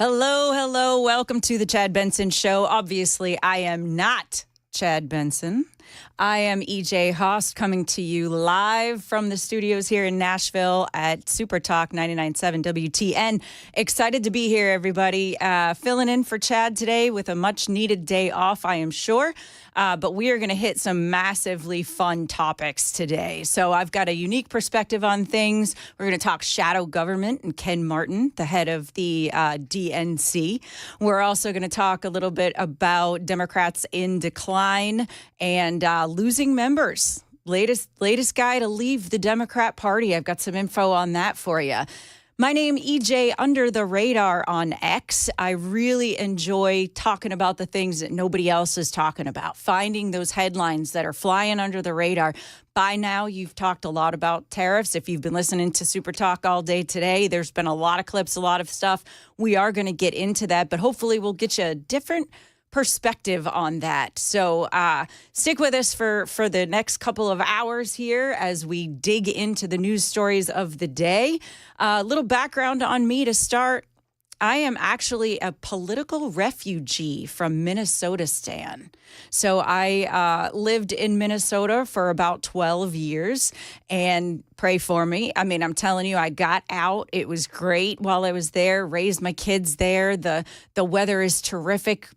Hello, hello. Welcome to the Chad Benson Show. Obviously, I am not Chad Benson. I am Erin Haust coming to you live from the studios here in Nashville at Super Talk 99.7 WTN. Excited to be here, everybody. Filling in for Chad today with a much-needed day off, I am sure. But we are going to hit some massively fun topics today. So I've got a unique perspective on things. We're going to talk shadow government and Ken Martin, the head of the DNC. We're also going to talk a little bit about Democrats in decline and losing members. Latest guy to leave the Democrat Party. I've got some info on that for you. My name, EJ, under the radar on X. I really enjoy talking about the things that nobody else is talking about, finding those headlines that are flying under the radar. By now, you've talked a lot about tariffs. If you've been listening to Super Talk all day today, there's been a lot of clips, a lot of stuff. We are going to get into that, but hopefully we'll get you a different perspective on that. So stick with us for the next couple of hours here as we dig into the news stories of the day. A little background on me to start. I am actually a political refugee from Minnesota, Stan. So I lived in Minnesota for about 12 years, and pray for me. I mean, I'm telling you, I got out. It was great while I was there, raised my kids there. The weather is terrific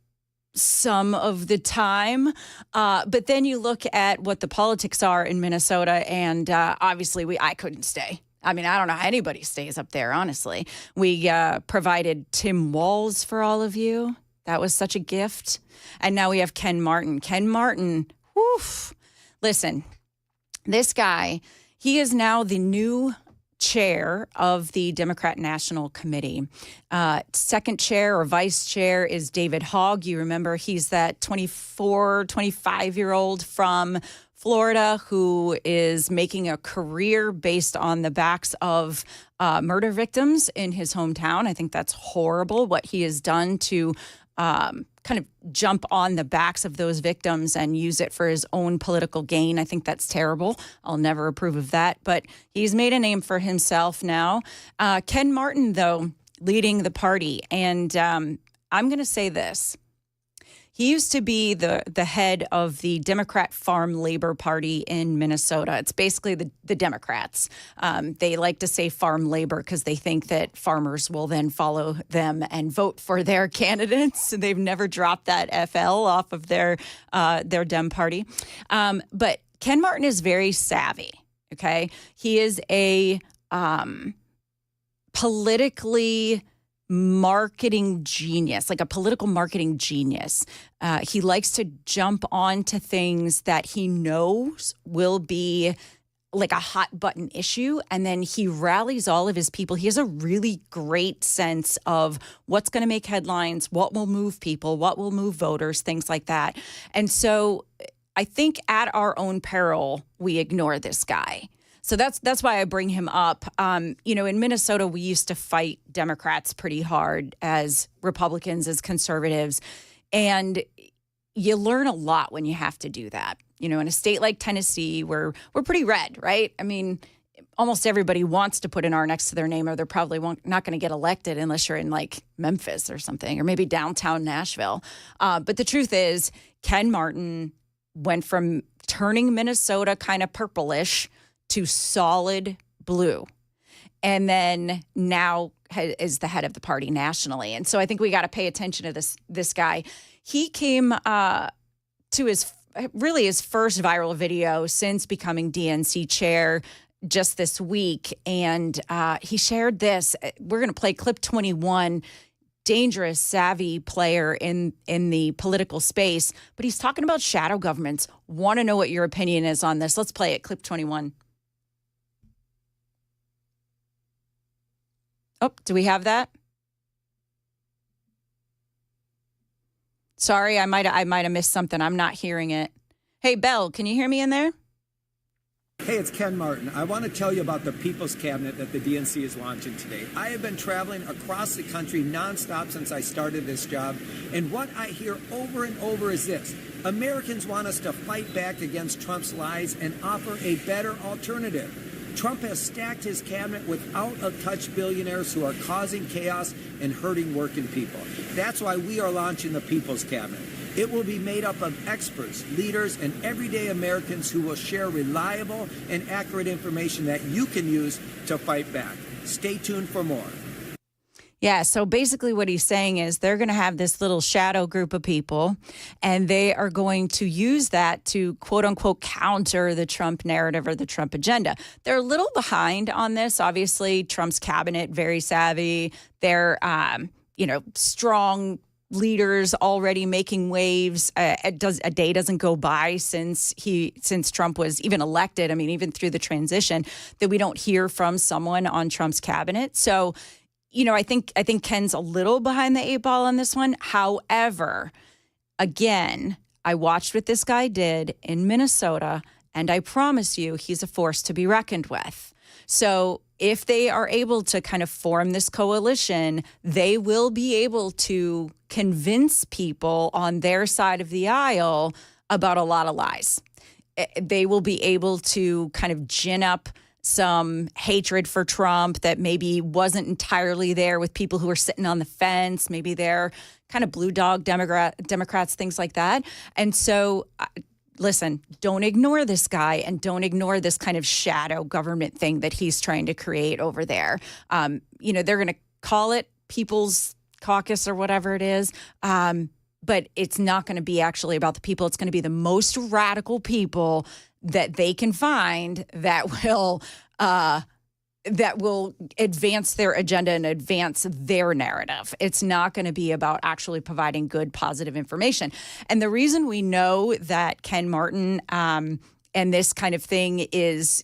some of the time. But then you look at what the politics are in Minnesota, and obviously I couldn't stay. I mean, I don't know how anybody stays up there, honestly. We provided Tim Walz for all of you. That was such a gift. And now we have Ken Martin. Ken Martin, woof. Listen, this guy, he is now the new chair of the Democrat National Committee. Second chair or vice chair is David Hogg. You remember he's that 24, 25-year-old from Florida who is making a career based on the backs of murder victims in his hometown. I think that's horrible what he has done to kind of jump on the backs of those victims and use it for his own political gain. I think that's terrible. I'll never approve of that. But he's made a name for himself now. Ken Martin, though, leading the party. And I'm going to say this. He used to be the head of the Democrat Farm Labor Party in Minnesota. It's basically the Democrats. They like to say farm labor because they think that farmers will then follow them and vote for their candidates. They've never dropped that FL off of their Dem party. But Ken Martin is very savvy, okay? He is a politically marketing genius, like a political marketing genius. He likes to jump onto things that he knows will be like a hot button issue, and then he rallies all of his people. He has a really great sense of what's going to make headlines, what will move people, what will move voters, things like that. And so I think at our own peril, we ignore this guy. So that's why I bring him up. In Minnesota, we used to fight Democrats pretty hard as Republicans, as conservatives. And you learn a lot when you have to do that. In a state like Tennessee, we're pretty red, right? I mean, almost everybody wants to put an R next to their name, or they're probably not going to get elected unless you're in like Memphis or something, or maybe downtown Nashville. But the truth is, Ken Martin went from turning Minnesota kind of purplish to solid blue, and then now is the head of the party nationally. And so I think we got to pay attention to this guy. He came to his first viral video since becoming DNC chair just this week, and he shared this. We're going to play clip 21. Dangerous, savvy player in the political space, but he's talking about shadow governments. Want to know what your opinion is on this? Let's play it. Clip 21. Oh, do we have that? Sorry, I might have missed something. I'm not hearing it. Hey, Belle, can you hear me in there? Hey, it's Ken Martin. I want to tell you about the People's Cabinet that the DNC is launching today. I have been traveling across the country nonstop since I started this job, and what I hear over and over is this. Americans want us to fight back against Trump's lies and offer a better alternative. Trump has stacked his cabinet with out-of-touch billionaires who are causing chaos and hurting working people. That's why we are launching the People's Cabinet. It will be made up of experts, leaders, and everyday Americans who will share reliable and accurate information that you can use to fight back. Stay tuned for more. Yeah, so basically what he's saying is they're going to have this little shadow group of people, and they are going to use that to, quote unquote, counter the Trump narrative or the Trump agenda. They're a little behind on this. Obviously, Trump's cabinet, very savvy. They're, strong leaders already making waves. A day doesn't go by since Trump was even elected. I mean, even through the transition, that we don't hear from someone on Trump's cabinet. So, I think Ken's a little behind the 8 ball on this one. However, again, I watched what this guy did in Minnesota, and I promise you he's a force to be reckoned with. So if they are able to kind of form this coalition, they will be able to convince people on their side of the aisle about a lot of lies. They will be able to kind of gin up some hatred for Trump that maybe wasn't entirely there with people who were sitting on the fence. Maybe they're kind of blue dog Democrats, things like that. And so, listen, don't ignore this guy and don't ignore this kind of shadow government thing that he's trying to create over there. They're going to call it People's Caucus or whatever it is. But it's not going to be actually about the people. It's going to be the most radical people that they can find that will advance their agenda and advance their narrative. It's not going to be about actually providing good, positive information. And the reason we know that Ken Martin and this kind of thing is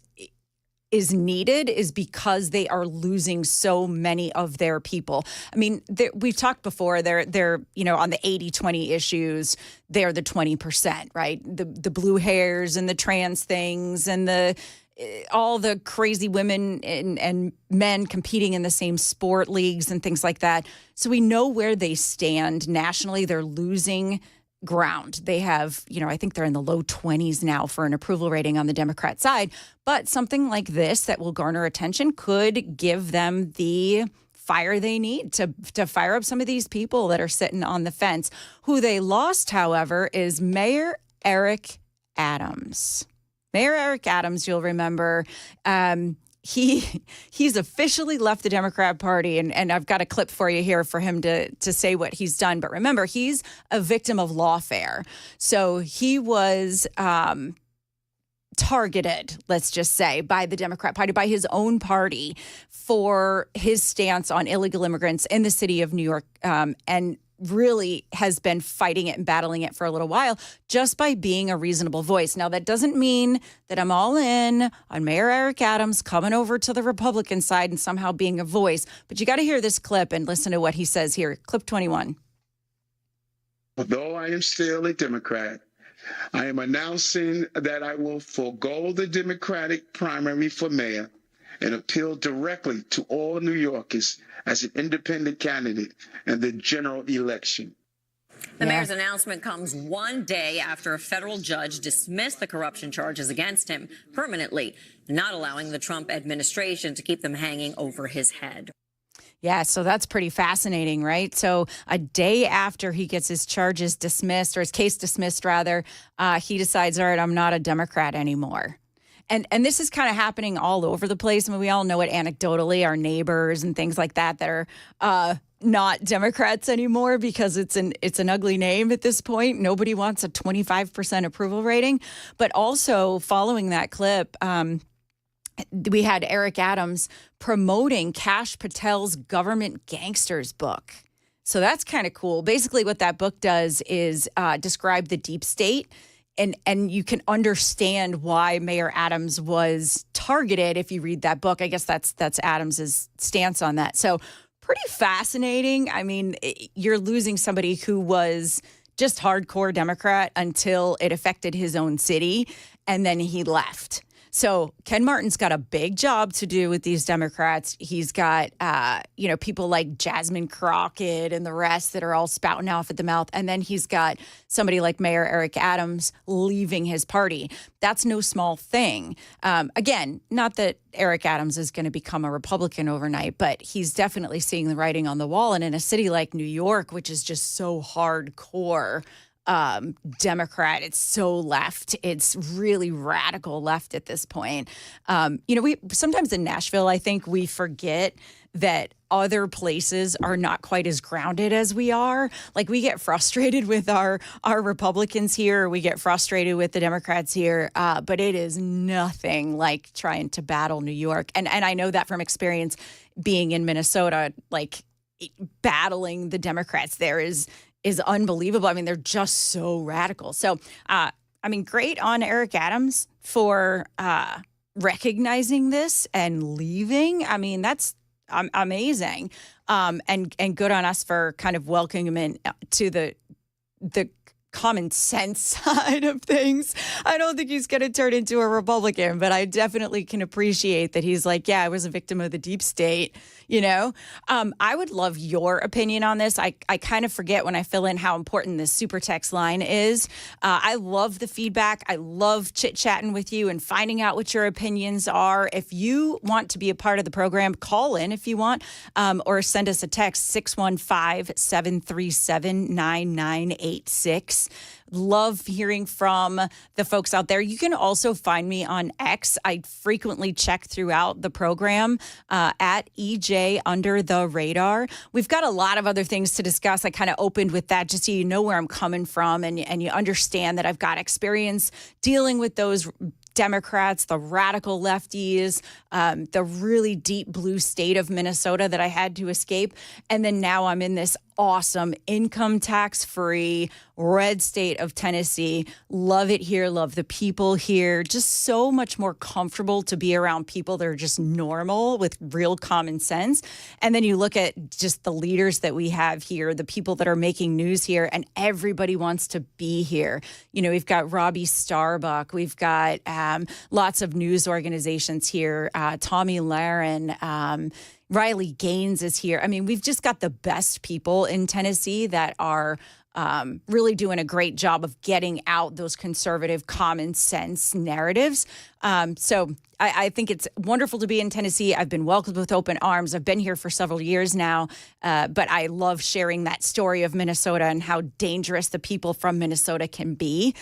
needed is because they are losing so many of their people. I mean, we've talked before, they're on the 80-20 issues, they're the 20%, right? The blue hairs and the trans things and all the crazy women and men competing in the same sport leagues and things like that. So we know where they stand nationally. They're losing ground. They have, I think they're in the low 20s now for an approval rating on the Democrat side. But something like this that will garner attention could give them the fire they need to fire up some of these people that are sitting on the fence. Who they lost, however, is Mayor Eric Adams. Mayor Eric Adams, you'll remember, he's officially left the Democrat Party, and I've got a clip for you here for him to say what he's done. But remember, he's a victim of lawfare. So he was targeted, let's just say, by the Democrat Party, by his own party, for his stance on illegal immigrants in the city of New York, and really has been fighting it and battling it for a little while just by being a reasonable voice. Now, that doesn't mean that I'm all in on Mayor Eric Adams coming over to the Republican side and somehow being a voice, but you got to hear this clip and listen to what he says here. Clip 21. Although I am still a Democrat, I am announcing that I will forego the Democratic primary for mayor and appeal directly to all New Yorkers as an independent candidate in the general election. The mayor's announcement comes one day after a federal judge dismissed the corruption charges against him permanently, not allowing the Trump administration to keep them hanging over his head. Yeah, so that's pretty fascinating, right? So a day after he gets his charges dismissed, or his case dismissed, rather, he decides, all right, I'm not a Democrat anymore. And this is kind of happening all over the place. I mean, we all know it anecdotally, our neighbors and things like that are not Democrats anymore because it's an ugly name at this point. Nobody wants a 25% approval rating. But also following that clip, we had Eric Adams promoting Kash Patel's Government Gangsters book. So that's kind of cool. Basically what that book does is describe the deep state. And you can understand why Mayor Adams was targeted if you read that book. I guess that's Adams's stance on that. So pretty fascinating. I mean, you're losing somebody who was just hardcore Democrat until it affected his own city, and then he left. So Ken Martin's got a big job to do with these Democrats. He's got, people like Jasmine Crockett and the rest that are all spouting off at the mouth. And then he's got somebody like Mayor Eric Adams leaving his party. That's no small thing. Again, not that Eric Adams is going to become a Republican overnight, but he's definitely seeing the writing on the wall. And in a city like New York, which is just so hardcore Democrat, it's so left. It's really radical left at this point. We sometimes in Nashville, I think we forget that other places are not quite as grounded as we are. Like we get frustrated with our Republicans here. We get frustrated with the Democrats here. But it is nothing like trying to battle New York. And I know that from experience being in Minnesota, like battling the Democrats there is unbelievable. I mean, they're just so radical. So, great on Eric Adams for recognizing this and leaving. I mean, that's amazing. And good on us for kind of welcoming him in to the common sense side of things. I don't think he's going to turn into a Republican, but I definitely can appreciate that he's like, yeah, I was a victim of the deep state, I would love your opinion on this. I kind of forget when I fill in how important this super text line is. I love the feedback. I love chit-chatting with you and finding out what your opinions are. If you want to be a part of the program, call in if you want, or send us a text, 615-737-9986. Love hearing from the folks out there. You can also find me on X. I frequently check throughout the program at EJ Under the Radar. We've got a lot of other things to discuss. I kind of opened with that just so you know where I'm coming from and you understand that I've got experience dealing with those Democrats, the radical lefties, the really deep blue state of Minnesota that I had to escape. And then now I'm in this awesome income tax-free red state of Tennessee. Love it here. Love the people here. Just so much more comfortable to be around people that are just normal with real common sense. And then you look at just the leaders that we have here, the people that are making news here, and everybody wants to be here. We've got Robbie Starbuck. We've got lots of news organizations here. Tommy Lahren, Riley Gaines is here. I mean, we've just got the best people in Tennessee that are really doing a great job of getting out those conservative common sense narratives. So I think it's wonderful to be in Tennessee. I've been welcomed with open arms. I've been here for several years now, but I love sharing that story of Minnesota and how dangerous the people from Minnesota can be.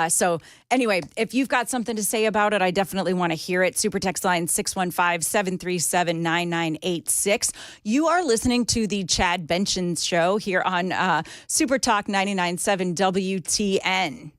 So anyway, if you've got something to say about it, I definitely want to hear it. Super text line 615-737-9986. You are listening to the Chad Benson Show here on Super Talk 99.7 WTN.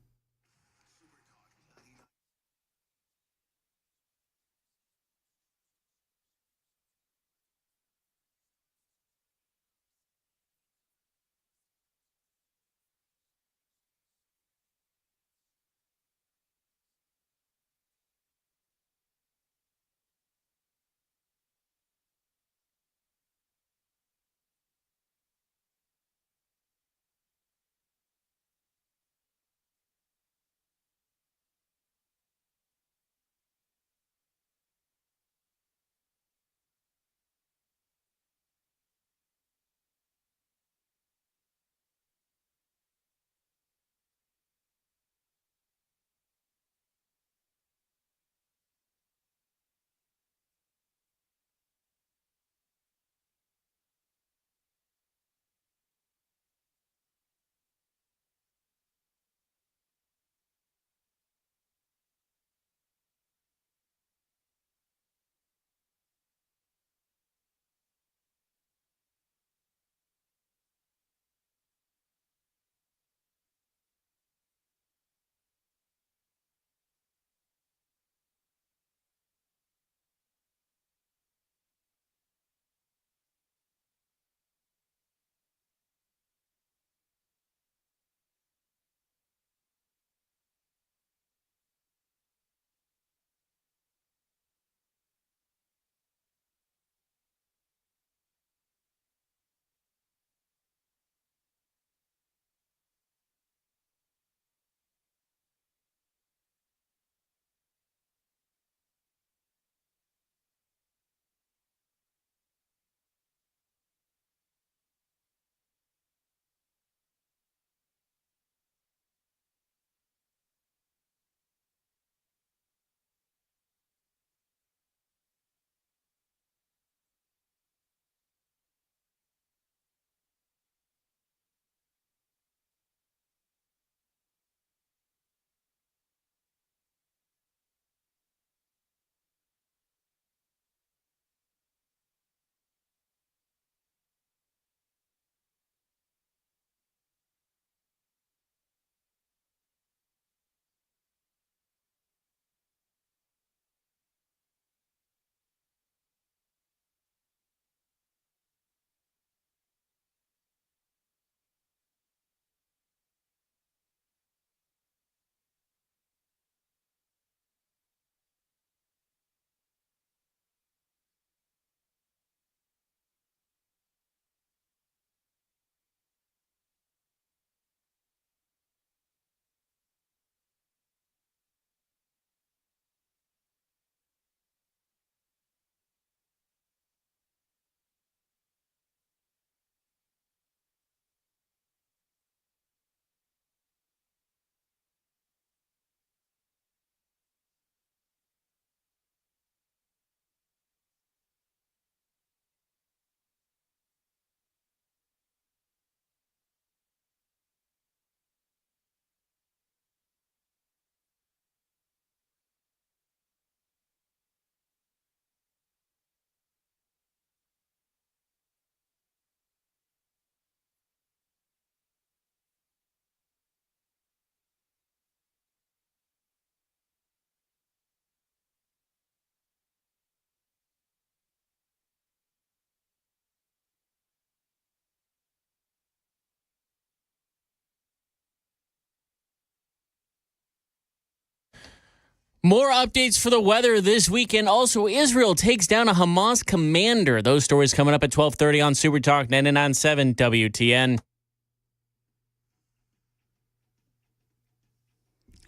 More updates for the weather this weekend. Also, Israel takes down a Hamas commander. Those stories coming up at 12:30 on Super Talk 99.7 WTN.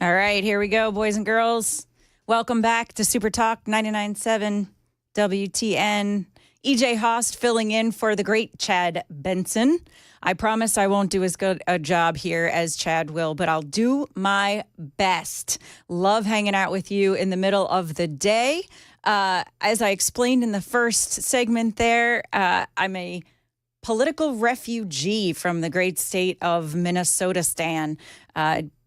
All right, here we go, boys and girls. Welcome back to Super Talk 99.7 WTN. EJ Haust filling in for the great Chad Benson. I promise I won't do as good a job here as Chad will, but I'll do my best. Love hanging out with you in the middle of the day. As I explained in the first segment there, I'm a political refugee from the great state of Minnesota.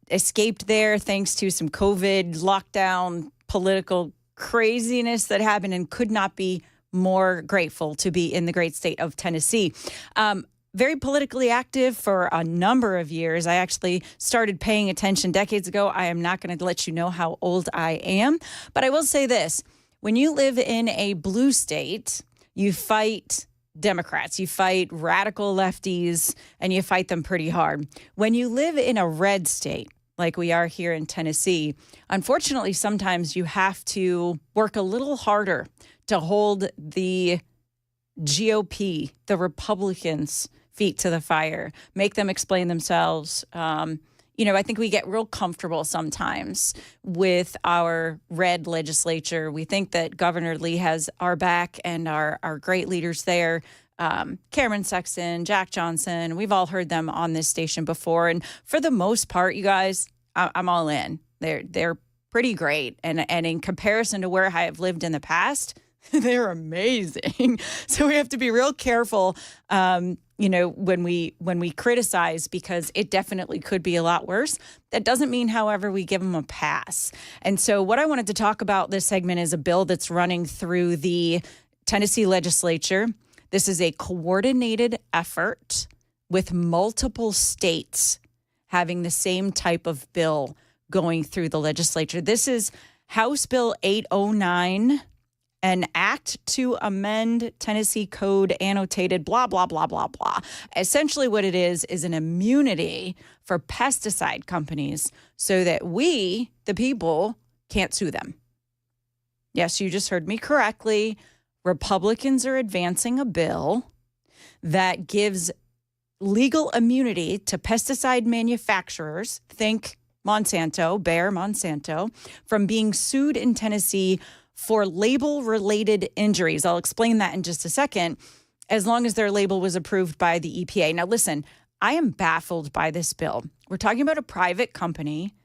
Escaped there thanks to some COVID lockdown political craziness that happened, and could not be more grateful to be in the great state of Tennessee. Very politically active for a number of years. I actually started paying attention decades ago. I am not going to let you know how old I am, but I will say this. When you live in a blue state, you fight Democrats, you fight radical lefties, and you fight them pretty hard. When you live in a red state, like we are here in Tennessee, unfortunately, sometimes you have to work a little harder to hold the GOP, the Republicans' feet to the fire, make them explain themselves. I think we get real comfortable sometimes with our red legislature. We think that Governor Lee has our back and our great leaders there. Cameron Sexton, Jack Johnson, we've all heard them on this station before. And for the most part, you guys, I'm all in. They're pretty great. And in comparison to where I have lived in the past, they're amazing. So we have to be real careful, when we criticize, because it definitely could be a lot worse. That doesn't mean, however, we give them a pass. And so what I wanted to talk about this segment is a bill that's running through the Tennessee legislature. This is a coordinated effort with multiple states having the same type of bill going through the legislature. This is House Bill 809, an act to amend Tennessee Code annotated blah, blah, blah, blah, blah. Essentially what it is an immunity for pesticide companies so that we, the people, can't sue them. Yes, you just heard me correctly. Republicans are advancing a bill that gives legal immunity to pesticide manufacturers, think Monsanto, Bayer Monsanto, from being sued in Tennessee for label-related injuries. I'll explain that in just a second, as long as their label was approved by the EPA. Now, listen, I am baffled by this bill. We're talking about a private company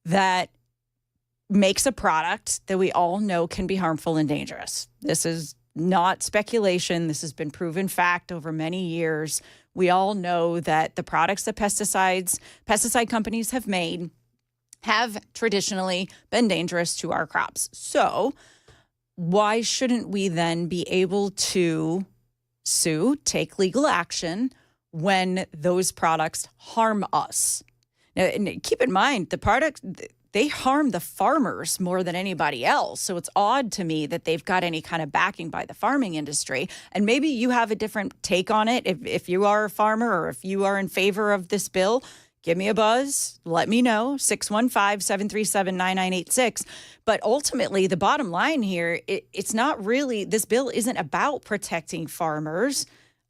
that makes a product that we all know can be harmful and dangerous. This is not speculation. This has been proven fact over many years. We all know that the products that pesticide companies have made have traditionally been dangerous to our crops. So why shouldn't we then be able to sue, take legal action when those products harm us? Now, and keep in mind, the products, they harm the farmers more than anybody else. So it's odd to me that they've got any kind of backing by the farming industry. And maybe you have a different take on it. If you are a farmer or if you are in favor of this bill, give me a buzz. Let me know. 615-737-9986. But ultimately, the bottom line here, it's not really, this bill isn't about protecting farmers.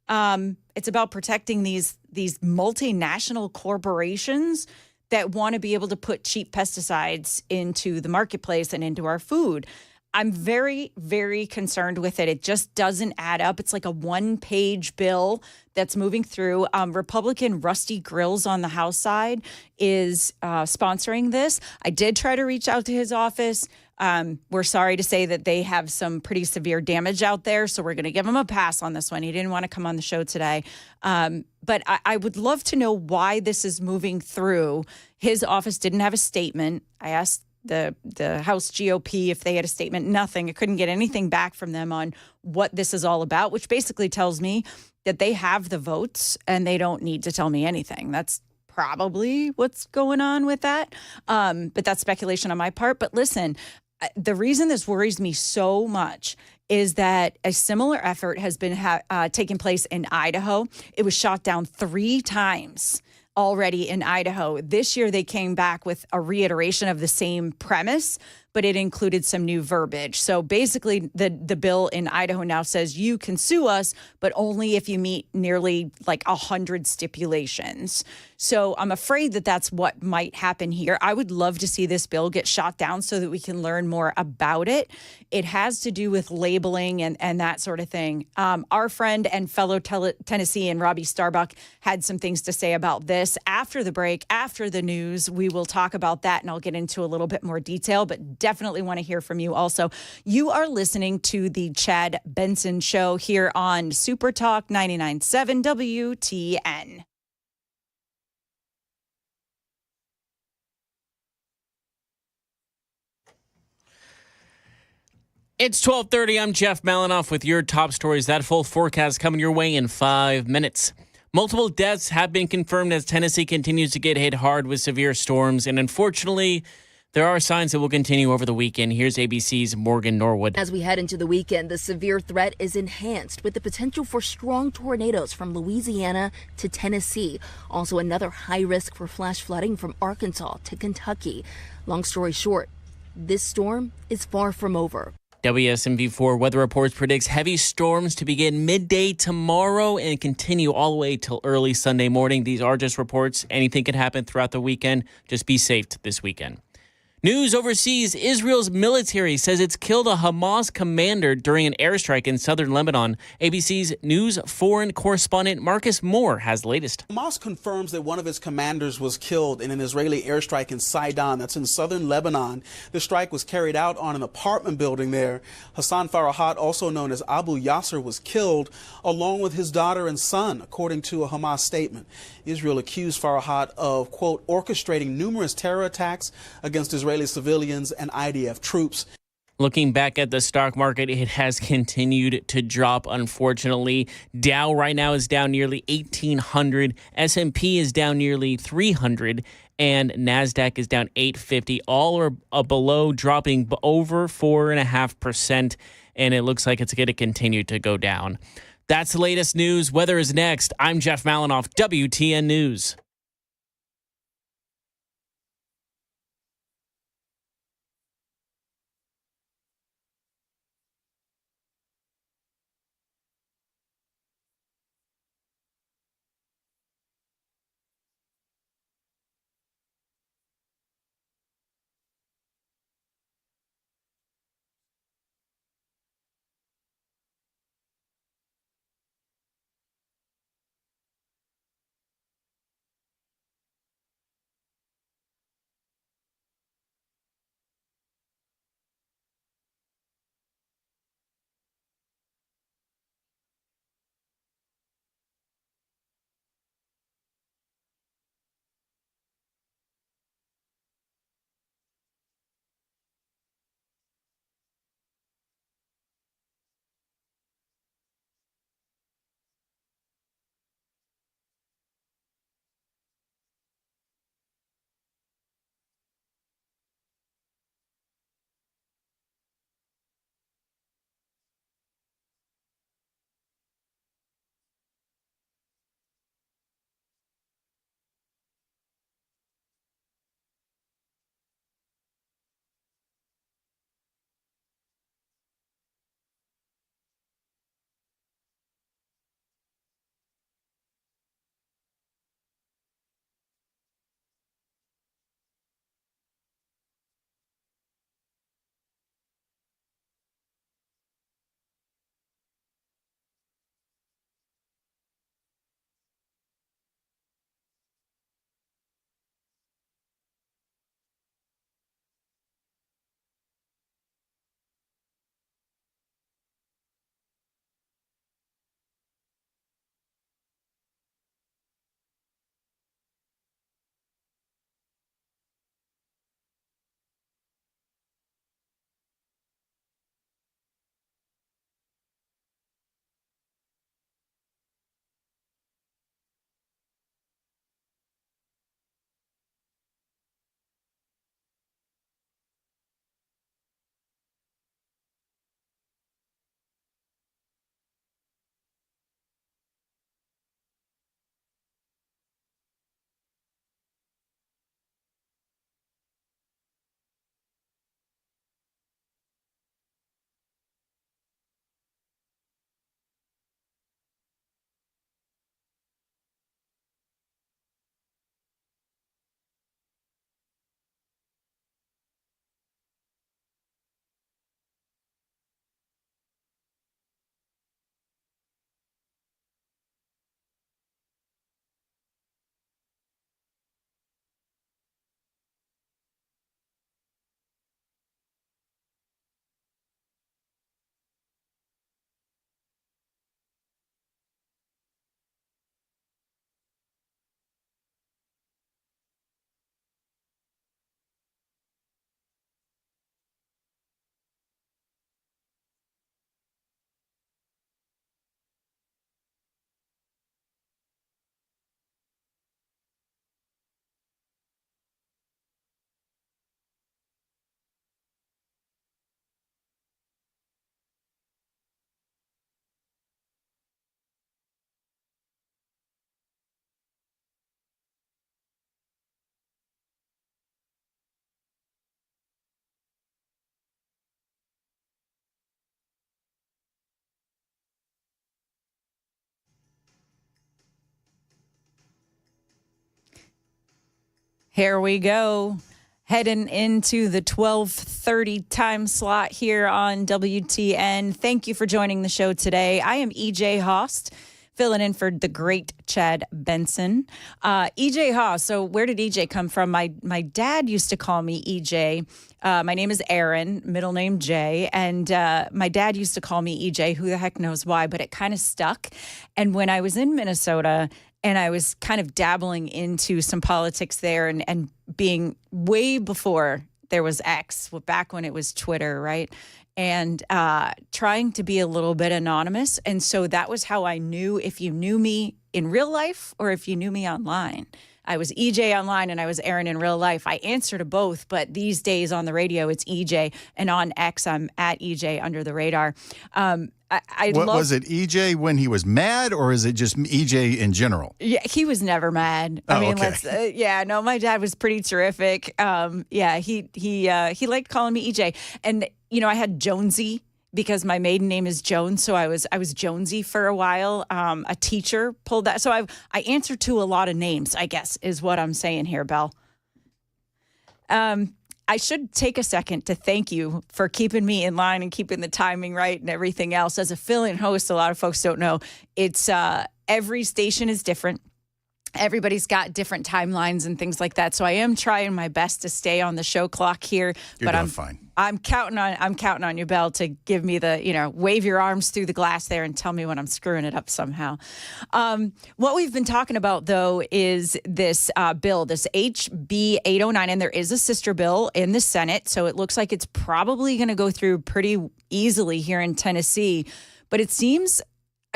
It's about protecting these multinational corporations that want to be able to put cheap pesticides into the marketplace and into our food. I'm very, very concerned with it. It just doesn't add up. It's like a one-page bill that's moving through. Republican Rusty Grills on the House side is sponsoring this. I did try to reach out to his office. We're sorry to say that they have some pretty severe damage out there, so we're going to give him a pass on this one. He didn't want to come on the show today. But I would love to know why this is moving through. His office didn't have a statement. I asked the House GOP if they had a statement. Nothing. I couldn't get anything back from them on what this is all about, which basically tells me that they have the votes and they don't need to tell me anything. That's probably what's going on with that. But that's speculation on my part. But listen, the reason this worries me so much is that a similar effort has been taking place in Idaho. It was shot down 3 times already in Idaho. This year, they came back with a reiteration of the same premise, but it included some new verbiage. So basically, the bill in Idaho now says you can sue us, but only if you meet nearly like 100 stipulations. So I'm afraid that that's what might happen here. I would love to see this bill get shot down so that we can learn more about it. It has to do with labeling and that sort of thing. Our friend and fellow Tennessean Robbie Starbuck had some things to say about this. After the break, after the news, we will talk about that, and I'll get into a little bit more detail, but definitely want to hear from you also. You are listening to the Chad Benson Show here on Super Talk 99.7 WTN. It's 12:30. I'm Jeff Malinoff with your top stories. That full forecast coming your way in 5 minutes. Multiple deaths have been confirmed as Tennessee continues to get hit hard with severe storms, and unfortunately, there are signs that will continue over the weekend. Here's ABC's Morgan Norwood. As we head into the weekend, the severe threat is enhanced with the potential for strong tornadoes from Louisiana to Tennessee. Also, another high risk for flash flooding from Arkansas to Kentucky. Long story short, this storm is far from over. WSMV4 Weather Reports predicts heavy storms to begin midday tomorrow and continue all the way till early Sunday morning. These are just reports. Anything can happen throughout the weekend. Just be safe this weekend. News overseas, Israel's military says it's killed a Hamas commander during an airstrike in southern Lebanon. ABC's news foreign correspondent Marcus Moore has the latest. Hamas confirms that one of its commanders was killed in an Israeli airstrike in Sidon, that's in southern Lebanon. The strike was carried out on an apartment building there. Hassan Farahat, also known as Abu Yasser, was killed along with his daughter and son, according to a Hamas statement. Israel accused Farahat of, quote, orchestrating numerous terror attacks against Israeli civilians and IDF troops. Looking back at the stock market, it has continued to drop, unfortunately. Dow right now is down nearly 1,800. S&P is down nearly 300. And NASDAQ is down 850. All are below, dropping over 4.5%. And it looks like it's going to continue to go down. That's the latest news. Weather is next. I'm Jeff Malinoff, WTN News. Here we go. Heading into the 12:30 time slot here on WTN. Thank you for joining the show today. I am EJ Haust, filling in for the great Chad Benson. EJ Haust, so where did EJ come from? My dad used to call me EJ. My name is Erin, middle name Jay, and my dad used to call me EJ. Who the heck knows why, but it kind of stuck. And when I was in Minnesota and I was kind of dabbling into some politics there and being way before there was X, back when it was Twitter, right? And trying to be a little bit anonymous. And so that was how I knew if you knew me in real life or if you knew me online. I was EJ online and I was Erin in real life. I answer to both, but these days on the radio, it's EJ. And on X, I'm at EJ under the radar. Was it EJ when he was mad, or is it just EJ in general? Yeah, he was never mad. Okay. My dad was pretty terrific. He liked calling me EJ. And, I had Jonesy because my maiden name is Jones. So I was Jonesy for a while. A teacher pulled that. So I answer to a lot of names, I guess, is what I'm saying here, Belle. I should take a second to thank you for keeping me in line and keeping the timing right and everything else. As a fill-in host, a lot of folks don't know, it's every station is different. Everybody's got different timelines and things like that. So I am trying my best to stay on the show clock here. You're doing fine. I'm counting on you, Belle, to give me the, wave your arms through the glass there and tell me when I'm screwing it up somehow. What we've been talking about, though, is this bill, this HB 809, and there is a sister bill in the Senate. So it looks like it's probably going to go through pretty easily here in Tennessee. But it seems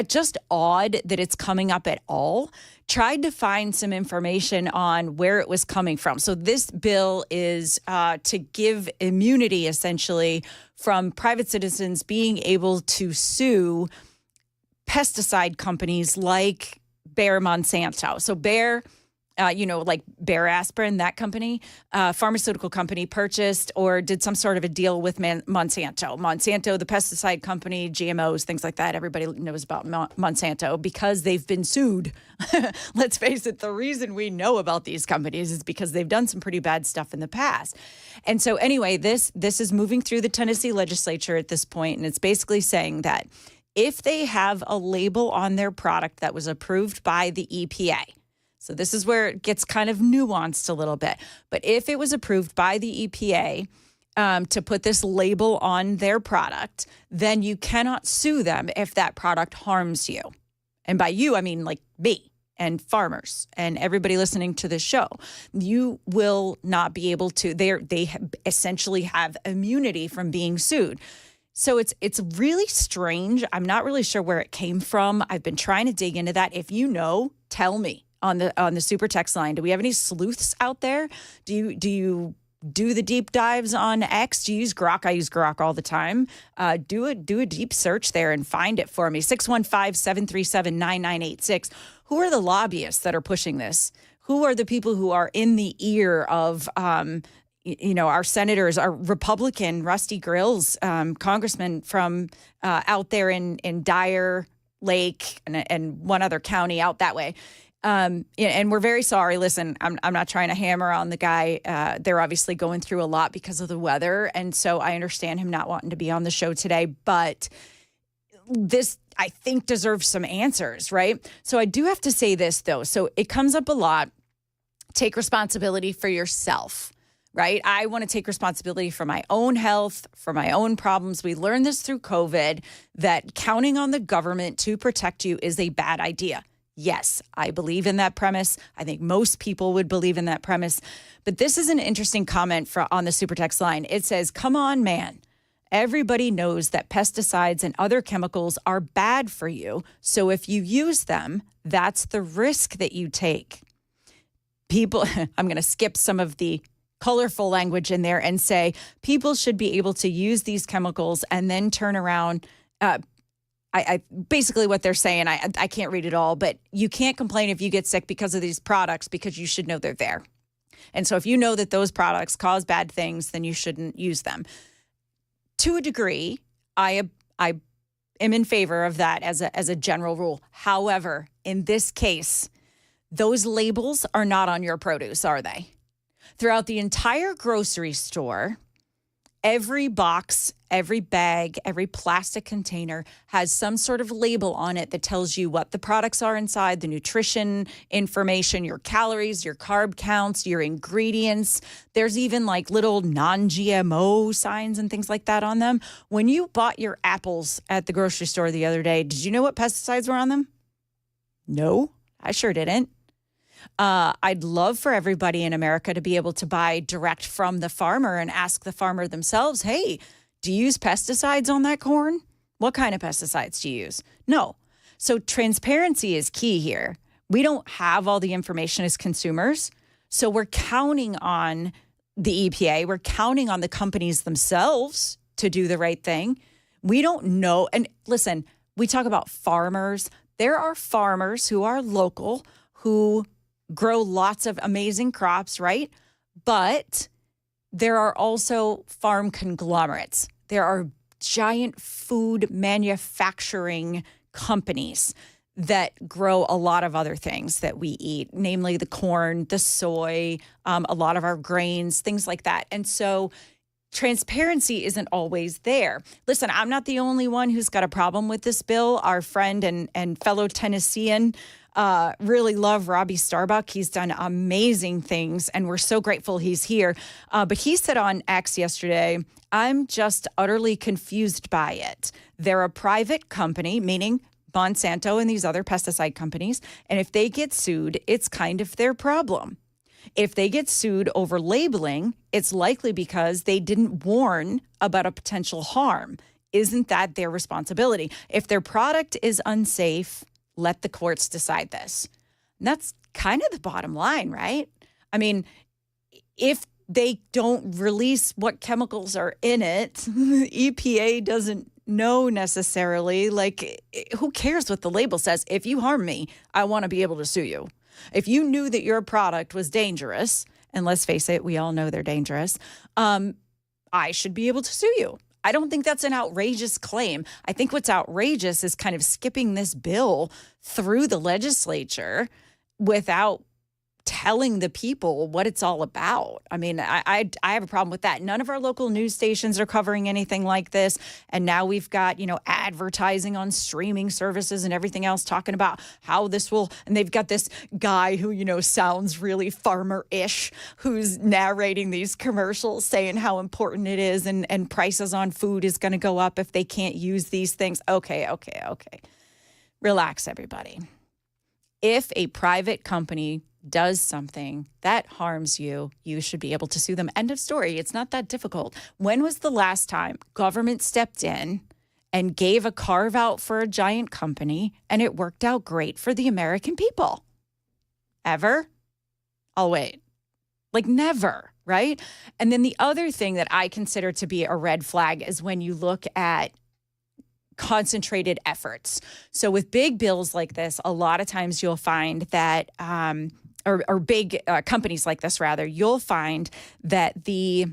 just odd that it's coming up at all. Tried to find some information on where it was coming from. So this bill is to give immunity, essentially, from private citizens being able to sue pesticide companies like Bayer Monsanto. So Bayer, like Bayer Aspirin, that company, pharmaceutical company, purchased or did some sort of a deal with Monsanto. Monsanto, the pesticide company, GMOs, things like that. Everybody knows about Monsanto because they've been sued. Let's face it, the reason we know about these companies is because they've done some pretty bad stuff in the past. And so anyway, this is moving through the Tennessee legislature at this point, and it's basically saying that if they have a label on their product that was approved by the EPA, so this is where it gets kind of nuanced a little bit. But if it was approved by the EPA to put this label on their product, then you cannot sue them if that product harms you. And by you, I mean like me and farmers and everybody listening to this show. You will not be able to. They essentially have immunity from being sued. So it's really strange. I'm not really sure where it came from. I've been trying to dig into that. If you know, tell me. On the super text line, do we have any sleuths out there? Do you do the deep dives on X? Do you use Grok? I use Grok all the time. Do a deep search there and find it for me. 615-737-9986. Who are the lobbyists that are pushing this? Who are the people who are in the ear of our senators, our Republican Rusty Grills, congressman from out there in Dyer Lake and one other county out that way? And we're very sorry. Listen, I'm not trying to hammer on the guy. They're obviously going through a lot because of the weather. And so I understand him not wanting to be on the show today. But this, I think, deserves some answers, right? So I do have to say this, though. So it comes up a lot. Take responsibility for yourself, right? I want to take responsibility for my own health, for my own problems. We learned this through COVID, that counting on the government to protect you is a bad idea. Yes, I believe in that premise. I think most people would believe in that premise. But this is an interesting comment on the super text line. It says, come on, man. Everybody knows that pesticides and other chemicals are bad for you. So if you use them, that's the risk that you take. People, I'm going to skip some of the colorful language in there and say people should be able to use these chemicals and then turn around. I basically what they're saying, I can't read it all, but you can't complain if you get sick because of these products because you should know they're there. And so if you know that those products cause bad things, then you shouldn't use them. To a degree, I am in favor of that as a general rule. However, in this case, those labels are not on your produce, are they? Throughout the entire grocery store, every box, every bag, every plastic container has some sort of label on it that tells you what the products are inside, the nutrition information, your calories, your carb counts, your ingredients. There's even like little non-GMO signs and things like that on them. When you bought your apples at the grocery store the other day, did you know what pesticides were on them? No, I sure didn't. I'd love for everybody in America to be able to buy direct from the farmer and ask the farmer themselves, hey, do you use pesticides on that corn? What kind of pesticides do you use? No. So transparency is key here. We don't have all the information as consumers. So we're counting on the EPA. We're counting on the companies themselves to do the right thing. We don't know. And listen, we talk about farmers. There are farmers who are local who grow lots of amazing crops, right? But there are also farm conglomerates. There are giant food manufacturing companies that grow a lot of other things that we eat, namely the corn, the soy, a lot of our grains, things like that. And so transparency isn't always there. Listen, I'm not the only one who's got a problem with this bill. Our friend and fellow Tennessean really love Robbie Starbuck. He's done amazing things, and we're so grateful he's here. But he said on X yesterday, I'm just utterly confused by it. They're a private company, meaning Monsanto and these other pesticide companies, and if they get sued, it's kind of their problem. If they get sued over labeling, it's likely because they didn't warn about a potential harm. Isn't that their responsibility? If their product is unsafe, let the courts decide this. And that's kind of the bottom line, right? I mean, if they don't release what chemicals are in it, EPA doesn't know necessarily. Like, who cares what the label says? If you harm me, I want to be able to sue you. If you knew that your product was dangerous, and let's face it, we all know they're dangerous, I should be able to sue you. I don't think that's an outrageous claim. I think what's outrageous is kind of skipping this bill through the legislature without telling the people what it's all about. I mean, I have a problem with that. None of our local news stations are covering anything like this. And now we've got, advertising on streaming services and everything else talking about how this will, and they've got this guy who, sounds really farmer-ish, who's narrating these commercials saying how important it is and prices on food is going to go up if they can't use these things. Okay. Relax, everybody. If a private company does something that harms you, you should be able to sue them. End of story. It's not that difficult. When was the last time government stepped in and gave a carve out for a giant company and it worked out great for the American people? Ever? I'll wait. Like never, right? And then the other thing that I consider to be a red flag is when you look at concentrated efforts. So with big bills like this, a lot of times you'll find that or big companies like this, rather, you'll find that the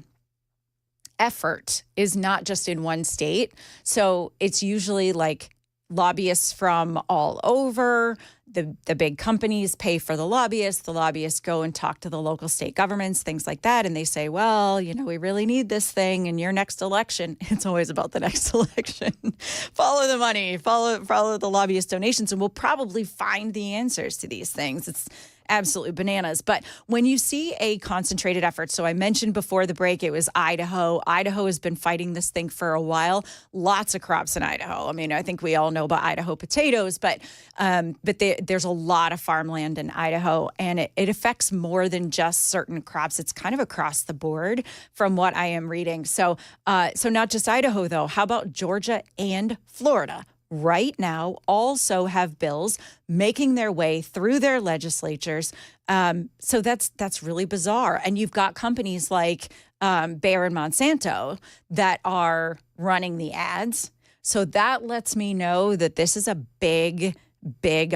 effort is not just in one state. So it's usually like lobbyists from all over. The big companies pay for the lobbyists. The lobbyists go and talk to the local state governments, things like that. And they say, well, we really need this thing in your next election. It's always about the next election. Follow the money, follow the lobbyist donations, and we'll probably find the answers to these things. It's absolutely bananas. But when you see a concentrated effort, so I mentioned before the break, it was Idaho. Idaho has been fighting this thing for a while. Lots of crops in Idaho. I mean, I think we all know about Idaho potatoes, but there's a lot of farmland in Idaho, and it affects more than just certain crops. It's kind of across the board from what I am reading. So not just Idaho, though. How about Georgia and Florida? Right now also have bills making their way through their legislatures. So that's really bizarre. And you've got companies like Bayer and Monsanto that are running the ads. So that lets me know that this is a big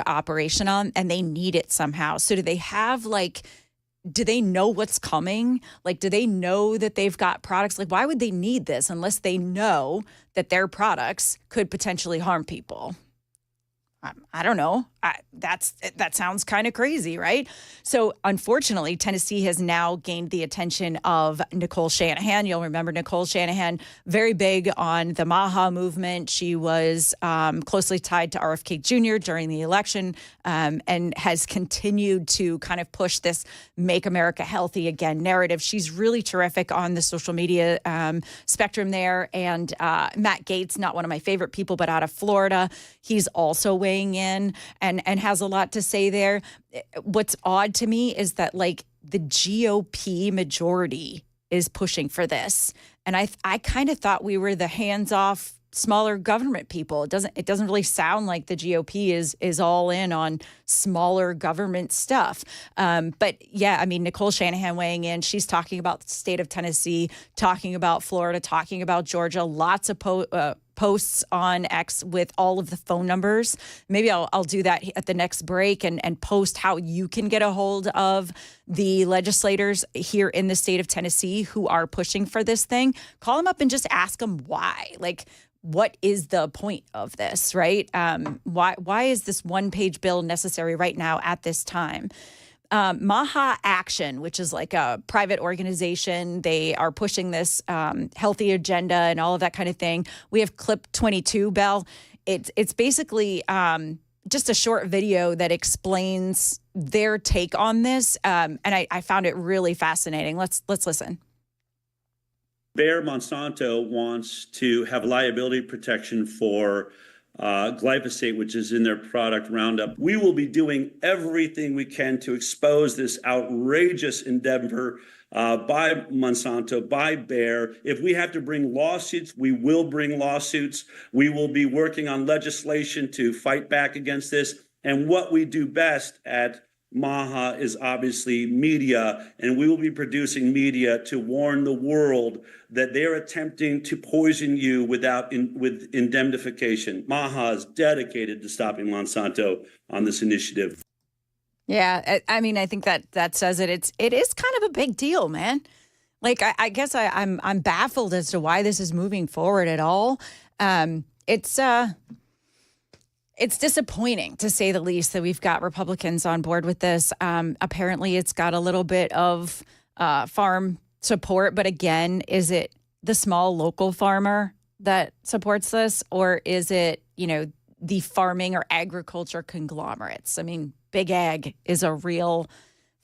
operation and they need it somehow. So do they have do they know what's coming? Do they know that they've got products? Why would they need this unless they know that their products could potentially harm people? I don't know. That sounds kind of crazy, right? So unfortunately, Tennessee has now gained the attention of Nicole Shanahan. You'll remember Nicole Shanahan, very big on the MAHA movement. She was closely tied to RFK Jr. during the election and has continued to kind of push this Make America Healthy Again narrative. She's really terrific on the social media spectrum there. And Matt Gaetz, not one of my favorite people, but out of Florida, he's also weighing in and has a lot to say there. What's odd to me is that like the GOP majority is pushing for this. And I kind of thought we were the hands-off smaller government people. It doesn't really sound like the GOP is all in on smaller government stuff. But yeah, I mean, Nicole Shanahan weighing in, she's talking about the state of Tennessee, talking about Florida, talking about Georgia, lots of posts on X with all of the phone numbers. Maybe I'll do that at the next break and post how you can get a hold of the legislators here in the state of Tennessee who are pushing for this thing. Call them up and just ask them why. Like, what is the point of this, right? Why is this one-page bill necessary right now at this time? MAHA Action, which is like a private organization, they are pushing this healthy agenda and all of that kind of thing. We have clip 22, Belle. It's basically just a short video that explains their take on this, and I found it really fascinating. Let's listen. Bayer Monsanto wants to have liability protection for glyphosate, which is in their product Roundup. We will be doing everything we can to expose this outrageous endeavor by Monsanto, by Bayer. If we have to bring lawsuits, we will bring lawsuits. We will be working on legislation to fight back against this. And what we do best at MAHA is obviously media, and we will be producing media to warn the world that they're attempting to poison you with indemnification. MAHA is dedicated to stopping Monsanto on this initiative. Yeah, I mean, I think that says it. It is kind of a big deal, man. Like, I guess I'm baffled as to why this is moving forward at all. It's disappointing, to say the least, that we've got Republicans on board with this. Apparently, it's got a little bit of farm support. But again, is it the small local farmer that supports this? Or is it, the farming or agriculture conglomerates? I mean, big ag is a real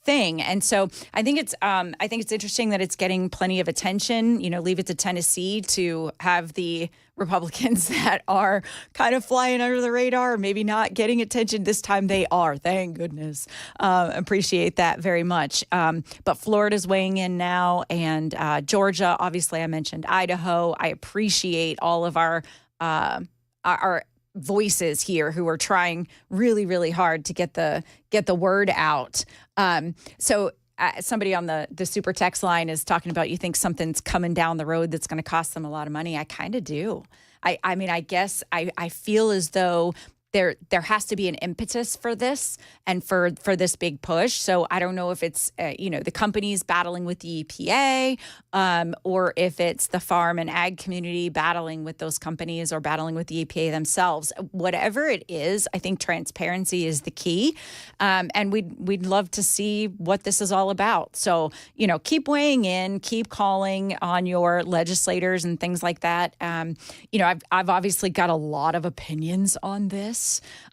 thing. And so I think it's interesting that it's getting plenty of attention. Leave it to Tennessee to have the Republicans that are kind of flying under the radar, maybe not getting attention. This time they are, thank goodness. Appreciate that very much. But Florida's weighing in now, and Georgia, obviously I mentioned Idaho. I appreciate all of our voices here who are trying really, really hard to get the word out. So somebody on the super text line is talking about, you think something's coming down the road that's going to cost them a lot of money. I kind of do. I mean, I guess I feel as though there has to be an impetus for this and for this big push. So I don't know if it's, the companies battling with the EPA or if it's the farm and ag community battling with those companies or battling with the EPA themselves. Whatever it is, I think transparency is the key. And we'd love to see what this is all about. So, keep weighing in, keep calling on your legislators and things like that. I've obviously got a lot of opinions on this.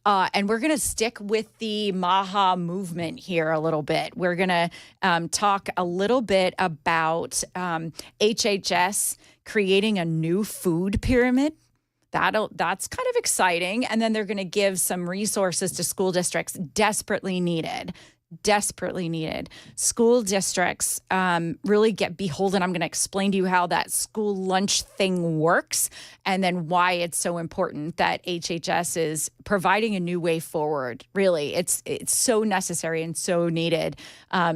And we're going to stick with the MAHA movement here a little bit. We're going to talk a little bit about HHS creating a new food pyramid. That's kind of exciting. And then they're going to give some resources to school districts desperately needed. School districts really get beholden. I'm going to explain to you how that school lunch thing works and then why it's so important that HHS is providing a new way forward. Really, it's so necessary and so needed.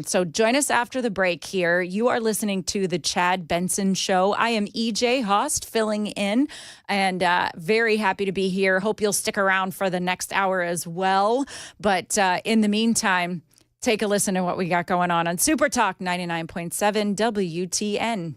So join us after the break here. You are listening to The Chad Benson Show. I am EJ Haust filling in and very happy to be here. Hope you'll stick around for the next hour as well. But in the meantime, take a listen to what we got going on Super Talk 99.7 WTN.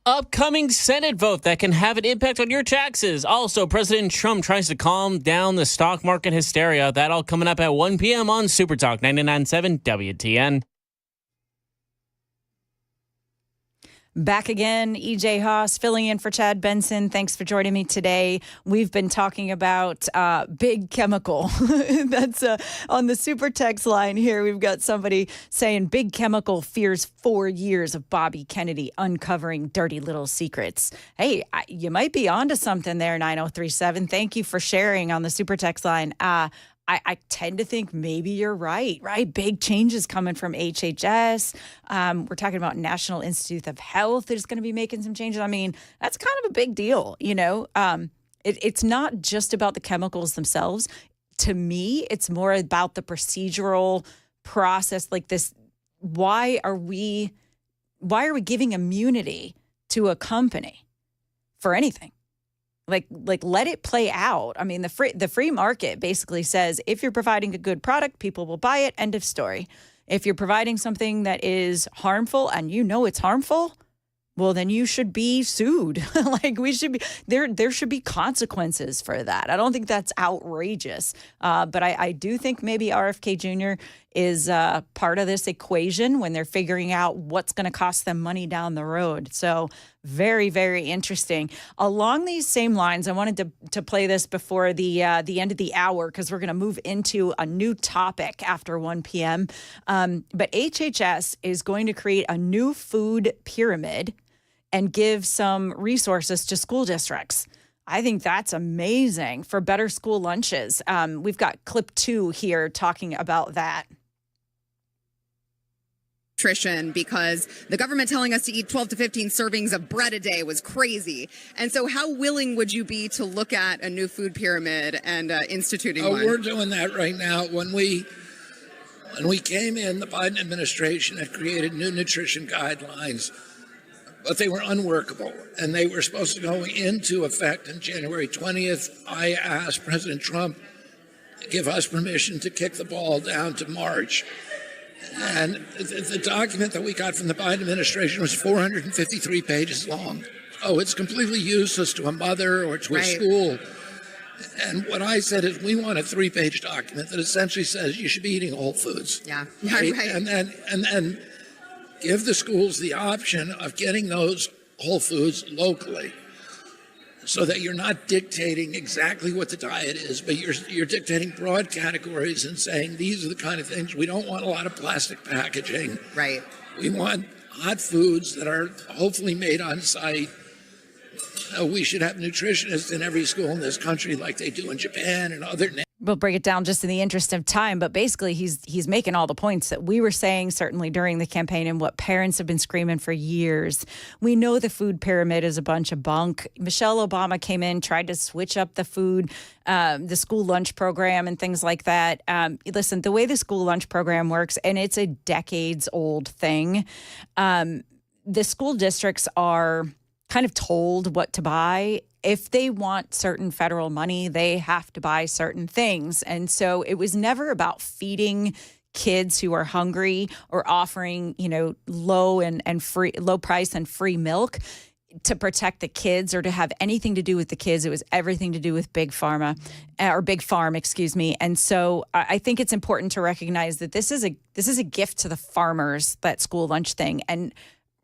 Upcoming Senate vote that can have an impact on your taxes. Also, President Trump tries to calm down the stock market hysteria. That all coming up at 1 p.m. on Super Talk 99.7 WTN. Back again, EJ Haust filling in for Chad Benson. Thanks for joining me today. We've been talking about big chemical. That's on the super text line here. We've got somebody saying big chemical fears 4 years of Bobby Kennedy uncovering dirty little secrets. Hey, you might be onto something there, 9037. Thank you for sharing on the super text line. I tend to think maybe you're right? Big changes coming from HHS. We're talking about National Institute of Health is going to be making some changes. I mean, that's kind of a big deal, you know. It's not just about the chemicals themselves. To me, it's more about the procedural process like this. Why are we giving immunity to a company for anything? Like let it play out. I mean, the free market basically says if you're providing a good product, people will buy it. End of story. If you're providing something that is harmful and you know it's harmful, well, then you should be sued. We should be there should be consequences for that. I don't think that's outrageous. But I do think maybe RFK Jr. is part of this equation when they're figuring out what's going to cost them money down the road. So very, very interesting. Along these same lines, I wanted to play this before the end of the hour because we're going to move into a new topic after 1 p.m. But HHS is going to create a new food pyramid and give some resources to school districts. I think that's amazing for better school lunches. We've got clip 2 here talking about that. Nutrition, because the government telling us to eat 12 to 15 servings of bread a day was crazy. And so how willing would you be to look at a new food pyramid and instituting one? We're doing that right now. When we came in, the Biden administration had created new nutrition guidelines, but they were unworkable, and they were supposed to go into effect on January 20th. I asked President Trump to give us permission to kick the ball down to March. And the document that we got from the Biden administration was 453 pages long. Oh, it's completely useless to a mother or to a school. And what I said is we want a 3-page document that essentially says you should be eating whole foods. Yeah, right? Right. And then give the schools the option of getting those whole foods locally, so that you're not dictating exactly what the diet is, but you're dictating broad categories and saying these are the kind of things. We don't want a lot of plastic packaging. Right. We want hot foods that are hopefully made on site. We should have nutritionists in every school in this country like they do in Japan and other nations. We'll break it down just in the interest of time, but basically he's making all the points that we were saying certainly during the campaign and what parents have been screaming for years. We know the food pyramid is a bunch of bunk. Michelle Obama came in, tried to switch up the food, the school lunch program and things like that. Listen, the way the school lunch program works, and it's a decades-old thing, the school districts are kind of told what to buy. If they want certain federal money, they have to buy certain things. And so it was never about feeding kids who are hungry or offering, low price and free milk to protect the kids or to have anything to do with the kids. It was everything to do with Big Pharma or Big Farm, excuse me. And so I think it's important to recognize that this is a gift to the farmers, that school lunch thing. And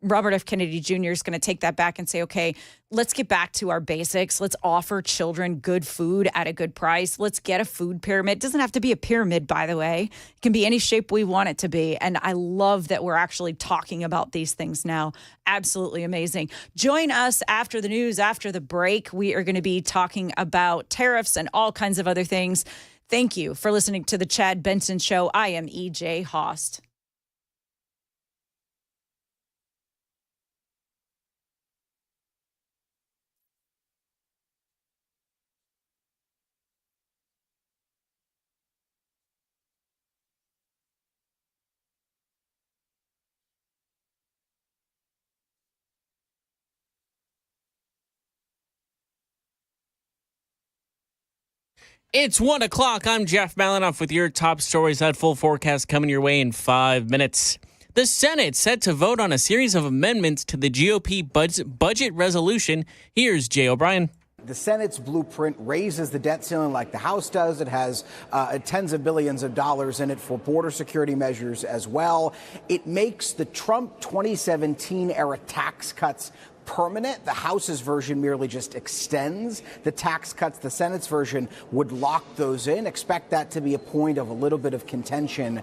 Robert F. Kennedy Jr. is going to take that back and say, okay, let's get back to our basics. Let's offer children good food at a good price. Let's get a food pyramid. It doesn't have to be a pyramid, by the way. It can be any shape we want it to be. And I love that we're actually talking about these things now. Absolutely amazing. Join us after the news, after the break. We are going to be talking about tariffs and all kinds of other things. Thank you for listening to the Chad Benson Show. I am EJ Haust. It's 1 o'clock. I'm Jeff Malinoff with your top stories. That full forecast coming your way in 5 minutes. The Senate set to vote on a series of amendments to the GOP budget resolution. Here's Jay O'Brien. The Senate's blueprint raises the debt ceiling like the House does. It has tens of billions of dollars in it for border security measures as well. It makes the Trump 2017 era tax cuts permanent. The House's version merely just extends the tax cuts. The Senate's version would lock those in. Expect that to be a point of a little bit of contention.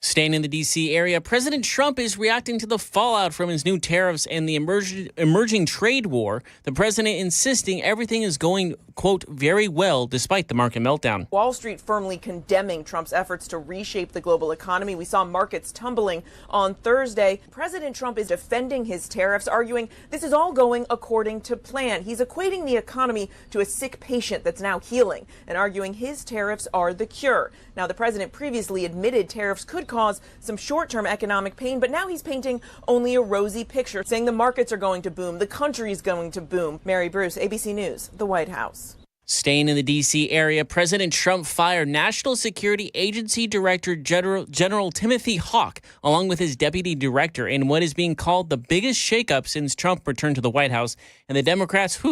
Staying in the D.C. area, President Trump is reacting to the fallout from his new tariffs and the emerging trade war. The president insisting everything is going, quote, very well despite the market meltdown. Wall Street firmly condemning Trump's efforts to reshape the global economy. We saw markets tumbling on Thursday. President Trump is defending his tariffs, arguing this is all going according to plan. He's equating the economy to a sick patient that's now healing and arguing his tariffs are the cure. Now, the president previously admitted tariffs could cause some short-term economic pain, but now he's painting only a rosy picture, saying the markets are going to boom, the country is going to boom. Mary Bruce, ABC News, the White House. Staying in the D.C. area, President Trump fired National Security Agency Director General Timothy Hawk, along with his deputy director, in what is being called the biggest shakeup since Trump returned to the White House. And the Democrats,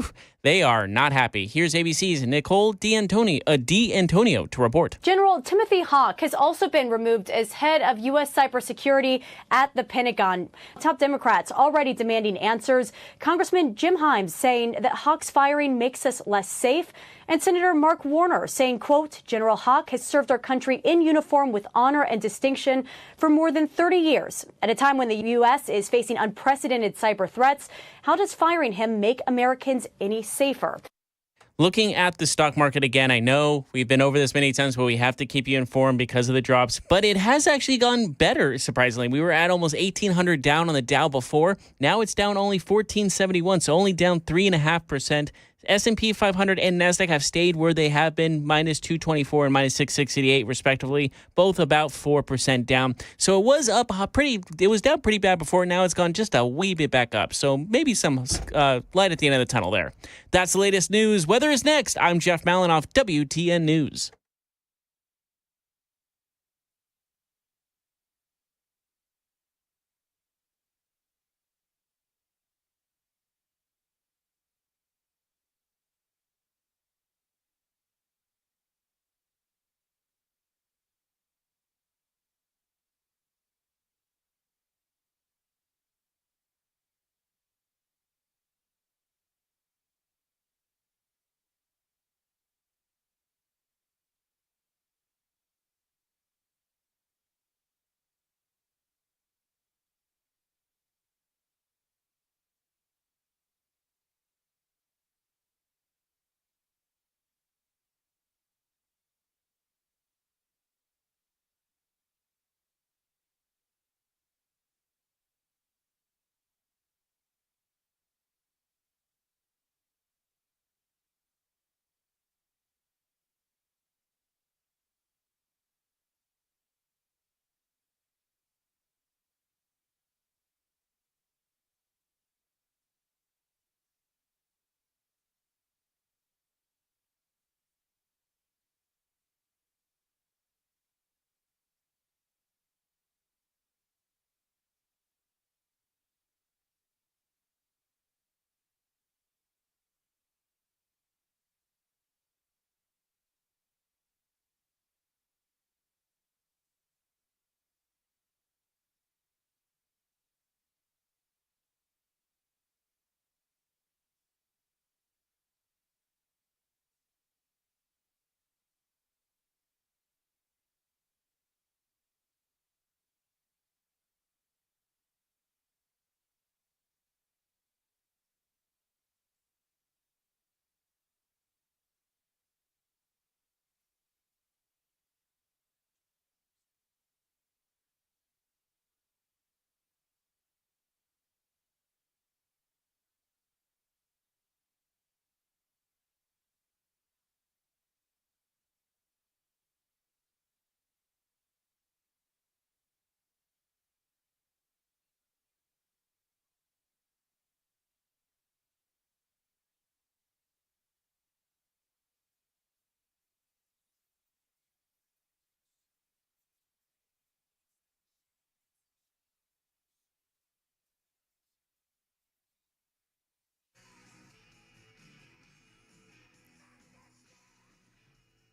they are not happy. Here's ABC's Nicole D'Antonio to report. General Timothy Hawk has also been removed as head of U.S. cybersecurity at the Pentagon. Top Democrats already demanding answers. Congressman Jim Himes saying that Hawk's firing makes us less safe. And Senator Mark Warner saying, quote, General Hawk has served our country in uniform with honor and distinction for more than 30 years. At a time when the U.S. is facing unprecedented cyber threats, how does firing him make Americans any safer? Looking at the stock market again, I know we've been over this many times, but we have to keep you informed because of the drops. But it has actually gone better, surprisingly. We were at almost 1,800 down on the Dow before. Now it's down only 1,471, so only down 3.5%. S&P 500 and NASDAQ have stayed where they have been, minus 224 and minus 668, respectively, both about 4% down. So it was up it was down pretty bad before. Now it's gone just a wee bit back up. So maybe some light at the end of the tunnel there. That's the latest news. Weather is next. I'm Jeff Malinoff, WTN News.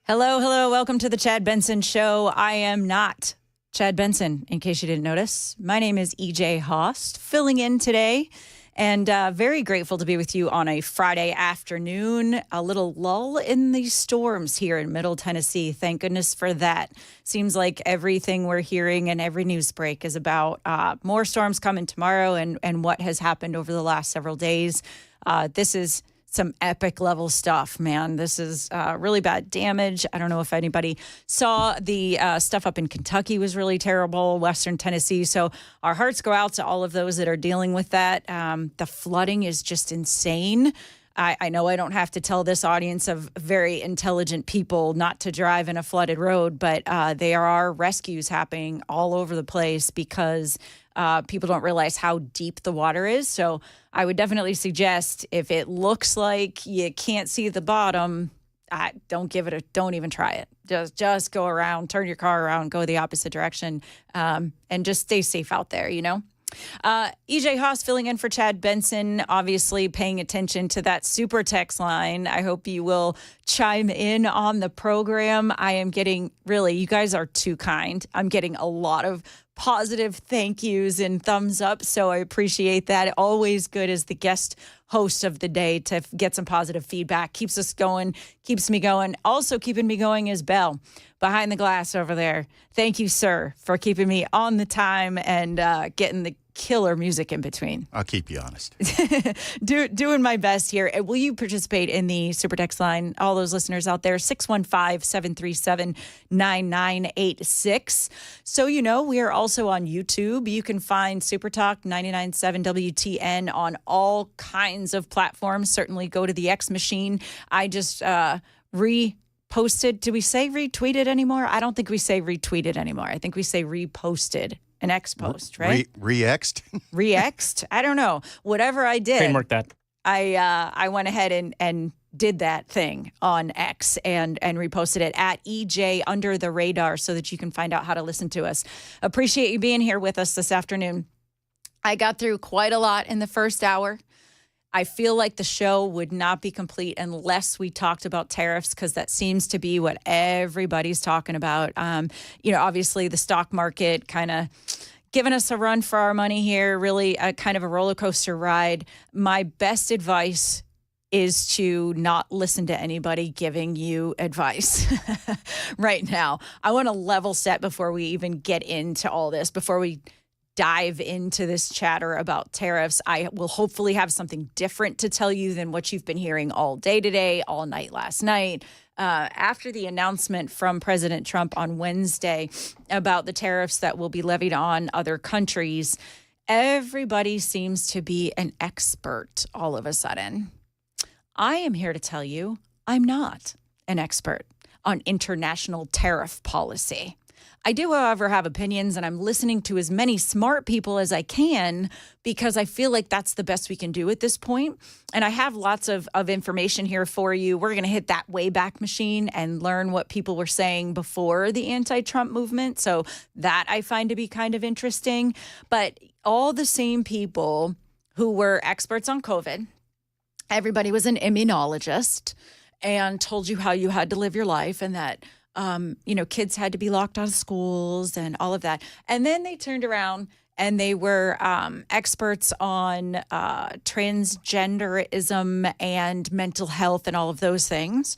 Hello, hello. Welcome to the Chad Benson Show. I am not Chad Benson, in case you didn't notice. My name is EJ Haust, filling in today, and very grateful to be with you on a Friday afternoon. A little lull in these storms here in Middle Tennessee. Thank goodness for that. Seems like everything we're hearing and every news break is about more storms coming tomorrow and what has happened over the last several days. This is some epic level stuff, man. This is really bad damage. I don't know if anybody saw the stuff up in Kentucky was really terrible, Western Tennessee. So our hearts go out to all of those that are dealing with that. The flooding is just insane. I know I don't have to tell this audience of very intelligent people not to drive in a flooded road, but there are rescues happening all over the place because people don't realize how deep the water is. So I would definitely suggest if it looks like you can't see the bottom, don't even try it. Just go around, turn your car around, go the opposite direction, and just stay safe out there, you know? EJ Haust filling in for Chad Benson, obviously paying attention to that super text line. I hope you will chime in on the program. I am getting, really, you guys are too kind. I'm getting a lot of positive thank yous and thumbs up, so I appreciate that. Always good as the guest host of the day to get some positive feedback. Keeps us going, keeps me going. Also keeping me going is Belle behind the glass over there. Thank you, sir, for keeping me on the time and getting the killer music in between. I'll keep you honest. Doing my best here. Will you participate in the Super Text line? All those listeners out there, 615-737-9986. So, you know, we are also on YouTube. You can find Super Talk 99.7 WTN on all kinds of platforms. Certainly go to the X machine. I just reposted. Do we say retweeted anymore? I don't think we say retweeted anymore. I think we say reposted. An X post, right? Re-X'd? Re-X'd? I don't know. Whatever I did. Trademark that. I went ahead and did that thing on X and reposted it at EJ Under the Radar so that you can find out how to listen to us. Appreciate you being here with us this afternoon. I got through quite a lot in the first hour. I feel like the show would not be complete unless we talked about tariffs, because that seems to be what everybody's talking about. Obviously the stock market kind of giving us a run for our money here, really a kind of a roller coaster ride. My best advice is to not listen to anybody giving you advice right now. I want to level set before we even get into all this, before we dive into this chatter about tariffs. I will hopefully have something different to tell you than what you've been hearing all day today, all night last night. After the announcement from President Trump on Wednesday about the tariffs that will be levied on other countries, everybody seems to be an expert all of a sudden. I am here to tell you I'm not an expert on international tariff policy. I do, however, have opinions, and I'm listening to as many smart people as I can because I feel like that's the best we can do at this point. And I have lots of information here for you. We're going to hit that Wayback Machine and learn what people were saying before the anti-Trump movement. So that I find to be kind of interesting. But all the same people who were experts on COVID, everybody was an immunologist and told you how you had to live your life and that kids had to be locked out of schools and all of that. And then they turned around and they were experts on transgenderism and mental health and all of those things.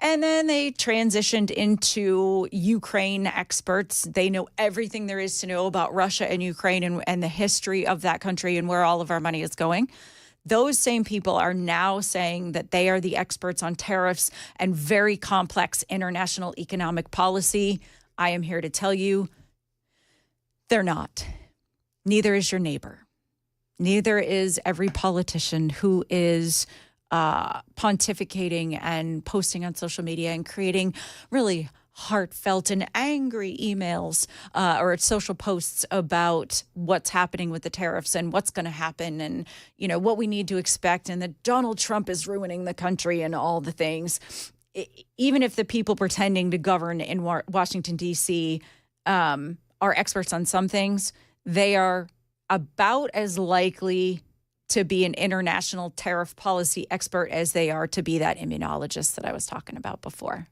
And then they transitioned into Ukraine experts. They know everything there is to know about Russia and Ukraine and the history of that country and where all of our money is going. Those same people are now saying that they are the experts on tariffs and very complex international economic policy. I am here to tell you they're not. Neither is your neighbor. Neither is every politician who is pontificating and posting on social media and creating really heartfelt and angry emails or social posts about what's happening with the tariffs and what's going to happen and, what we need to expect and that Donald Trump is ruining the country and all the things. Even if the people pretending to govern in Washington, D.C. Are experts on some things, they are about as likely to be an international tariff policy expert as they are to be that immunologist that I was talking about before.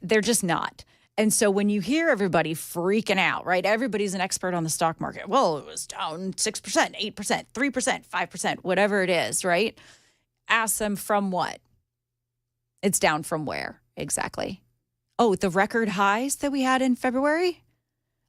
They're just not. And so when you hear everybody freaking out, right? Everybody's an expert on the stock market. Well, it was down 6%, 8%, 3%, 5%, whatever it is, right? Ask them from what? It's down from where exactly? Oh, the record highs that we had in February?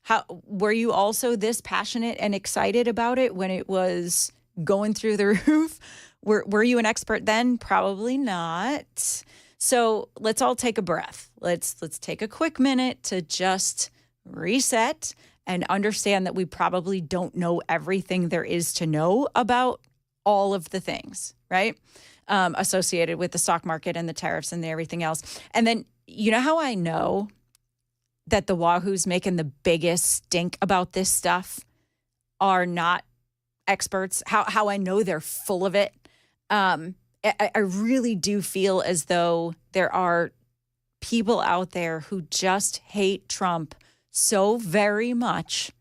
How were you also this passionate and excited about it when it was going through the roof? Were you an expert then? Probably not. So let's all take a breath. Let's take a quick minute to just reset and understand that we probably don't know everything there is to know about all of the things, right? Associated with the stock market and the tariffs and everything else. And then, you know how I know that the Wahoos making the biggest stink about this stuff are not experts? How I know they're full of it? I really do feel as though there are people out there who just hate Trump so very much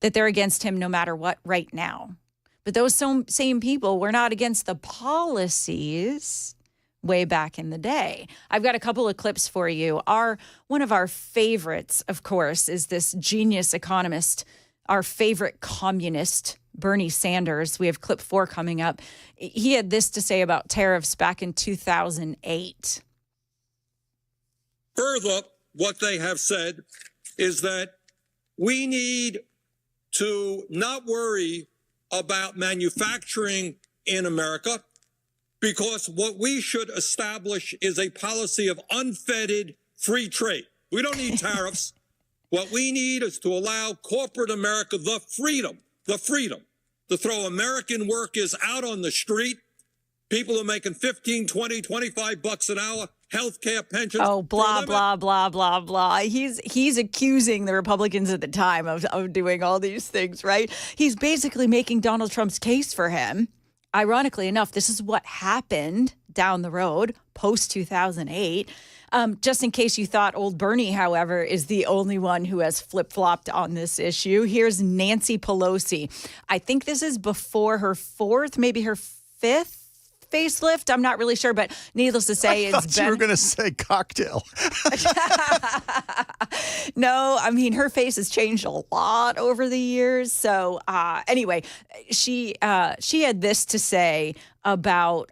that they're against him no matter what right now. But those same people were not against the policies way back in the day. I've got a couple of clips for you. One of our favorites, of course, is this genius economist, our favorite communist, Bernie Sanders. We have clip 4 coming up. He had this to say about tariffs back in 2008. Further, what they have said is that we need to not worry about manufacturing in America, because what we should establish is a policy of unfettered free trade. We don't need tariffs. What we need is to allow corporate America the freedom to throw American workers out on the street, people who are making 15, 20, 25 bucks an hour, health care, pensions. Oh, blah, blah, blah, blah, blah. He's accusing the Republicans at the time of doing all these things, right? He's basically making Donald Trump's case for him. Ironically enough, this is what happened down the road post-2008. Just in case you thought old Bernie, however, is the only one who has flip-flopped on this issue, here's Nancy Pelosi. I think this is before her 4th, maybe her 5th facelift. I'm not really sure, but needless to say, it's been... You were going to say cocktail. No, I mean, her face has changed a lot over the years. So anyway, she had this to say about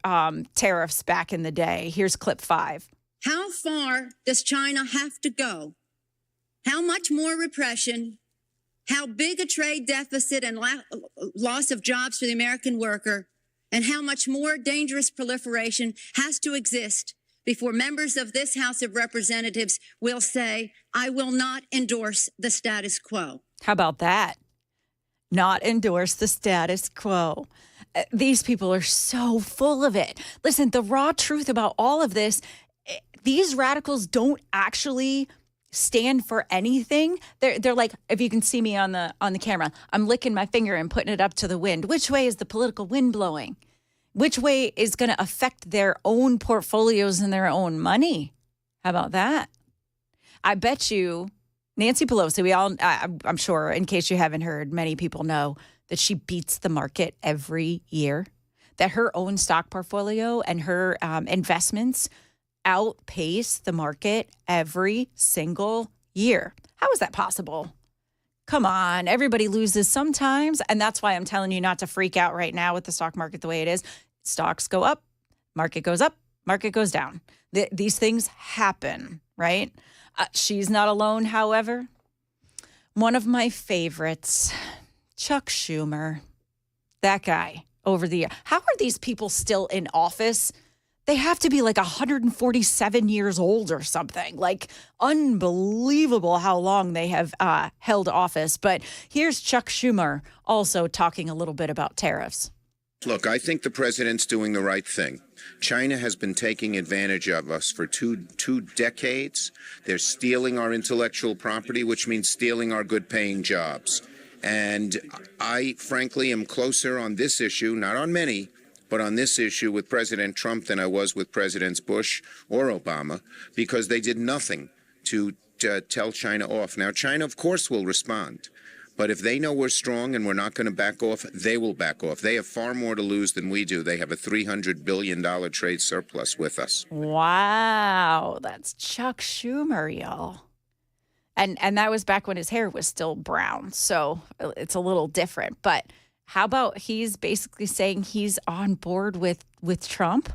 tariffs back in the day. Here's clip 5. How far does China have to go? How much more repression? How big a trade deficit and loss of jobs for the American worker? And how much more dangerous proliferation has to exist before members of this House of Representatives will say, I will not endorse the status quo? How about that? Not endorse the status quo. These people are so full of it. Listen, the raw truth about all of this, these radicals don't actually stand for anything. They're like, if you can see me on the camera, I'm licking my finger and putting it up to the wind. Which way is the political wind blowing? Which way is going to affect their own portfolios and their own money? How about that? I bet you Nancy Pelosi, I'm sure, in case you haven't heard, many people know that she beats the market every year, that her own stock portfolio and her investments outpace the market every single year. How is that possible? Come on, everybody loses sometimes, and that's why I'm telling you not to freak out right now with the stock market the way it is. Stocks go up, market goes up, market goes down. These things happen, right? She's not alone, however. One of my favorites, Chuck Schumer, that guy over the year. How are these people still in office? They have to be like 147 years old or something. Like, unbelievable how long they have held office. But here's Chuck Schumer also talking a little bit about tariffs. Look, I think the president's doing the right thing. China has been taking advantage of us for two decades. They're stealing our intellectual property, which means stealing our good-paying jobs. And I, frankly, am closer on this issue, not on many, but on this issue with President Trump than I was with Presidents Bush or Obama, because they did nothing to tell China off. Now, China, of course, will respond. But if they know we're strong and we're not going to back off, they will back off. They have far more to lose than we do. They have a $300 billion trade surplus with us. Wow. That's Chuck Schumer, y'all. And that was back when his hair was still brown. So it's a little different. But how about he's basically saying he's on board with Trump?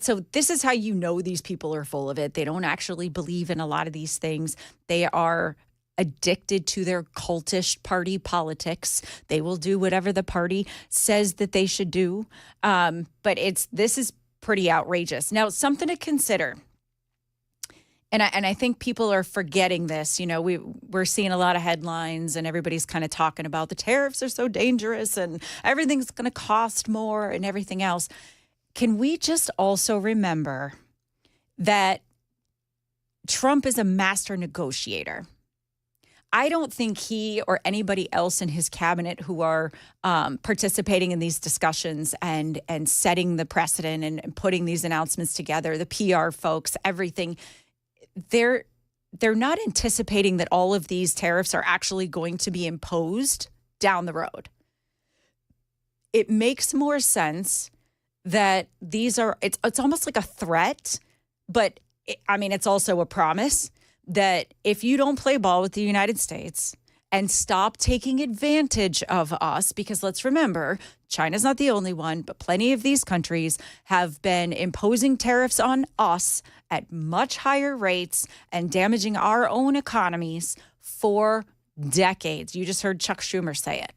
So this is how you know these people are full of it. They don't actually believe in a lot of these things. They are addicted to their cultish party politics. They will do whatever the party says that they should do. But this is pretty outrageous. Now, something to consider. And I think people are forgetting this. You know, we're seeing a lot of headlines and everybody's kind of talking about the tariffs are so dangerous and everything's going to cost more and everything else. Can we just also remember that Trump is a master negotiator? I don't think he or anybody else in his cabinet who are participating in these discussions and setting the precedent and putting these announcements together, the PR folks, everything, they're not anticipating that all of these tariffs are actually going to be imposed down the road. It makes more sense that these are, it's almost like a threat, but it's also a promise that if you don't play ball with the United States and stop taking advantage of us, because let's remember, China's not the only one, but plenty of these countries have been imposing tariffs on us at much higher rates and damaging our own economies for decades. You just heard Chuck Schumer say it.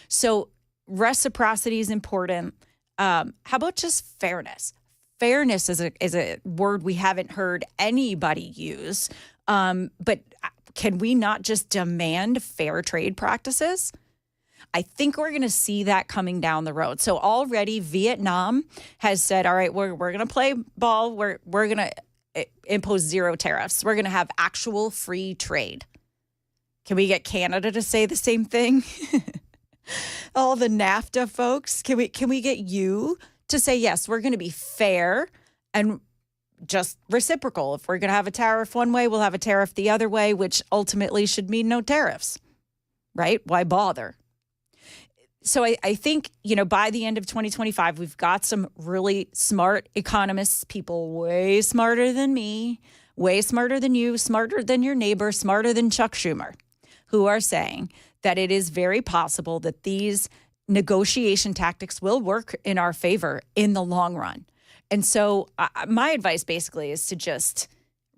So reciprocity is important. How about just fairness? Fairness is a word we haven't heard anybody use. But can we not just demand fair trade practices? I think we're going to see that coming down the road. So already Vietnam has said, all right, we're going to play ball. We're going to impose zero tariffs. We're going to have actual free trade. Can we get Canada to say the same thing? All the NAFTA folks, can we get you to say, yes, we're going to be fair and just reciprocal. If we're going to have a tariff one way, we'll have a tariff the other way, which ultimately should mean no tariffs, right? Why bother? So I think, by the end of 2025, we've got some really smart economists, people way smarter than me, way smarter than you, smarter than your neighbor, smarter than Chuck Schumer, who are saying that it is very possible that these negotiation tactics will work in our favor in the long run. And so my advice basically is to just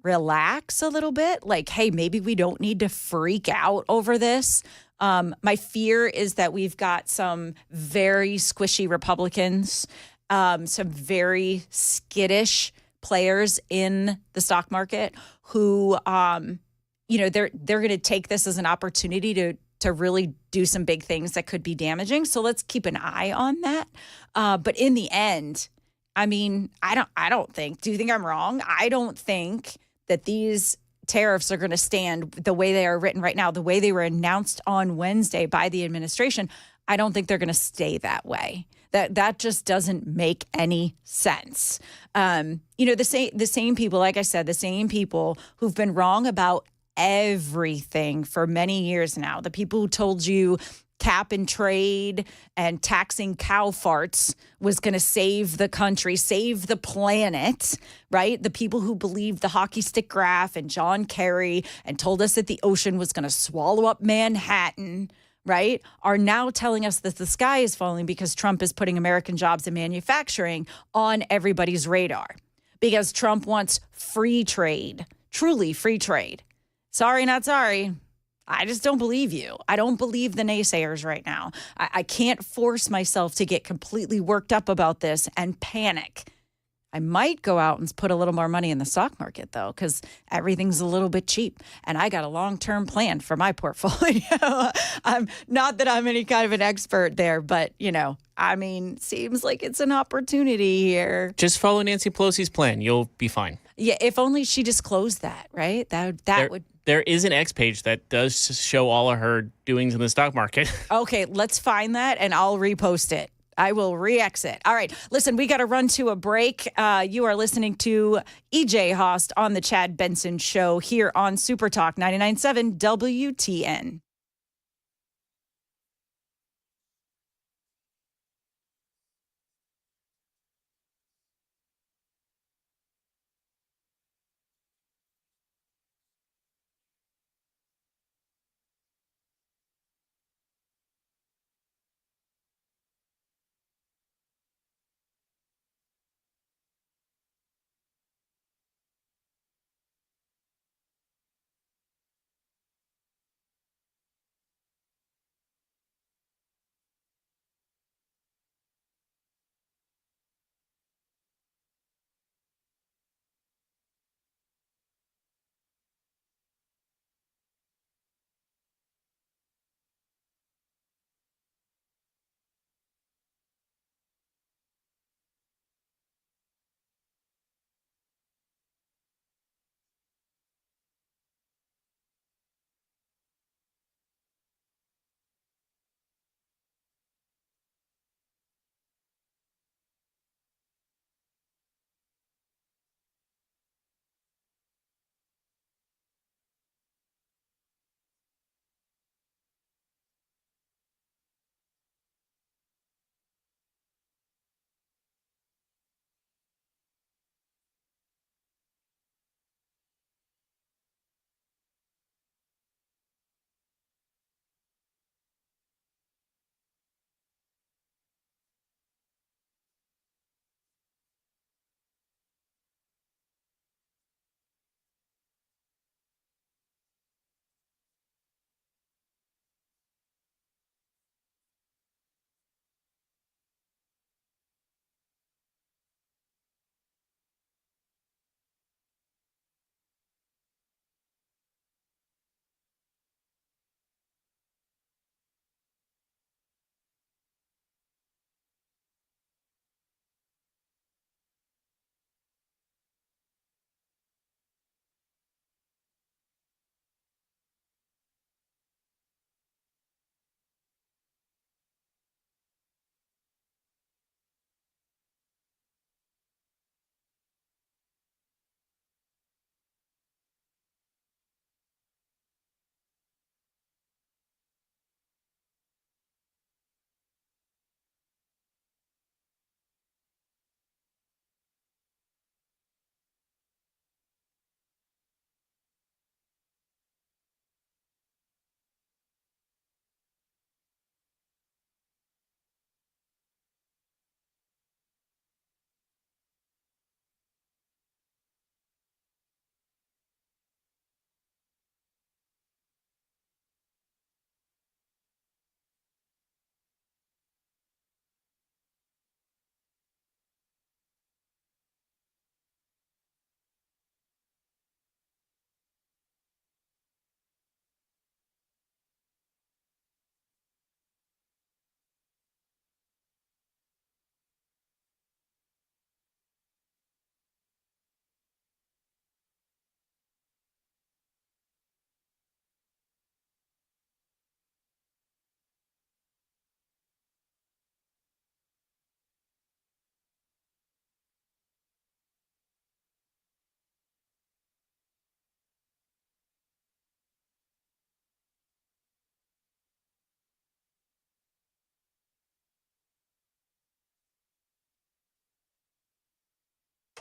relax a little bit. Like, hey, maybe we don't need to freak out over this. My fear is that we've got some very squishy Republicans, some very skittish players in the stock market who, they're going to take this as an opportunity to really do some big things that could be damaging. So let's keep an eye on that. But in the end, I don't think, do you think I'm wrong? I don't think that these tariffs are going to stand the way they are written right now, the way they were announced on Wednesday by the administration. I don't think they're going to stay that way. That just doesn't make any sense. The same people, like I said, the same people who've been wrong about everything for many years now. The people who told you cap and trade and taxing cow farts was going to save the country, save the planet, right? The people who believed the hockey stick graph and John Kerry and told us that the ocean was going to swallow up Manhattan, right, are now telling us that the sky is falling because Trump is putting American jobs and manufacturing on everybody's radar because Trump wants free trade, truly free trade. Sorry, not sorry. I just don't believe you. I don't believe the naysayers right now. I can't force myself to get completely worked up about this and panic. I might go out and put a little more money in the stock market, though, because everything's a little bit cheap. And I got a long-term plan for my portfolio. Not that I'm any kind of an expert there, but, seems like it's an opportunity here. Just follow Nancy Pelosi's plan. You'll be fine. Yeah, if only she disclosed that, right? That would... There is an X page that does show all of her doings in the stock market. Okay, let's find that and I'll repost it. I will re-X it. All right, listen, we got to run to a break. You are listening to EJ Haust on the Chad Benson Show here on Super Talk 99.7 WTN.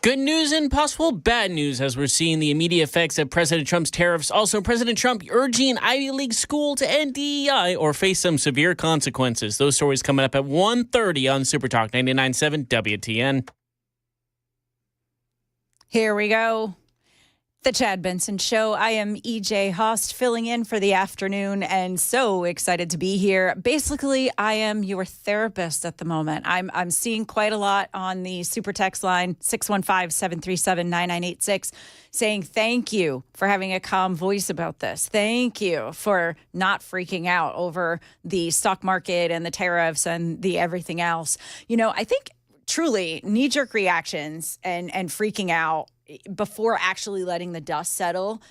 Good news and possible bad news as we're seeing the immediate effects of President Trump's tariffs. Also, President Trump urging Ivy League school to end DEI or face some severe consequences. Those stories coming up at 1:30 on Super Talk 99.7 WTN. Here we go. The Chad Benson Show. I am EJ Haust filling in for the afternoon and so excited to be here. Basically, I am your therapist at the moment. I'm seeing quite a lot on the super text line 615-737-9986 saying thank you for having a calm voice about this. Thank you for not freaking out over the stock market and the tariffs and the everything else. You know, I think truly knee-jerk reactions and freaking out before actually letting the dust settle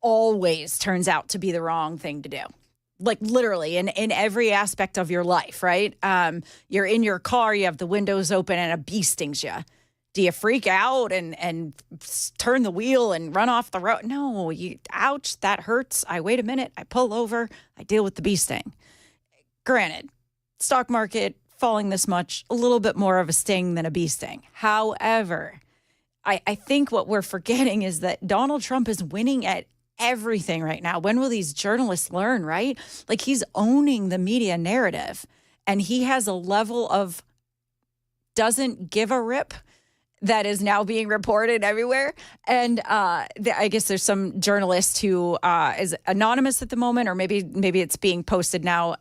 always turns out to be the wrong thing to do. Like literally in every aspect of your life, right? You're in your car, you have the windows open and a bee stings you. Do you freak out and turn the wheel and run off the road? No, ouch, that hurts. I wait a minute, I pull over, I deal with the bee sting. Granted, stock market falling this much, a little bit more of a sting than a bee sting. However, I think what we're forgetting is that Donald Trump is winning at everything right now. When will these journalists learn, right? Like he's owning the media narrative and he has a level of doesn't give a rip that is now being reported everywhere. And I guess there's some journalist who is anonymous at the moment, or maybe it's being posted now.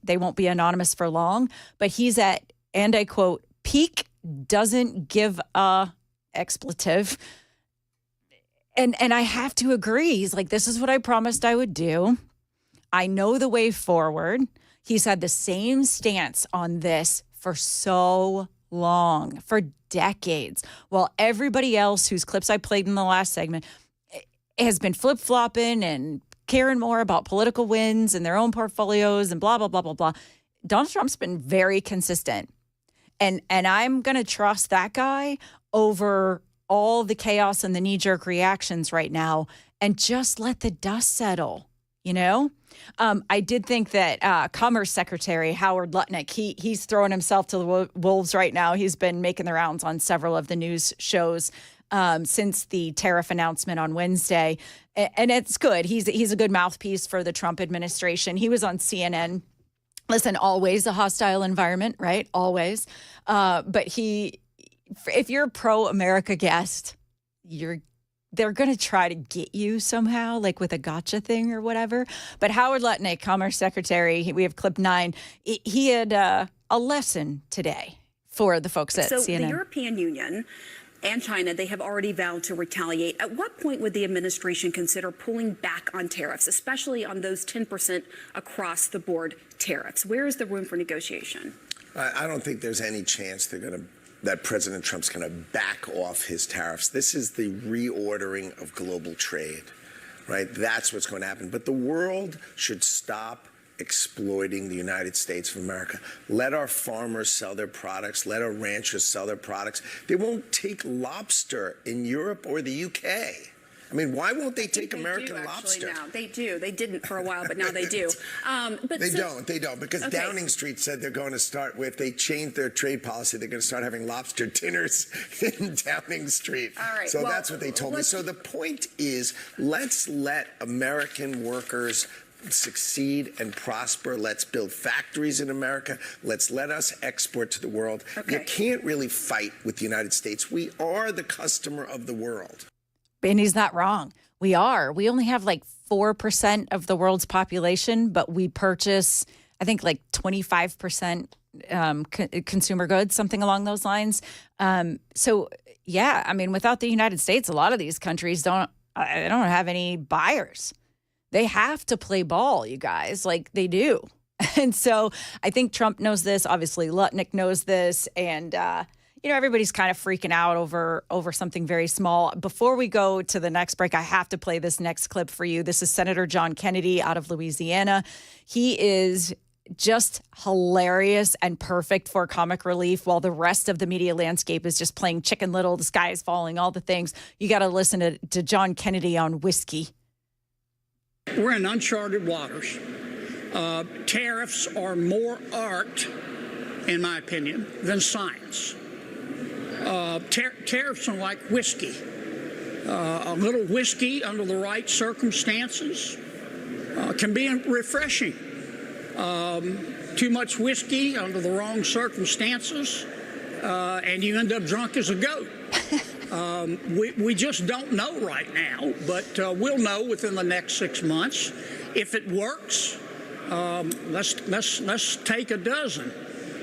They won't be anonymous for long, but he's at, and I quote, peak doesn't give a expletive. And I have to agree. He's like, this is what I promised I would do. I know the way forward. He's had the same stance on this for so long, for decades, while everybody else whose clips I played in the last segment has been flip-flopping and caring more about political wins and their own portfolios and blah, blah, blah, blah, blah. Donald Trump's been very consistent. And I'm going to trust that guy over all the chaos and the knee-jerk reactions right now and just let the dust settle, you know? I did think that Commerce Secretary Howard Lutnick, he's throwing himself to the wolves right now. He's been making the rounds on several of the news shows since the tariff announcement on Wednesday. And it's good. He's a good mouthpiece for the Trump administration. He was on CNN. Listen, always a hostile environment, right? Always. But if you're a pro-America guest, they're going to try to get you somehow, like with a gotcha thing or whatever. But Howard Lutnick, Commerce Secretary, we have clip 9. He had a lesson today for the folks at CNN. So the European Union and China, they have already vowed to retaliate. At what point would the administration consider pulling back on tariffs, especially on those 10% across the board tariffs? Where is the room for negotiation? I don't think there's any chance that President Trump's going to back off his tariffs. This is the reordering of global trade, right? That's what's going to happen. But the world should stop exploiting the United States of America. Let our farmers sell their products. Let our ranchers sell their products. They won't take lobster in Europe or the UK. I mean, why won't they take American lobster? Now. They do. They didn't for a while, but now they do. But they don't, because okay. Downing Street said they're going to start with, they changed their trade policy, they're going to start having lobster dinners in Downing Street. All right, so that's what they told me. So the point is, let's let American workers succeed and prosper. Let's build factories in America. Let's let us export to the world. Okay. You can't really fight with the United States. We are the customer of the world. And he's not wrong. We are. We only have like 4% of the world's population, but we purchase, I think, like 25% consumer goods, something along those lines. So, yeah, I mean, without the United States, a lot of these countries don't have any buyers. They have to play ball, you guys, like they do. And so I think Trump knows this. Obviously, Lutnick knows this. And, everybody's kind of freaking out over something very small. Before we go to the next break, I have to play this next clip for you. This is Senator John Kennedy out of Louisiana. He is just hilarious and perfect for comic relief while the rest of the media landscape is just playing Chicken Little, the sky is falling, all the things. You got to listen to John Kennedy on whiskey. We're in uncharted waters. Tariffs are more art, in my opinion, than science. Tariffs are like whiskey. A little whiskey under the right circumstances can be refreshing. Too much whiskey under the wrong circumstances, and you end up drunk as a goat. We just don't know right now, but we'll know within the next 6 months. If it works, let's take a dozen.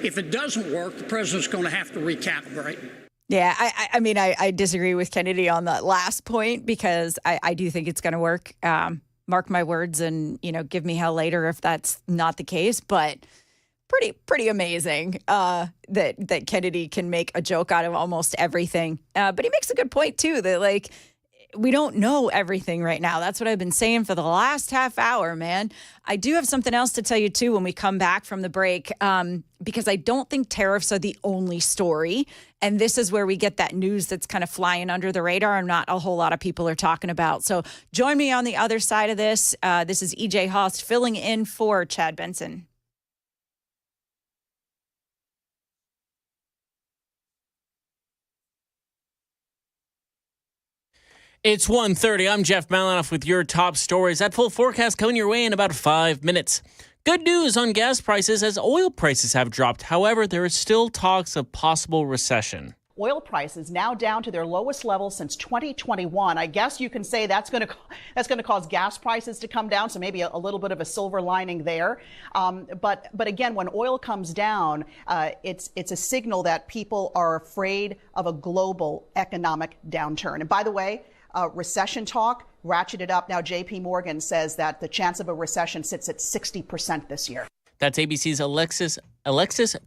If it doesn't work, the president's going to have to recalibrate. Yeah, I mean, I disagree with Kennedy on that last point because I do think it's going to work. Mark my words and, give me hell later if that's not the case. But pretty amazing that Kennedy can make a joke out of almost everything. But he makes a good point, too, that, we don't know everything right now. That's what I've been saying for the last half hour, man. I do have something else to tell you, too, when we come back from the break, because I don't think tariffs are the only story. And this is where we get that news that's kind of flying under the radar and not a whole lot of people are talking about. So join me on the other side of this. This is EJ Haust filling in for Chad Benson. It's 1:30. I'm Jeff Malinoff with your top stories. That full forecast coming your way in about 5 minutes. Good news on gas prices as oil prices have dropped. However, there is still talks of possible recession. Oil prices now down to their lowest level since 2021. I guess you can say that's going to cause gas prices to come down. So maybe a little bit of a silver lining there. But again, when oil comes down, it's a signal that people are afraid of a global economic downturn. And by the way, recession talk ratcheted up. Now, J.P. Morgan says that the chance of a recession sits at 60% this year. That's ABC's Alexis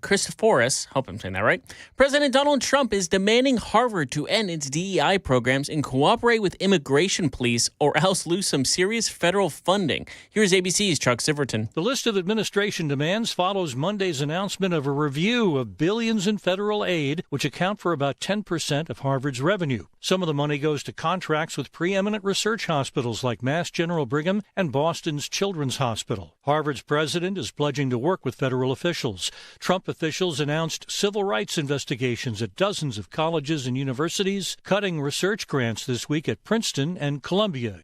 Christoforous. Hope I'm saying that right. President Donald Trump is demanding Harvard to end its DEI programs and cooperate with immigration police or else lose some serious federal funding. Here's ABC's Chuck Siverton. The list of administration demands follows Monday's announcement of a review of billions in federal aid, which account for about 10% of Harvard's revenue. Some of the money goes to contracts with preeminent research hospitals like Mass General Brigham and Boston's Children's Hospital. Harvard's president is pledging to work with federal officials. Trump officials announced civil rights investigations at dozens of colleges and universities, cutting research grants this week at Princeton and Columbia.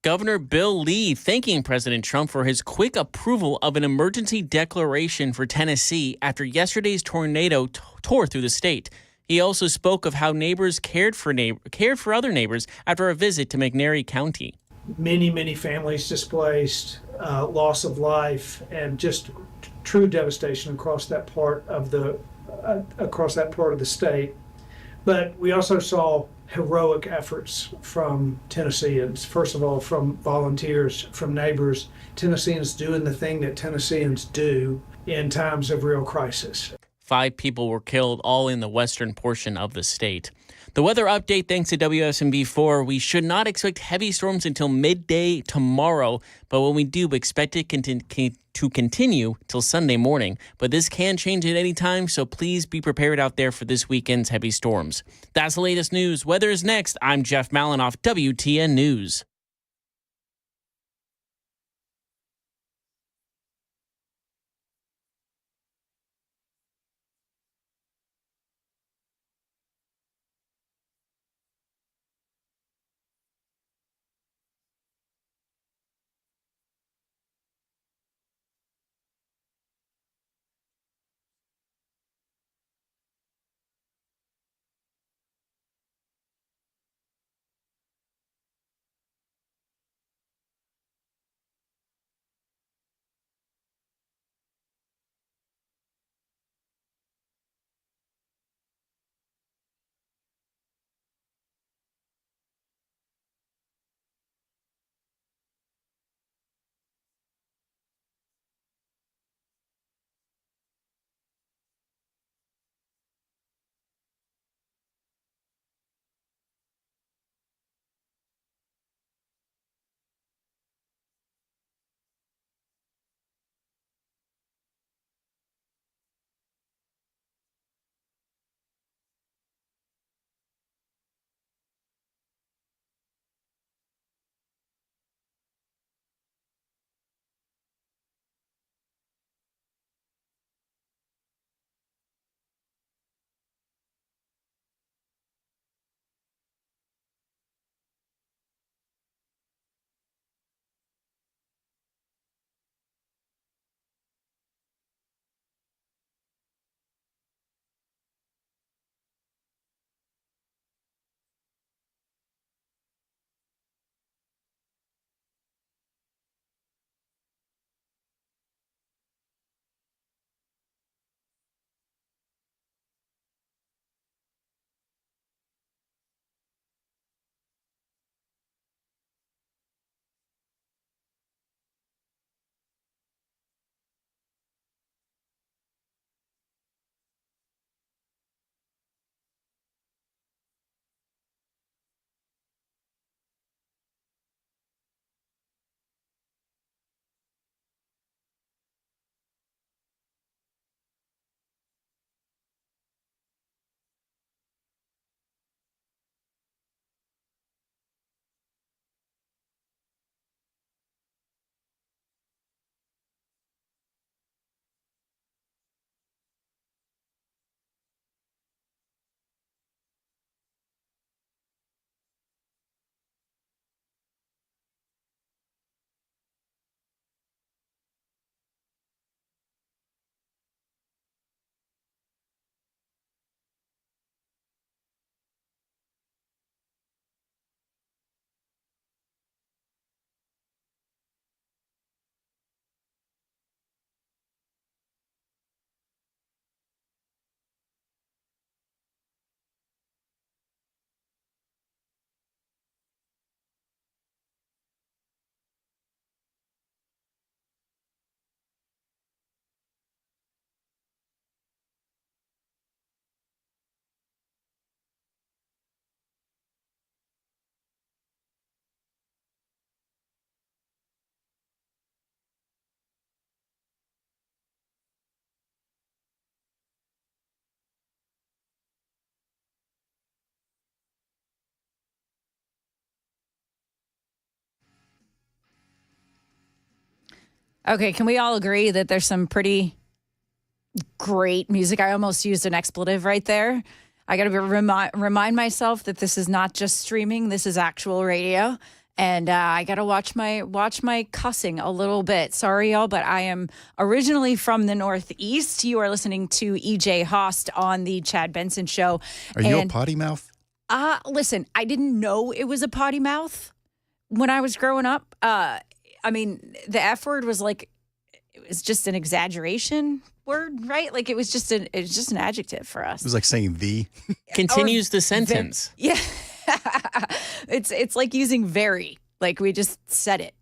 Governor Bill Lee thanking President Trump for his quick approval of an emergency declaration for Tennessee after yesterday's tornado tore through the state. He also spoke of how neighbors cared for other neighbors after a visit to McNairy County. Many families displaced, loss of life, and just true devastation across that part of the state. But we also saw heroic efforts from Tennesseans. First of all, from volunteers, from neighbors, Tennesseans doing the thing that Tennesseans do in times of real crisis. 5 people were killed, all in the western portion of the state. The weather update, thanks to WSMV4. We should not expect heavy storms until midday tomorrow, but when we do, expect it to continue till Sunday morning. But this can change at any time, so please be prepared out there for this weekend's heavy storms. That's the latest news. Weather is next. I'm Jeff Malinoff, WTN News. Okay, can we all agree that there's some pretty great music? I almost used an expletive right there. I got to remind myself that this is not just streaming. This is actual radio. And I got to watch my cussing a little bit. Sorry, y'all, but I am originally from the Northeast. You are listening to EJ Haust on the Chad Benson Show. Are you a potty mouth? Listen, I didn't know it was a potty mouth when I was growing up. I mean, the F word was like, it was just an exaggeration word, right? Like it was just an adjective for us. It was like saying the. Continues the sentence. Yeah. It's like using very, like we just said it.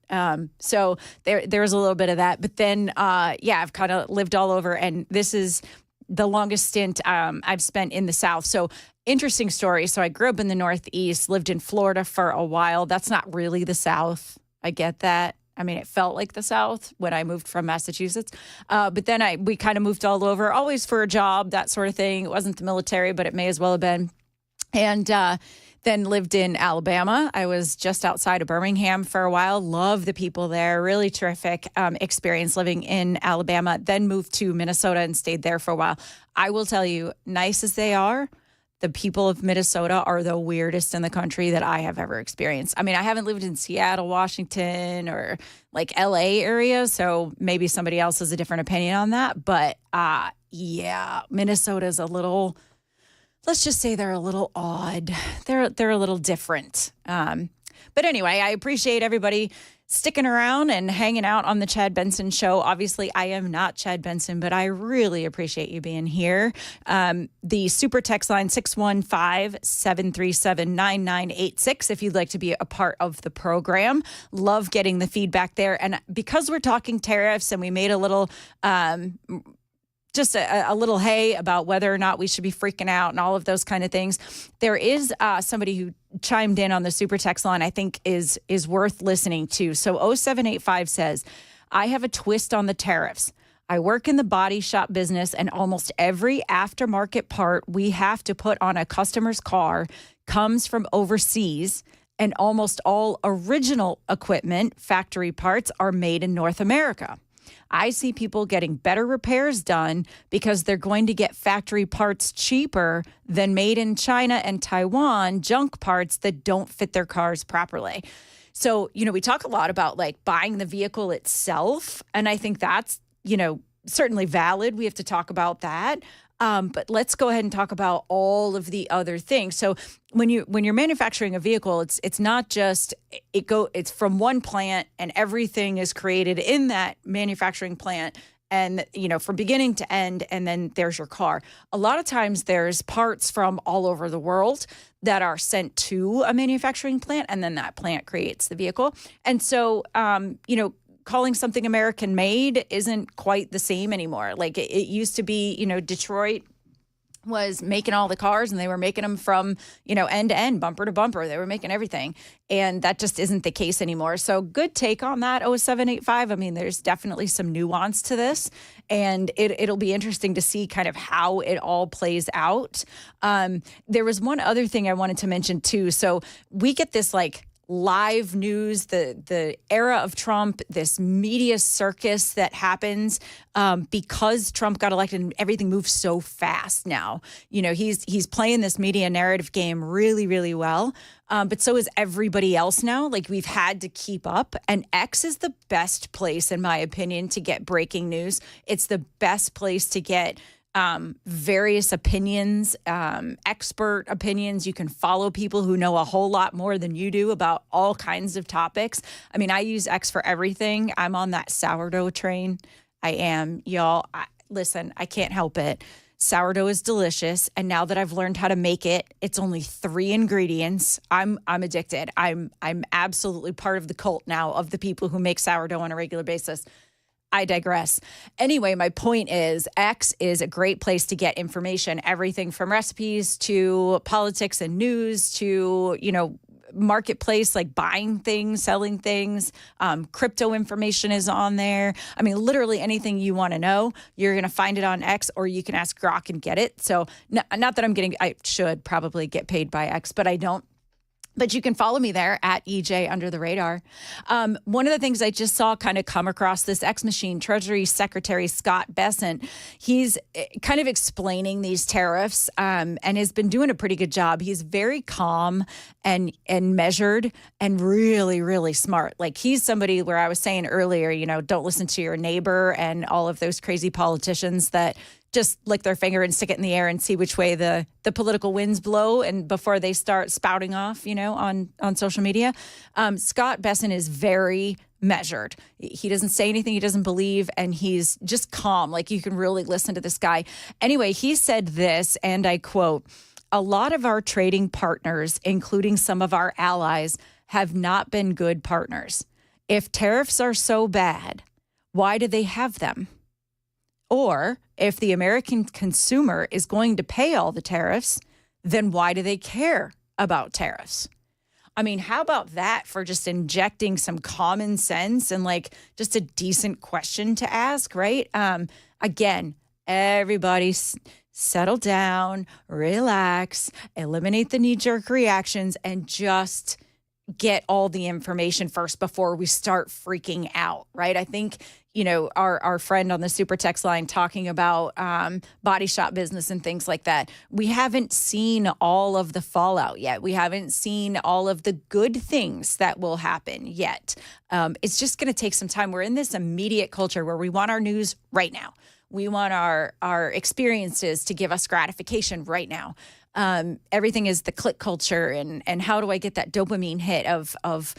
So there's a little bit of that. But then, I've kind of lived all over, and this is the longest stint I've spent in the South. So interesting story. So I grew up in the Northeast, lived in Florida for a while. That's not really the South. I get that. I mean, it felt like the South when I moved from Massachusetts. But then we kind of moved all over, always for a job, that sort of thing. It wasn't the military, but it may as well have been. And then lived in Alabama. I was just outside of Birmingham for a while. Love the people there. Really terrific experience living in Alabama. Then moved to Minnesota and stayed there for a while. I will tell you, nice as they are, the people of Minnesota are the weirdest in the country that I have ever experienced. I mean, I haven't lived in Seattle, Washington, or like LA area, so maybe somebody else has a different opinion on that. But Minnesota's a little, let's just say they're a little odd. They're a little different. But anyway, I appreciate everybody sticking around and hanging out on the Chad Benson Show. Obviously, I am not Chad Benson, but I really appreciate you being here. The super text line, 615-737-9986, if you'd like to be a part of the program. Love getting the feedback there. And because we're talking tariffs and we made a little... just a little hay about whether or not we should be freaking out and all of those kind of things. There is somebody who chimed in on the super text line I think is worth listening to. So 0785 says, I have a twist on the tariffs. I work in the body shop business, and almost every aftermarket part we have to put on a customer's car comes from overseas, and almost all original equipment, factory parts, are made in North America. I see people getting better repairs done because they're going to get factory parts cheaper than made in China and Taiwan junk parts that don't fit their cars properly. So, we talk a lot about like buying the vehicle itself. And I think that's, certainly valid. We have to talk about that. But let's go ahead and talk about all of the other things. So when you're manufacturing a vehicle, it's not just it's from one plant and everything is created in that manufacturing plant, and from beginning to end, and then there's your car. A lot of times there's parts from all over the world that are sent to a manufacturing plant, and then that plant creates the vehicle. And so calling something American made isn't quite the same anymore. Like it used to be, Detroit was making all the cars, and they were making them from, end to end, bumper to bumper. They were making everything. And that just isn't the case anymore. So good take on that, 0785. I mean, there's definitely some nuance to this, and it'll be interesting to see kind of how it all plays out. There was one other thing I wanted to mention too. So we get this like live news, the era of Trump, this media circus that happens because Trump got elected, and everything moves so fast now. He's playing this media narrative game really, really well. But so is everybody else now. Like, we've had to keep up. And X is the best place, in my opinion, to get breaking news. It's the best place to get various opinions, expert opinions. You can follow people who know a whole lot more than you do about all kinds of topics. I mean, I use X for everything. I'm on that sourdough train. I am, y'all. Listen, I can't help it. Sourdough is delicious, and now that I've learned how to make it, it's only 3 ingredients. I'm addicted. I'm absolutely part of the cult now of the people who make sourdough on a regular basis. I digress. Anyway, my point is X is a great place to get information, everything from recipes to politics and news to, marketplace, like buying things, selling things. Crypto information is on there. I mean, literally anything you want to know, you're going to find it on X, or you can ask Grok and get it. So not that I should probably get paid by X, but I don't. But you can follow me there at EJ Under the Radar. One of the things I just saw kind of come across this X Machine, Treasury Secretary Scott Benson, he's kind of explaining these tariffs and has been doing a pretty good job. He's very calm and measured and really, really smart. Like he's somebody where I was saying earlier, don't listen to your neighbor and all of those crazy politicians that just lick their finger and stick it in the air and see which way the political winds blow, and before they start spouting off, on social media. Scott Benson is very measured. He doesn't say anything he doesn't believe, and he's just calm. Like you can really listen to this guy. Anyway, he said this, and I quote, "A lot of our trading partners, including some of our allies, have not been good partners. If tariffs are so bad, why do they have them? Or if the American consumer is going to pay all the tariffs, then why do they care about tariffs?" I mean, how about that for just injecting some common sense and like just a decent question to ask, right? Again, everybody settle down, relax, eliminate the knee-jerk reactions, and just get all the information first before we start freaking out, right? I think, our friend on the super text line talking about body shop business and things like that. We haven't seen all of the fallout yet. We haven't seen all of the good things that will happen yet. It's just going to take some time. We're in this immediate culture where we want our news right now. We want our experiences to give us gratification right now. Everything is the click culture, and how do I get that dopamine hit of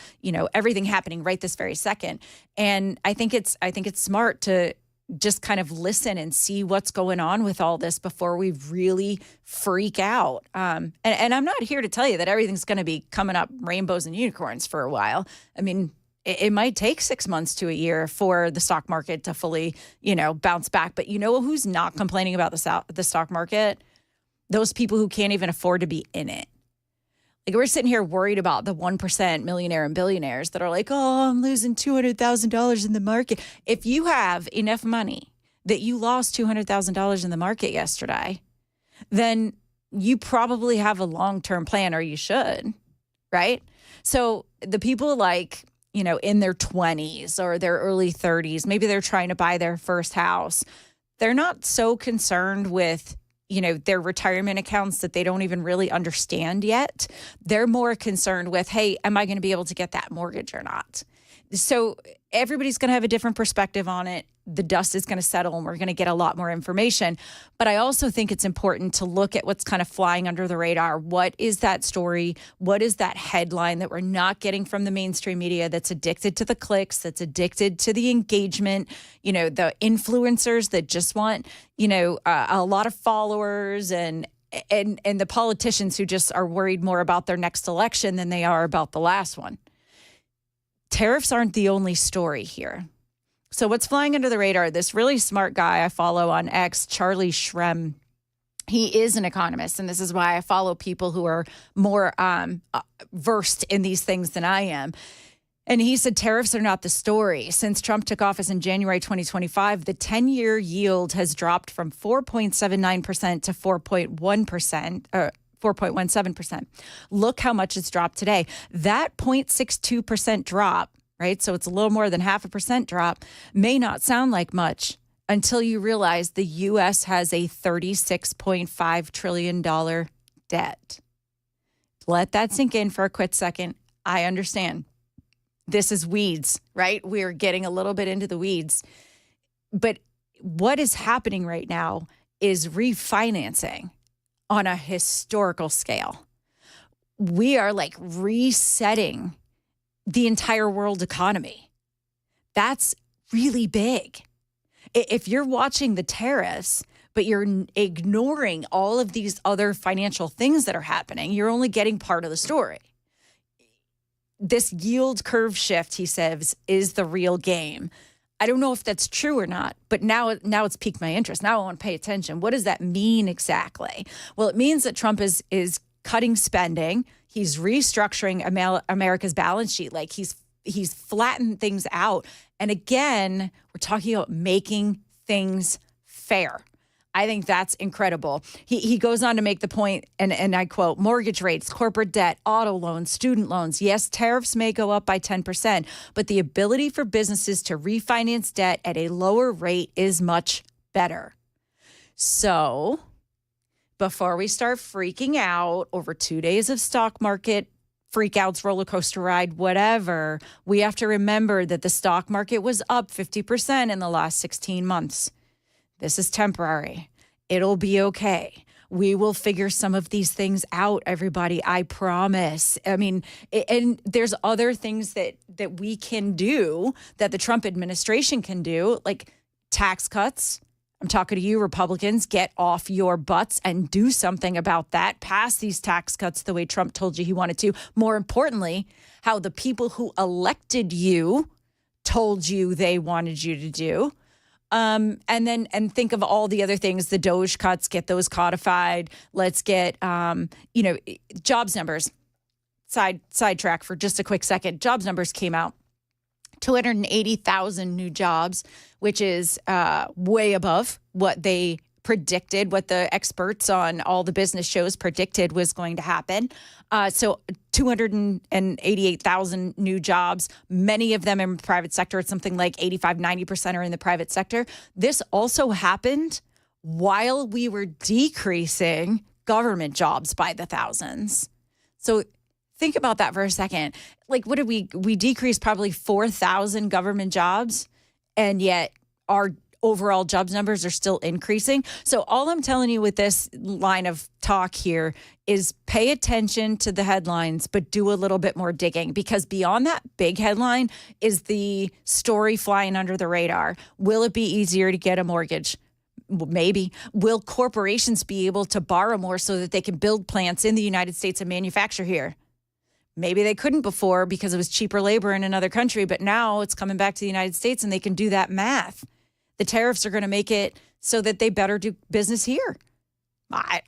everything happening right this very second. And I think it's smart to just kind of listen and see what's going on with all this before we really freak out. And I'm not here to tell you that everything's going to be coming up rainbows and unicorns for a while. I mean, it might take 6 months to a year for the stock market to fully, bounce back. But who's not complaining about the stock market? Those people who can't even afford to be in it. Like we're sitting here worried about the 1% millionaire and billionaires that are like, oh, I'm losing $200,000 in the market. If you have enough money that you lost $200,000 in the market yesterday, then you probably have a long-term plan, or you should, right? So the people like, in their 20s or their early 30s, maybe they're trying to buy their first house. They're not so concerned with their retirement accounts that they don't even really understand yet. They're more concerned with, hey, am I going to be able to get that mortgage or not? So everybody's going to have a different perspective on it. The dust is going to settle and we're going to get a lot more information. But I also think it's important to look at what's kind of flying under the radar. What is that story? What is that headline that we're not getting from the mainstream media that's addicted to the clicks, that's addicted to the engagement, the influencers that just want, a lot of followers, and the politicians who just are worried more about their next election than they are about the last one. Tariffs aren't the only story here. So what's flying under the radar, this really smart guy I follow on X, Charlie Shrem, he is an economist, and this is why I follow people who are more versed in these things than I am. And he said tariffs are not the story. Since Trump took office in January 2025, the 10-year yield has dropped from 4.79% to 4.1%. 4.17%. Look how much it's dropped today. That 0.62% drop, right? So it's a little more than 0.5% drop, may not sound like much until you realize the U.S. has a $36.5 trillion debt. Let that sink in for a quick second. I understand. This is weeds, right? We're getting a little bit into the weeds. But what is happening right now is refinancing on a historical scale. We are like resetting the entire world economy. That's really big. If you're watching the tariffs, but you're ignoring all of these other financial things that are happening, you're only getting part of the story. This yield curve shift, he says, is the real game. I don't know if that's true or not, but now it's piqued my interest. Now I want to pay attention. What does that mean exactly? Well, it means that Trump is cutting spending. He's restructuring America's balance sheet. Like he's flattened things out. And again, we're talking about making things fair. I think that's incredible. He goes on to make the point, and I quote, mortgage rates, corporate debt, auto loans, student loans. Yes, tariffs may go up by 10%, but the ability for businesses to refinance debt at a lower rate is much better. So before we start freaking out over 2 days of stock market freakouts, roller coaster ride, whatever, we have to remember that the stock market was up 50% in the last 16 months. This is temporary. It'll be okay. We will figure some of these things out, everybody. I promise. I mean, and there's other things that we can do, that the Trump administration can do, like tax cuts. I'm talking to you, Republicans. Get off your butts and do something about that. Pass these tax cuts the way Trump told you he wanted to. More importantly, how the people who elected you told you they wanted you to do. And think of all the other things, the Doge cuts, get those codified. Let's get, jobs numbers. Sidetrack for just a quick second. Jobs numbers came out. 280,000 new jobs, which is way above what they predicted, what the experts on all the business shows predicted was going to happen. So 288,000 new jobs, many of them in the private sector. It's something like 85-90% are in the private sector. This also happened while we were decreasing government jobs by the thousands. So think about that for a second. Like, what did we decreased probably 4,000 government jobs, and yet our overall jobs numbers are still increasing. So all I'm telling you with this line of talk here is pay attention to the headlines, but do a little bit more digging, because beyond that big headline is the story flying under the radar. Will it be easier to get a mortgage? Maybe. Will corporations be able to borrow more so that they can build plants in the United States and manufacture here? Maybe they couldn't before because it was cheaper labor in another country, but now it's coming back to the United States and they can do that math. The tariffs are going to make it so that they better do business here.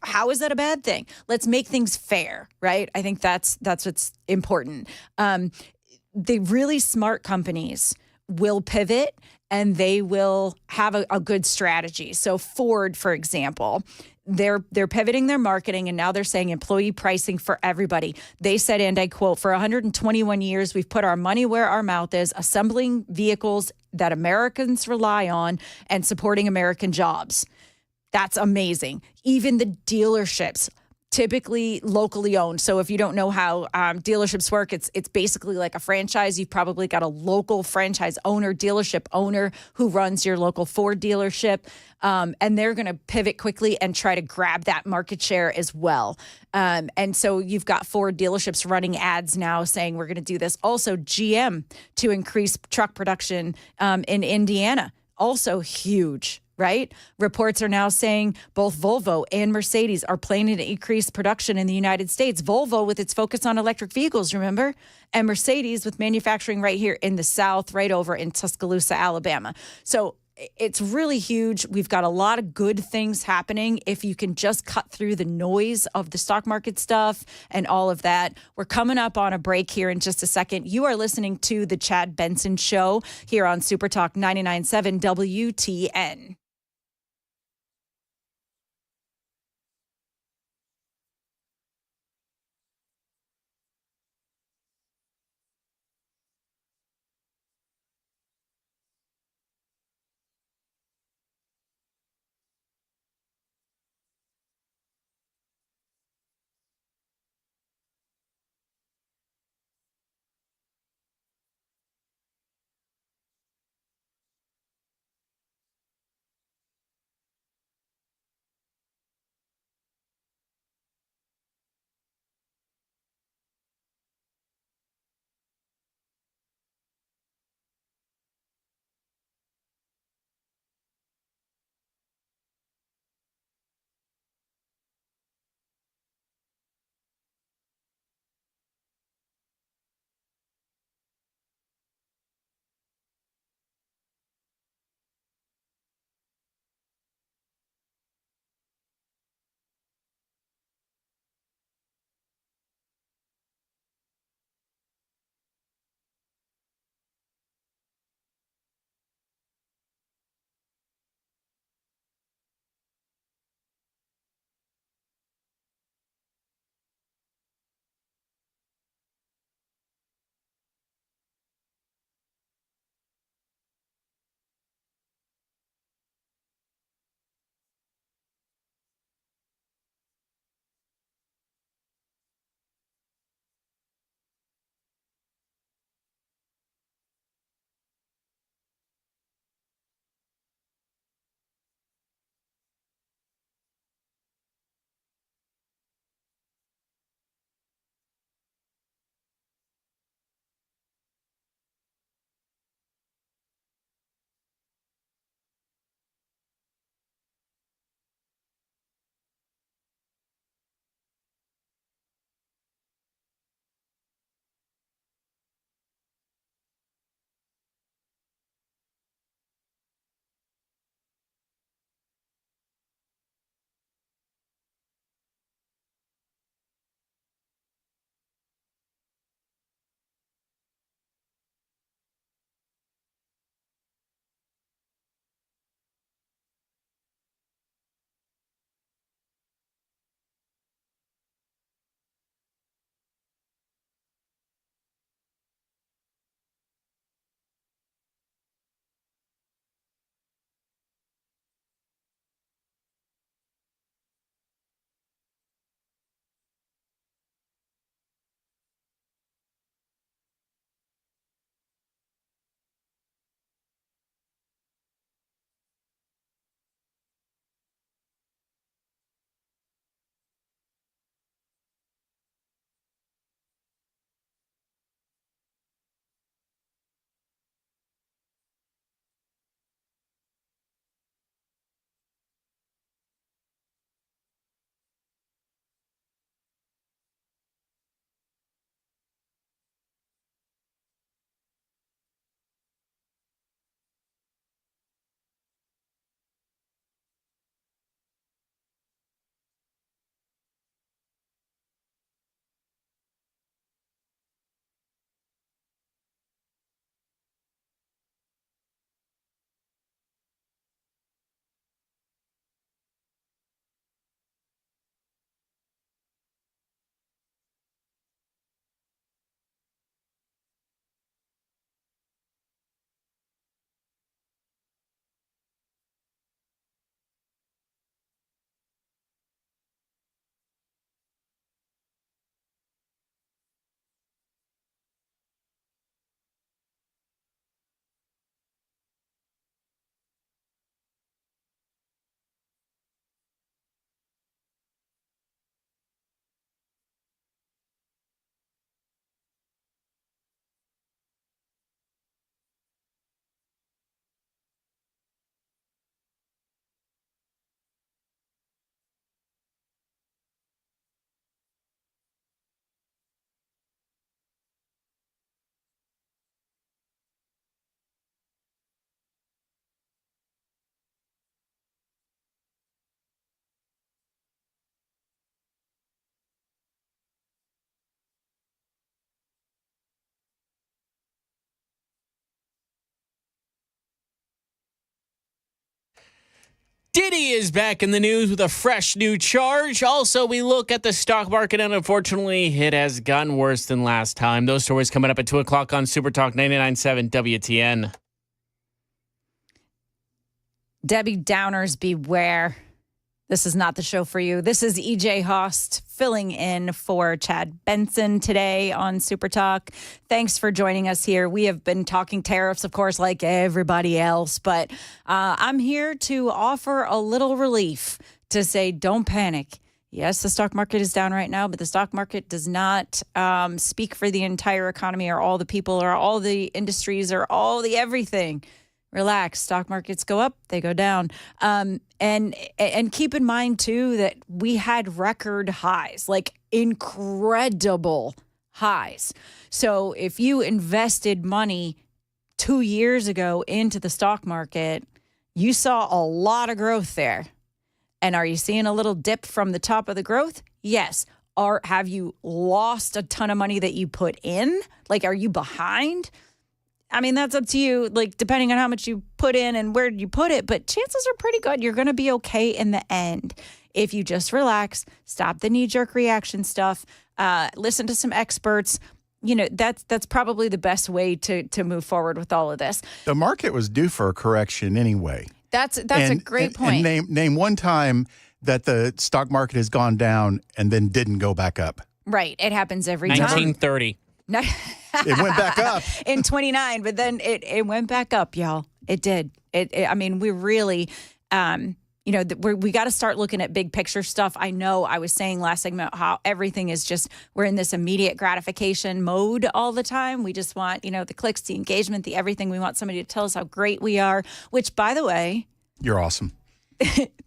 How is that a bad thing? Let's make things fair, right? I think that's what's important. The really smart companies will pivot and they will have a good strategy. So Ford, for example, they're pivoting their marketing, and now they're saying employee pricing for everybody. They said, and I quote, for 121 years, we've put our money where our mouth is, assembling vehicles that Americans rely on and supporting American jobs. That's amazing. Even the dealerships, typically locally owned. So if you don't know how dealerships work, it's basically like a franchise. You've probably got a local franchise owner, dealership owner who runs your local Ford dealership. And they're going to pivot quickly and try to grab that market share as well. And so you've got Ford dealerships running ads now saying we're going to do this. Also, GM to increase truck production in Indiana. Also huge. Right? Reports are now saying both Volvo and Mercedes are planning to increase production in the United States. Volvo with its focus on electric vehicles, remember? And Mercedes with manufacturing right here in the South, right over in Tuscaloosa, Alabama. So it's really huge. We've got a lot of good things happening if you can just cut through the noise of the stock market stuff and all of that. We're coming up on a break here in just a second. You are listening to The Chad Benson Show here on Super Talk 99.7 WTN. Diddy is back in the news with a fresh new charge. Also, we look at the stock market, and unfortunately, it has gotten worse than last time. Those stories coming up at 2 o'clock on Super Talk 99.7 WTN. Debbie Downers, beware. This is not the show for you. This is EJ Haust filling in for Chad Benson today on Super Talk. Thanks for joining us here. We have been talking tariffs, of course, like everybody else, but I'm here to offer a little relief to say don't panic. Yes, the stock market is down right now, but the stock market does not speak for the entire economy or all the people or all the industries or all the everything. Relax. Stock markets go up, they go down. And keep in mind, too, that we had record highs, like incredible highs. So if you invested money 2 years ago into the stock market, you saw a lot of growth there. And are you seeing a little dip from the top of the growth? Yes. Or have you lost a ton of money that you put in? Like, are you behind? I mean, that's up to you, like, depending on how much you put in and where you put it. But chances are pretty good you're going to be okay in the end if you just relax, stop the knee-jerk reaction stuff, listen to some experts. You know, that's probably the best way to move forward with all of this. The market was due for a correction anyway. That's a great point. And name one time that the stock market has gone down and then didn't go back up. Right. It happens every time. 1930. It went back up in 29, but then it went back up, y'all. It did. I mean, we really, we got to start looking at big picture stuff. I know I was saying last segment how everything is just, we're in this immediate gratification mode all the time. We just want, the clicks, the engagement, the everything. We want somebody to tell us how great we are, which, by the way, you're awesome.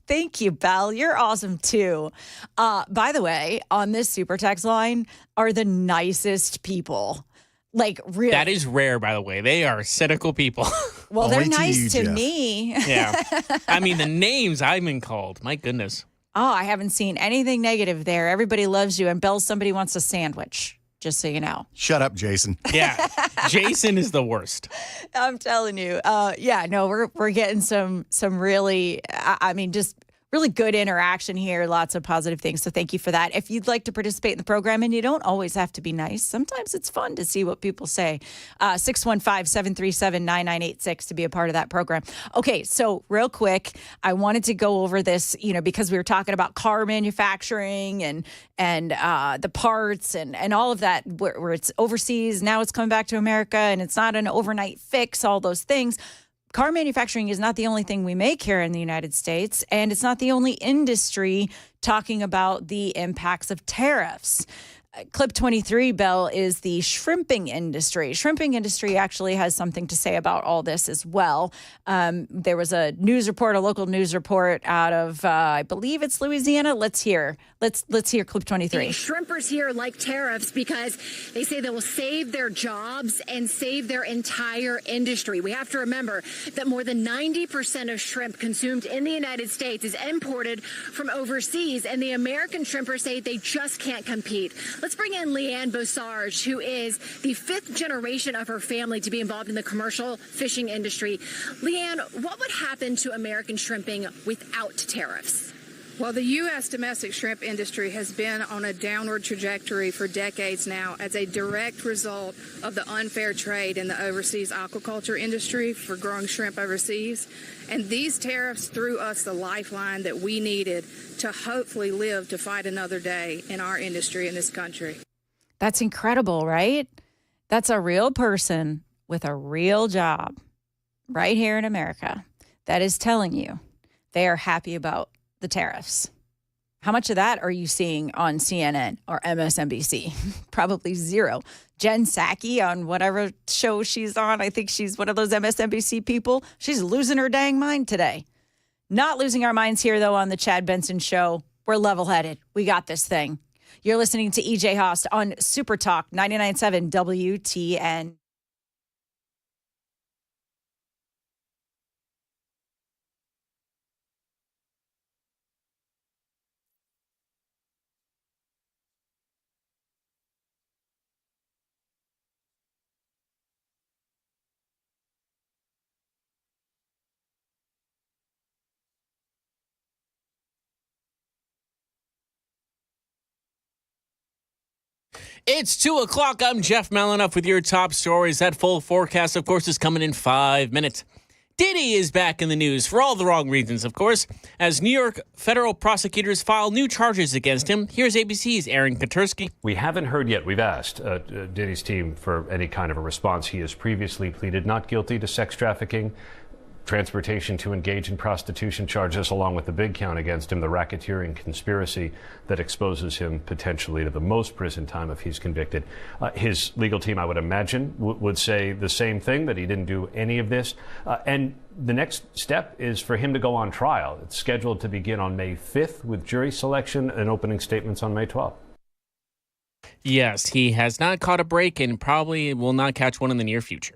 Thank you, Belle. You're awesome, too. By the way, on this super text line are the nicest people. Like, really. That is rare, by the way. They are cynical people. Well, they're nice to me. Yeah. I mean, the names I've been called. My goodness. Oh, I haven't seen anything negative there. Everybody loves you. And Belle, somebody wants a sandwich, just so you know. Shut up, Jason. Yeah. Jason is the worst. I'm telling you. We're getting some really, just really good interaction here. Lots of positive things. So thank you for that. If you'd like to participate in the program, and you don't always have to be nice, sometimes it's fun to see what people say. 615-737-9986 to be a part of that program. Okay, so real quick, I wanted to go over this, because we were talking about car manufacturing and the parts and all of that, where it's overseas. Now it's coming back to America, and it's not an overnight fix, all those things. Car manufacturing is not the only thing we make here in the United States, and it's not the only industry talking about the impacts of tariffs. Clip 23, Belle, is the shrimping industry. Shrimping industry actually has something to say about all this as well. There was a local news report out of, I believe it's Louisiana. Let's hear clip 23. The shrimpers here like tariffs because they say they will save their jobs and save their entire industry. We have to remember that more than 90% of shrimp consumed in the United States is imported from overseas, and the American shrimpers say they just can't compete. Let's bring in Leanne Bosarge, who is the fifth generation of her family to be involved in the commercial fishing industry. Leanne, what would happen to American shrimping without tariffs? Well, the U.S. domestic shrimp industry has been on a downward trajectory for decades now as a direct result of the unfair trade in the overseas aquaculture industry for growing shrimp overseas. And these tariffs threw us the lifeline that we needed to hopefully live to fight another day in our industry in this country. That's incredible, right? That's a real person with a real job right here in America that is telling you they are happy about the tariffs. How much of that are you seeing on CNN or MSNBC? Probably zero. Jen Psaki on whatever show she's on, I think she's one of those MSNBC people. She's losing her dang mind today. Not losing our minds here, though, on the Chad Benson Show. We're level-headed. We got this thing. You're listening to EJ Haust on Super Talk 99.7 WTN. It's 2 o'clock. I'm Jeff Malinoff with your top stories. That full forecast, of course, is coming in 5 minutes. Diddy is back in the news for all the wrong reasons, of course, as New York federal prosecutors file new charges against him. Here's ABC's Aaron Katursky. We haven't heard yet. We've asked Diddy's team for any kind of a response. He has previously pleaded not guilty to sex trafficking, transportation to engage in prostitution charges, along with the big count against him, the racketeering conspiracy that exposes him potentially to the most prison time if he's convicted. His legal team, I would imagine, would say the same thing, that he didn't do any of this. And the next step is for him to go on trial. It's scheduled to begin on May 5th with jury selection and opening statements on May 12th. Yes, he has not caught a break and probably will not catch one in the near future.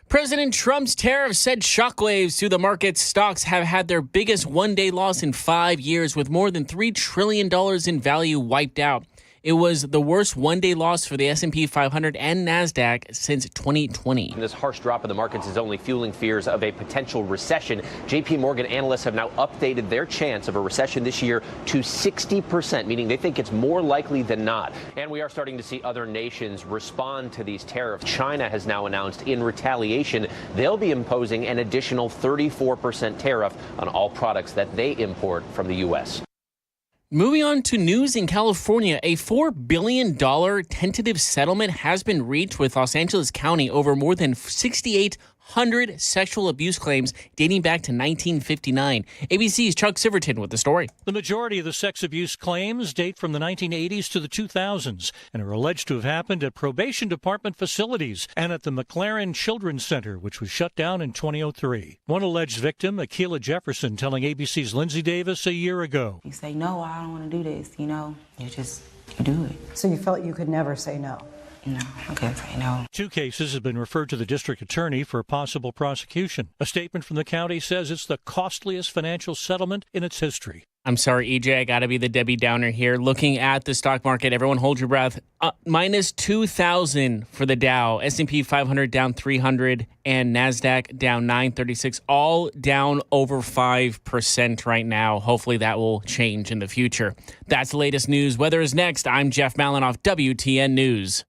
President Trump's tariffs sent shockwaves through the markets. Stocks have had their biggest one-day loss in 5 years, with more than $3 trillion in value wiped out. It was the worst one-day loss for the S&P 500 and NASDAQ since 2020. This harsh drop in the markets is only fueling fears of a potential recession. J.P. Morgan analysts have now updated their chance of a recession this year to 60%, meaning they think it's more likely than not. And we are starting to see other nations respond to these tariffs. China has now announced in retaliation they'll be imposing an additional 34% tariff on all products that they import from the U.S. Moving on to news in California, a $4 billion tentative settlement has been reached with Los Angeles County over more than 6,800 sexual abuse claims dating back to 1959. ABC's Chuck Siverton with the story. The majority of the sex abuse claims date from the 1980s to the 2000s and are alleged to have happened at probation department facilities and at the McLaren Children's Center, which was shut down in 2003. One alleged victim, Akilah Jefferson, telling ABC's Lindsay Davis a year ago. You say, no, I don't want to do this, you do it. So you felt you could never say no? No, I couldn't say no. 2 cases have been referred to the district attorney for possible prosecution. A statement from the county says it's the costliest financial settlement in its history. I'm sorry, EJ, I got to be the Debbie Downer here. Looking at the stock market, everyone hold your breath. Minus 2,000 for the Dow, S&P 500 down 300, and NASDAQ down 936, all down over 5% right now. Hopefully that will change in the future. That's the latest news. Weather is next. I'm Jeff Malinoff, WTN News.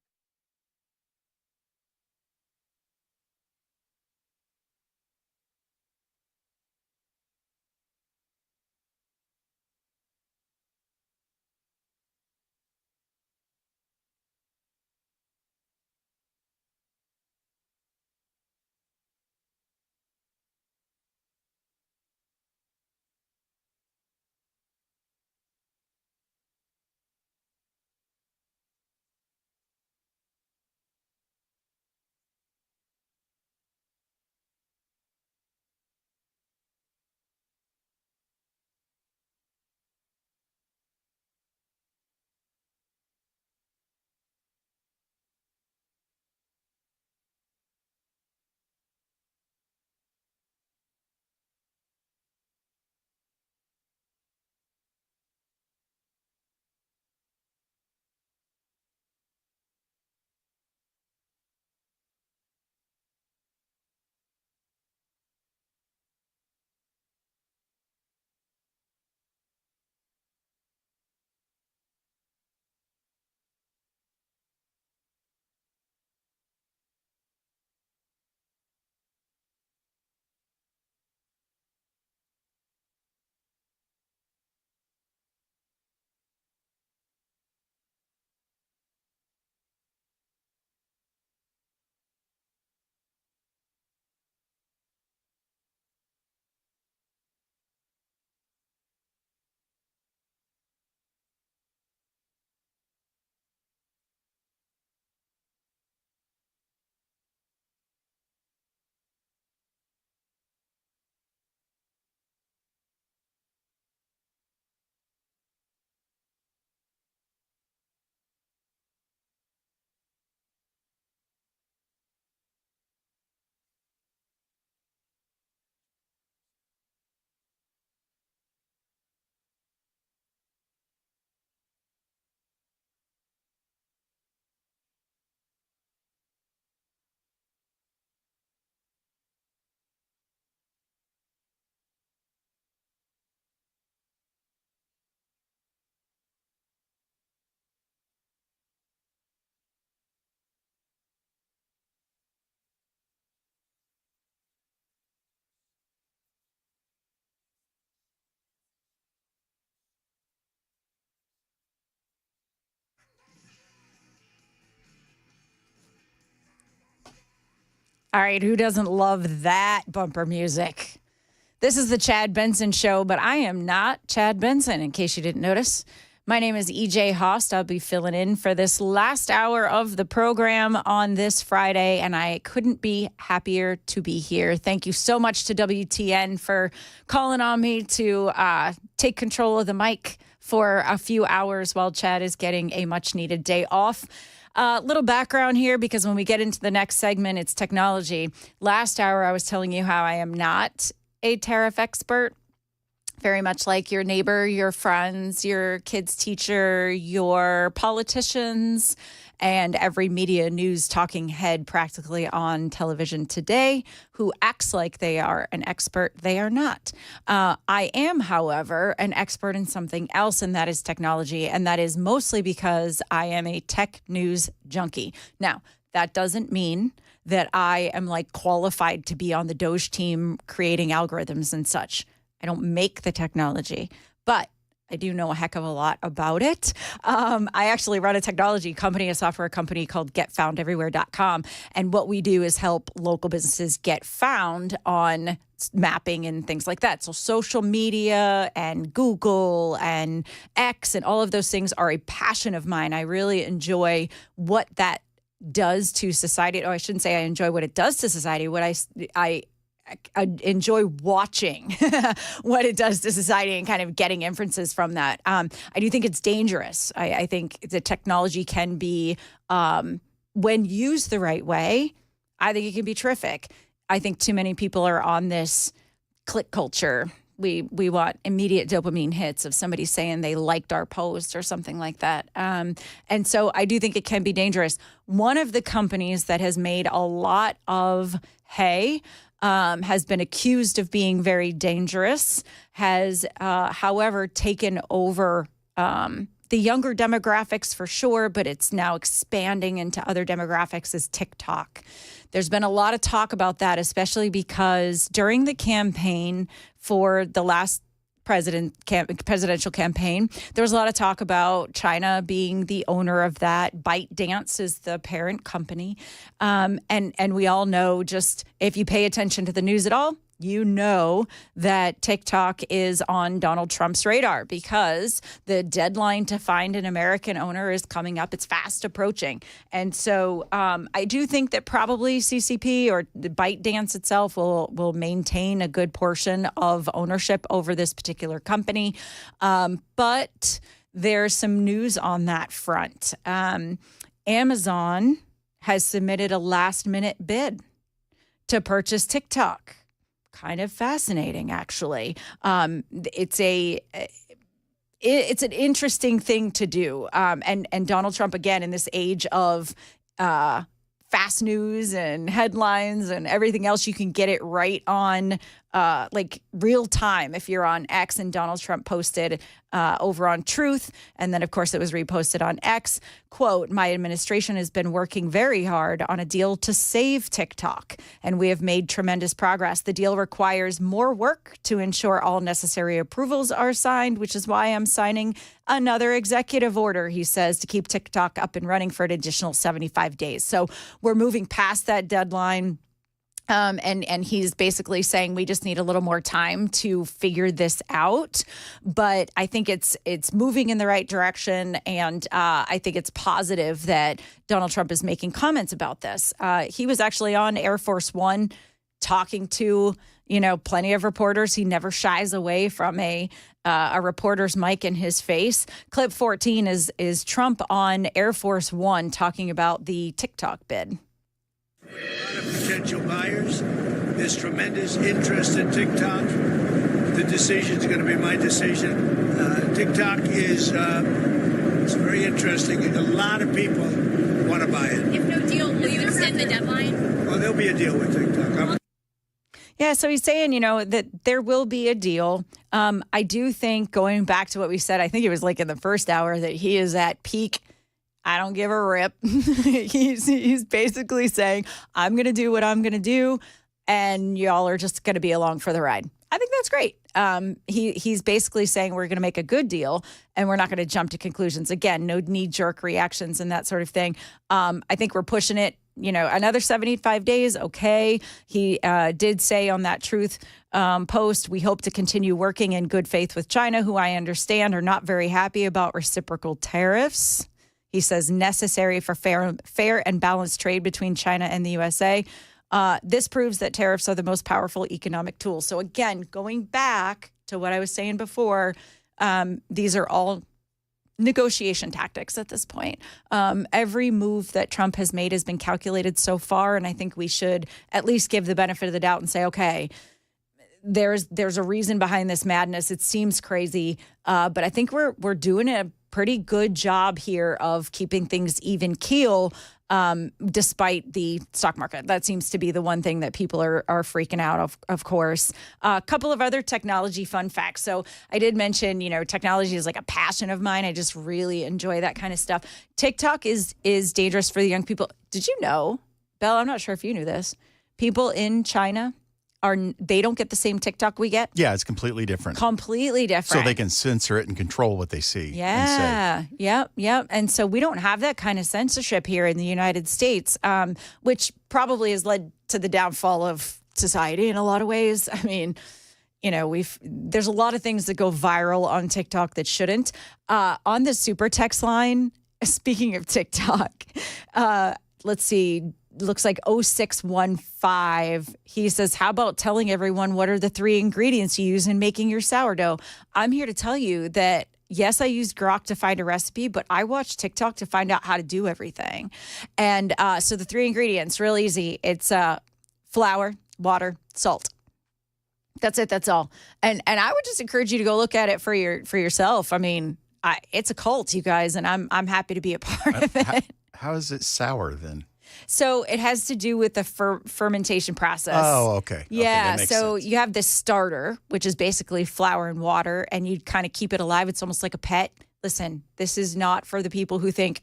All right, who doesn't love that bumper music? This is the Chad Benson Show, but I am not Chad Benson, in case you didn't notice. My name is EJ Haust. I'll be filling in for this last hour of the program on this Friday, and I couldn't be happier to be here. Thank you so much to WTN for calling on me to take control of the mic for a few hours while Chad is getting a much-needed day off. Little background here, because when we get into the next segment, it's technology. Last hour, I was telling you how I am not a tariff expert. Very much like your neighbor, your friends, your kid's teacher, your politicians, and every media news talking head practically on television today who acts like they are an expert. They are not. I am, however, an expert in something else, and that is technology. And that is mostly because I am a tech news junkie. Now, that doesn't mean that I am like qualified to be on the Doge team creating algorithms and such. I don't make the technology, but I do know a heck of a lot about it. I actually run a technology company, a software company called getfoundeverywhere.com. And what we do is help local businesses get found on mapping and things like that. So social media and Google and X and all of those things are a passion of mine. I really enjoy what that does to society. Oh, I shouldn't say I enjoy what it does to society. What I enjoy watching what it does to society and kind of getting inferences from that. I do think it's dangerous. I think the technology can be, when used the right way, I think it can be terrific. I think too many people are on this click culture. We want immediate dopamine hits of somebody saying they liked our post or something like that. And so I do think it can be dangerous. One of the companies that has made a lot of hay has been accused of being very dangerous, has, however, taken over the younger demographics for sure, but it's now expanding into other demographics, is TikTok. There's been a lot of talk about that, especially because during the campaign for the last presidential campaign, there was a lot of talk about China being the owner of that. ByteDance is the parent company. And we all know, just if you pay attention to the news at all, you know that TikTok is on Donald Trump's radar because the deadline to find an American owner is coming up. It's fast approaching. And so I do think that probably CCP or the ByteDance itself will maintain a good portion of ownership over this particular company. But there's some news on that front. Amazon has submitted a last-minute bid to purchase TikTok. Kind of fascinating, actually. It's an interesting thing to do. And Donald Trump, again, in this age of fast news and headlines and everything else, you can get it right on like real time if you're on X. And Donald Trump posted over on Truth. And then, of course, it was reposted on X. Quote, "My administration has been working very hard on a deal to save TikTok, and we have made tremendous progress. The deal requires more work to ensure all necessary approvals are signed, which is why I'm signing another executive order," he says, to keep TikTok up and running for an additional 75 days. So we're moving past that deadline. And he's basically saying we just need a little more time to figure this out. But I think it's moving in the right direction. And I think it's positive that Donald Trump is making comments about this. He was actually on Air Force One talking to, plenty of reporters. He never shies away from a reporter's mic in his face. Clip 14 is Trump on Air Force One talking about the TikTok bid. A lot of potential buyers. There's tremendous interest in TikTok. The decision is going to be my decision. TikTok is it's very interesting. A lot of people want to buy it. If no deal, will you extend the deadline? Well, there'll be a deal with TikTok. Yeah, so he's saying, that there will be a deal. I do think, going back to what we said, I think it was like in the first hour, that he is at peak I don't give a rip. He's basically saying, I'm going to do what I'm going to do, and y'all are just going to be along for the ride. I think that's great. He's basically saying we're going to make a good deal, and we're not going to jump to conclusions. Again, no knee-jerk reactions and that sort of thing. I think we're pushing it another 75 days. Okay. He did say on that Truth post, we hope to continue working in good faith with China, who I understand are not very happy about reciprocal tariffs. He says necessary for fair and balanced trade between China and the USA. This proves that tariffs are the most powerful economic tool. So again, going back to what I was saying before, these are all negotiation tactics at this point. Every move that Trump has made has been calculated so far, and I think we should at least give the benefit of the doubt and say, okay, there's a reason behind this madness. It seems crazy, but I think we're doing a pretty good job here of keeping things even keel, despite the stock market. That seems to be the one thing that people are freaking out of course. A couple of other technology fun facts. So I did mention, technology is like a passion of mine. I just really enjoy that kind of stuff. TikTok is dangerous for the young people. Did you know, Belle, I'm not sure if you knew this, people in China they don't get the same TikTok we get. Yeah, it's completely different. Completely different. So they can censor it and control what they see. Yeah. Yep. And so we don't have that kind of censorship here in the United States, which probably has led to the downfall of society in a lot of ways. I mean, there's a lot of things that go viral on TikTok that shouldn't. On the super text line, speaking of TikTok, let's see. Looks like 0615. He says, how about telling everyone what are the 3 ingredients you use in making your sourdough? I'm here to tell you that, yes, I used Grok to find a recipe, but I watched TikTok to find out how to do everything. And so the 3 ingredients, real easy. It's flour, water, salt. That's it. That's all. And I would just encourage you to go look at it for yourself. I mean, it's a cult, you guys, and I'm happy to be a part of it. How is it sour then? So it has to do with the fermentation process. Oh, okay. Yeah. Okay, so sense. You have this starter, which is basically flour and water, and you kind of keep it alive. It's almost like a pet. Listen, this is not for the people who think,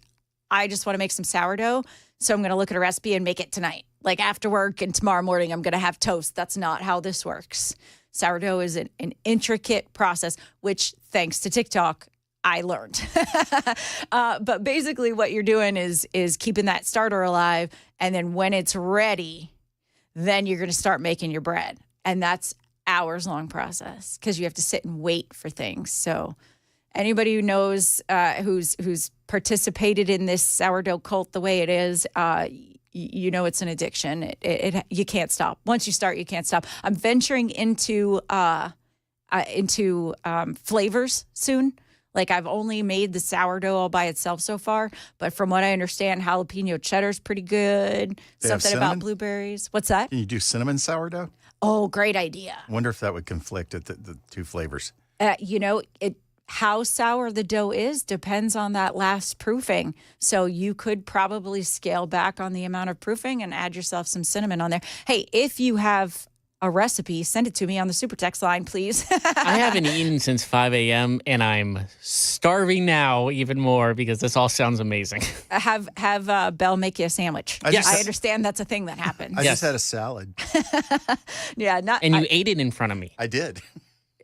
I just want to make some sourdough, so I'm going to look at a recipe and make it tonight. Like after work and tomorrow morning, I'm going to have toast. That's not how this works. Sourdough is an intricate process, which thanks to TikTok, I learned. But basically what you're doing is keeping that starter alive. And then when it's ready, then you're going to start making your bread. And that's hours long process because you have to sit and wait for things. So anybody who knows, who's participated in this sourdough cult the way it is, it's an addiction. You can't stop. Once you start, you can't stop. I'm venturing into flavors soon. Like I've only made the sourdough all by itself so far, but from what I understand, jalapeno cheddar's pretty good. Something about blueberries. What's that? Can you do cinnamon sourdough? Oh, great idea. I wonder if that would conflict at the 2 flavors. How sour the dough is depends on that last proofing. So you could probably scale back on the amount of proofing and add yourself some cinnamon on there. Hey, if you have a recipe, send it to me on the super text line, please. I haven't eaten since 5 a.m. and I'm starving now even more because this all sounds amazing. Have Belle make you a sandwich. I understand that's a thing that happens. I just had a salad. Yeah, and you ate it in front of me. I did.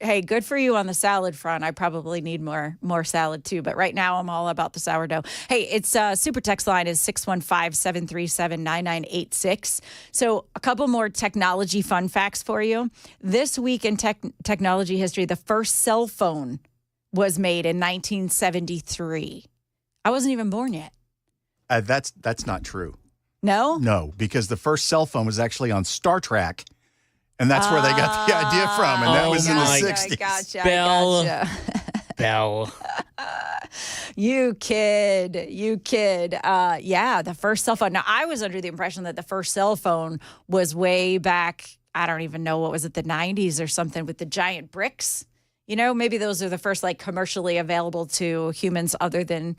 Hey, good for you on the salad front. I probably need more salad too, but right now I'm all about the sourdough. Hey, it's super text line is 615-737-9986. So a couple more technology fun facts for you. This week in technology history, the first cell phone was made in 1973. I wasn't even born yet. That's not true. No? No, because the first cell phone was actually on Star Trek. And that's where they got the idea from. And that was in the 60s. Gotcha. Belle. You kid. Yeah, the first cell phone. Now, I was under the impression that the first cell phone was way back, I don't even know, what was it, the 90s or something with the giant bricks? Maybe those are the first commercially available to humans other than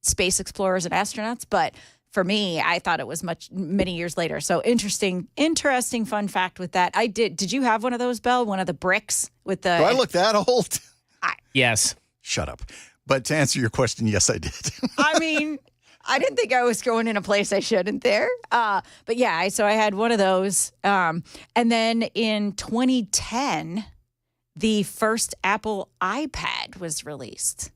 space explorers and astronauts. But for me, I thought it was many years later. So interesting fun fact with that. I did. Did you have one of those, Belle? One of the bricks with the... Do I look that old? Yes. Shut up. But to answer your question, yes, I did. I mean, I didn't think I was going in a place I shouldn't there. But yeah, so I had one of those. And then in 2010, the first Apple iPad was released.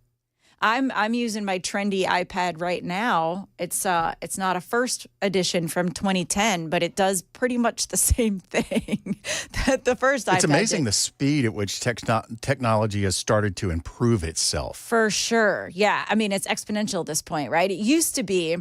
I'm using my trendy iPad right now. It's not a first edition from 2010, but it does pretty much the same thing that the first iPad It's amazing did. the speed at which technology has started to improve itself. For sure. Yeah. I mean, it's exponential at this point, right? It used to be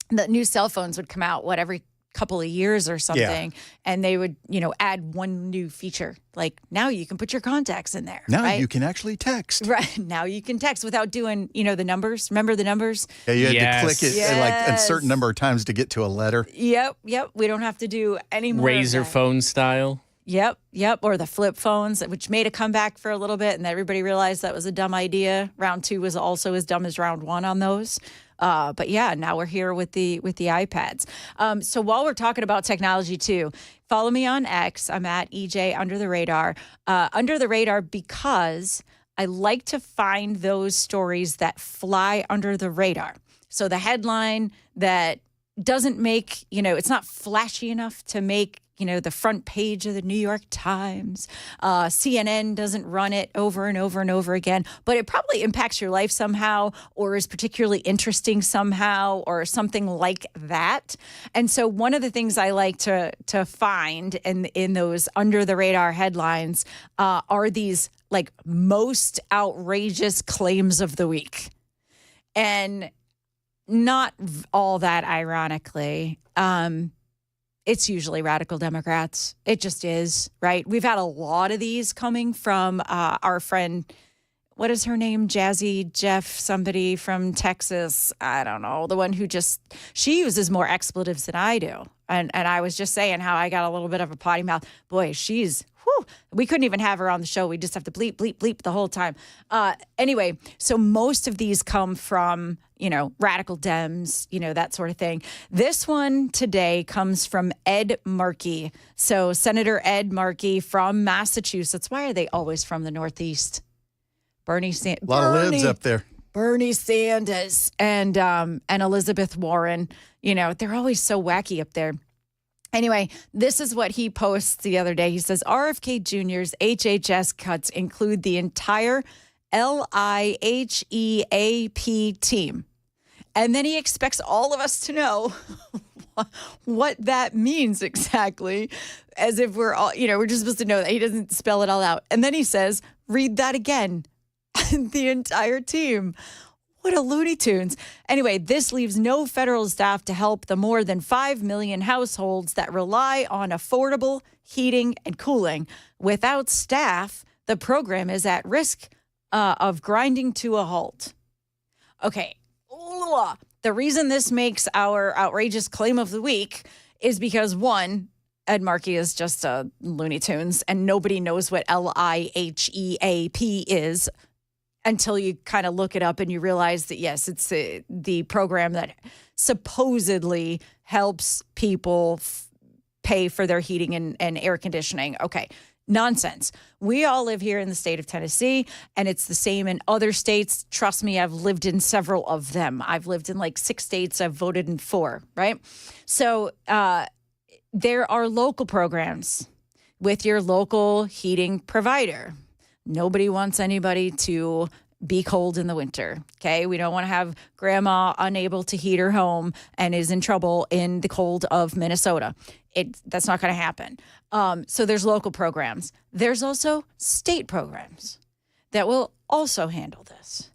that new cell phones would come out, every couple of years or something, and they would, add one new feature. Like now you can put your contacts in there. Now right? you can actually text. Right. Now you can text without doing, the numbers. Remember the numbers? Yeah, you had to click it a certain number of times to get to a letter. Yep. We don't have to do any more. Razor phone style. Yep. Or the flip phones, which made a comeback for a little bit, and everybody realized that was a dumb idea. Round 2 was also as dumb as round 1 on those. But yeah, now we're here with the iPads. So while we're talking about technology too, follow me on X. I'm at EJ Under the Radar. Under the Radar because I like to find those stories that fly under the radar. So the headline that doesn't make, it's not flashy enough to make the front page of the New York Times. CNN doesn't run it over and over and over again, but it probably impacts your life somehow or is particularly interesting somehow or something like that. And so one of the things I like to find in those under the radar headlines are these like most outrageous claims of the week. And not all that ironically, it's usually radical Democrats. It just is, right? We've had a lot of these coming from our friend, what is her name? Jazzy Jeff, somebody from Texas. I don't know. The one who she uses more expletives than I do. And I was just saying how I got a little bit of a potty mouth. Boy, we couldn't even have her on the show. We just have to bleep, bleep, bleep the whole time. Anyway, so most of these come from, radical Dems, that sort of thing. This one today comes from Ed Markey. So Senator Ed Markey from Massachusetts. Why are they always from the Northeast? Bernie Sanders. A lot of libs up there. Bernie Sanders and Elizabeth Warren. They're always so wacky up there. Anyway, this is what he posts the other day. He says, RFK Jr.'s HHS cuts include the entire LIHEAP team. And then he expects all of us to know what that means exactly, as if we're all, we're just supposed to know that. He doesn't spell it all out. And then he says, read that again. The entire team. What a Looney Tunes. Anyway, this leaves no federal staff to help the more than 5 million households that rely on affordable heating and cooling. Without staff, the program is at risk of grinding to a halt. Okay. The reason this makes our outrageous claim of the week is because, one, Ed Markey is just a Looney Tunes, and nobody knows what LIHEAP is until you kind of look it up and you realize that, yes, it's the program that supposedly helps people pay for their heating and air conditioning. Okay, nonsense. We all live here in the state of Tennessee, and it's the same in other states. Trust me, I've lived in several of them. I've lived in like 6 states. I've voted in 4, right? So there are local programs with your local heating provider. Nobody wants anybody to be cold in the winter, okay? We don't want to have grandma unable to heat her home and is in trouble in the cold of Minnesota. That's not going to happen. So there's local programs. There's also state programs that will also handle this.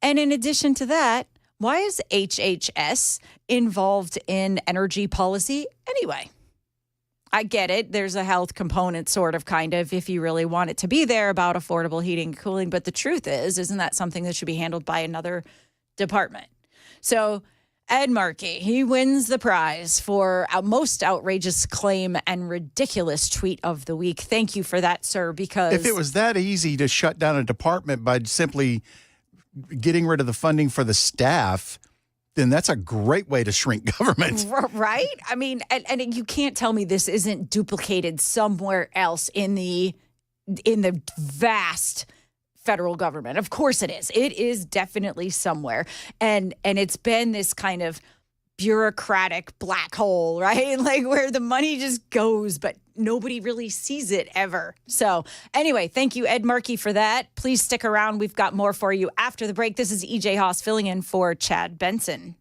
And in addition to that, why is HHS involved in energy policy anyway? I get it. There's a health component, sort of, kind of, if you really want it to be there about affordable heating and cooling. But the truth is, isn't that something that should be handled by another department? So Ed Markey, he wins the prize for our most outrageous claim and ridiculous tweet of the week. Thank you for that, sir, because if it was that easy to shut down a department by simply getting rid of the funding for the staff, then that's a great way to shrink government. Right? I mean, and you can't tell me this isn't duplicated somewhere else in the vast federal government. Of course it is. It is definitely somewhere. And it's been this kind of bureaucratic black hole, right? Like where the money just goes, but nobody really sees it ever. So anyway, thank you, Ed Markey, for that. Please stick around. We've got more for you after the break. This is EJ Haust filling in for Chad Benson.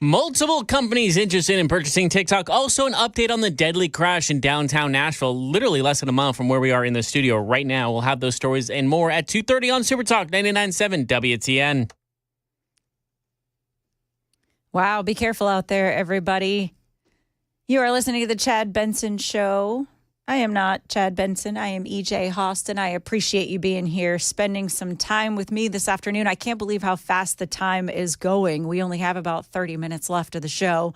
Multiple companies interested in purchasing TikTok. Also, an update on the deadly crash in downtown Nashville, literally less than a mile from where we are in the studio right now. We'll have those stories and more at 2:30 on Super Talk 99.7 WTN. Wow, be careful out there, everybody. You are listening to the Chad Benson Show. I am not Chad Benson. I am EJ Haust, and I appreciate you being here, spending some time with me this afternoon. I can't believe how fast the time is going. We only have about 30 minutes left of the show.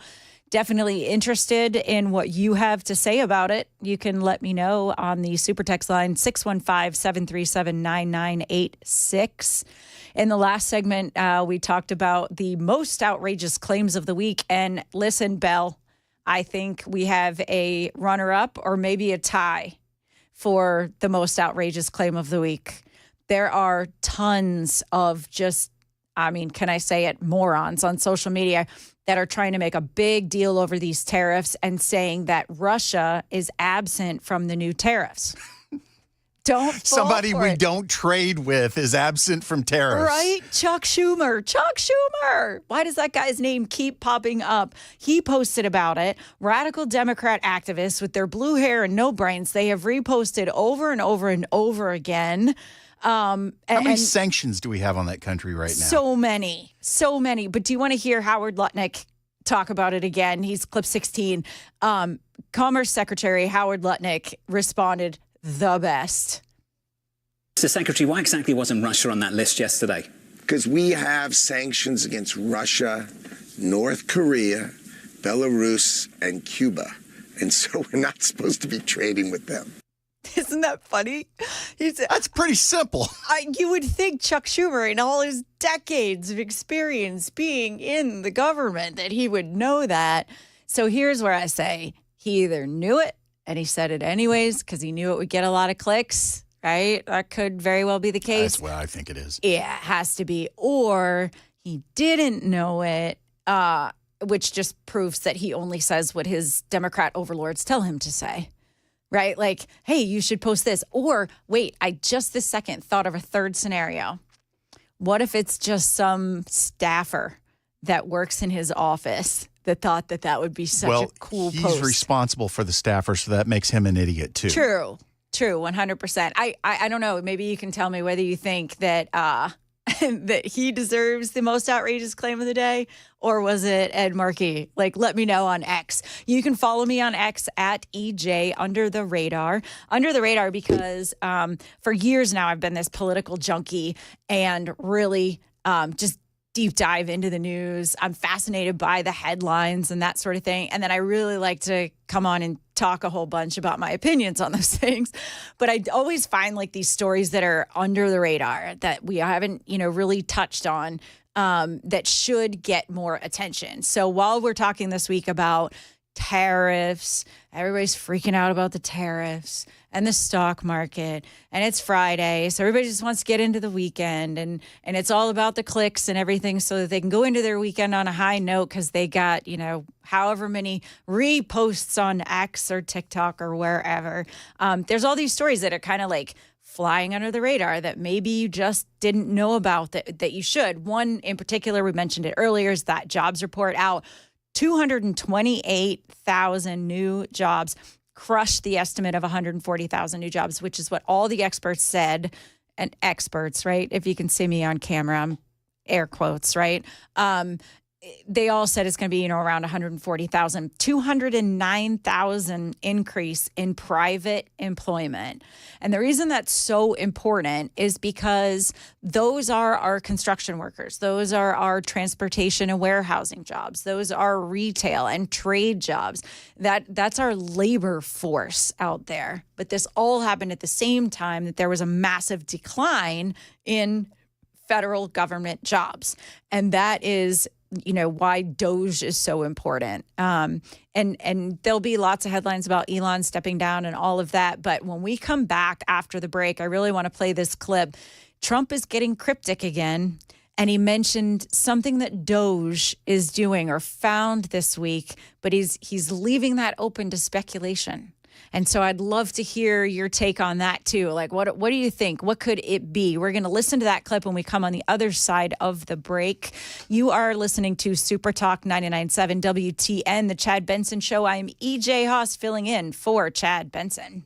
Definitely interested in what you have to say about it. You can let me know on the super text line 615-737-9986. In the last segment, we talked about the most outrageous claims of the week. And listen, Belle, I think we have a runner-up or maybe a tie for the most outrageous claim of the week. There are tons of just, can I say it, morons on social media that are trying to make a big deal over these tariffs and saying that Russia is absent from the new tariffs. Don't fall Somebody for we it. don't trade with is absent from tariffs. Right? Chuck Schumer. Why does that guy's name keep popping up? He posted about it. Radical Democrat activists with their blue hair and no brains, they have reposted over and over and over again. How many sanctions do we have on that country right now? So many. But do you want to hear Howard Lutnick talk about it again? He's clip 16. Commerce Secretary Howard Lutnick responded the best. Mr. Secretary, why exactly wasn't Russia on that list yesterday? Because we have sanctions against Russia, North Korea, Belarus, and Cuba. And so we're not supposed to be trading with them. Isn't that funny? That's pretty simple. You would think Chuck Schumer, in all his decades of experience being in the government, that he would know that. So here's where I say he either knew it and he said it anyways because he knew it would get a lot of clicks, right? That could very well be the case. That's what I think it is. Yeah, it has to be. Or he didn't know it, which just proves that he only says what his Democrat overlords tell him to say. Right? Like, hey, you should post this. Or, wait, I just this second thought of a third scenario. What if it's just some staffer that works in his office that thought that that would be such a cool he's post? Responsible for the staffer, so that makes him an idiot, too. True, 100%. I don't know. Maybe you can tell me whether you think that that he deserves the most outrageous claim of the day, or was it Ed Markey? Like, let me know on X. You can follow me on X at EJ Under the Radar. Under the Radar because for years now I've been this political junkie and really just deep dive into the news. I'm fascinated by the headlines and that sort of thing. And then I really like to come on and talk a whole bunch about my opinions on those things. But I always find like these stories that are under the radar that we haven't, really touched on that should get more attention. So while we're talking this week about tariffs, everybody's freaking out about the tariffs and the stock market, and it's Friday, so everybody just wants to get into the weekend, and it's all about the clicks and everything so that they can go into their weekend on a high note because they got, however many reposts on X or TikTok or wherever. There's all these stories that are kind of like flying under the radar that maybe you just didn't know about that you should. One in particular, we mentioned it earlier, is that jobs report out. 228,000 new jobs, crushed the estimate of 140,000 new jobs, which is what all the experts said. And experts, right? If you can see me on camera, I'm air quotes, right? They all said it's going to be, around 140,000, 209,000 increase in private employment. And the reason that's so important is because those are our construction workers. Those are our transportation and warehousing jobs. Those are retail and trade jobs. That's our labor force out there. But this all happened at the same time that there was a massive decline in federal government jobs. And that is why DOGE is so important. And there'll be lots of headlines about Elon stepping down and all of that. But when we come back after the break, I really want to play this clip. Trump is getting cryptic again. And he mentioned something that DOGE is doing or found this week, but he's leaving that open to speculation. And so I'd love to hear your take on that, too. Like, what do you think? What could it be? We're going to listen to that clip when we come on the other side of the break. You are listening to Super Talk 99.7 WTN, The Chad Benson Show. I am EJ Haust filling in for Chad Benson.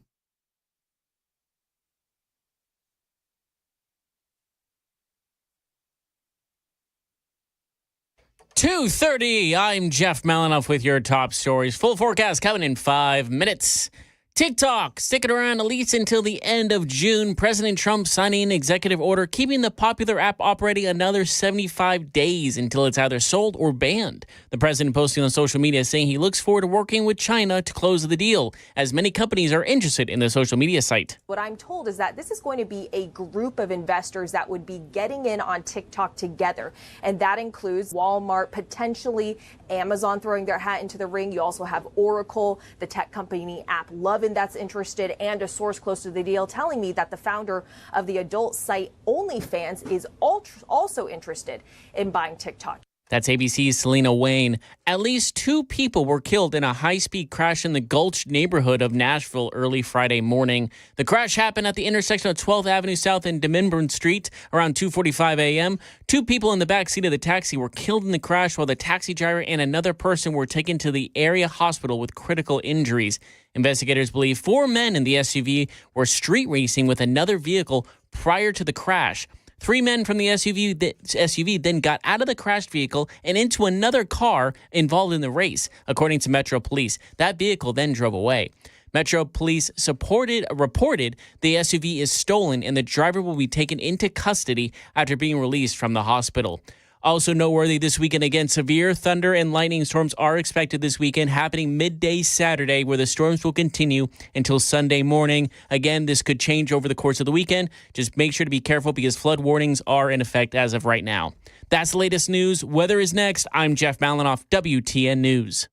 $2:30. I'm Jeff Malinoff with your top stories. Full forecast coming in 5 minutes. TikTok sticking around at least until the end of June. President Trump signing an executive order keeping the popular app operating another 75 days until it's either sold or banned. The president posting on social media saying he looks forward to working with China to close the deal, as many companies are interested in the social media site. What I'm told is that this is going to be a group of investors that would be getting in on TikTok together, and that includes Walmart, potentially Amazon throwing their hat into the ring. You also have Oracle, the tech company AppLovin that's interested, and a source close to the deal telling me that the founder of the adult site OnlyFans is also interested in buying TikTok. That's ABC's Selena Wayne. At least 2 people were killed in a high-speed crash in the Gulch neighborhood of Nashville early Friday morning. The crash happened at the intersection of 12th Avenue South and Demembran Street around 2:45 a.m. 2 people in the back seat of the taxi were killed in the crash, while the taxi driver and another person were taken to the area hospital with critical injuries. Investigators believe 4 men in the SUV were street racing with another vehicle prior to the crash. 3 men from the SUV then got out of the crashed vehicle and into another car involved in the race, according to Metro Police. That vehicle then drove away. Metro Police reported the SUV is stolen and the driver will be taken into custody after being released from the hospital. Also noteworthy this weekend, again, severe thunder and lightning storms are expected this weekend, happening midday Saturday, where the storms will continue until Sunday morning. Again, this could change over the course of the weekend. Just make sure to be careful because flood warnings are in effect as of right now. That's the latest news. Weather is next. I'm Jeff Malinoff, WTN News.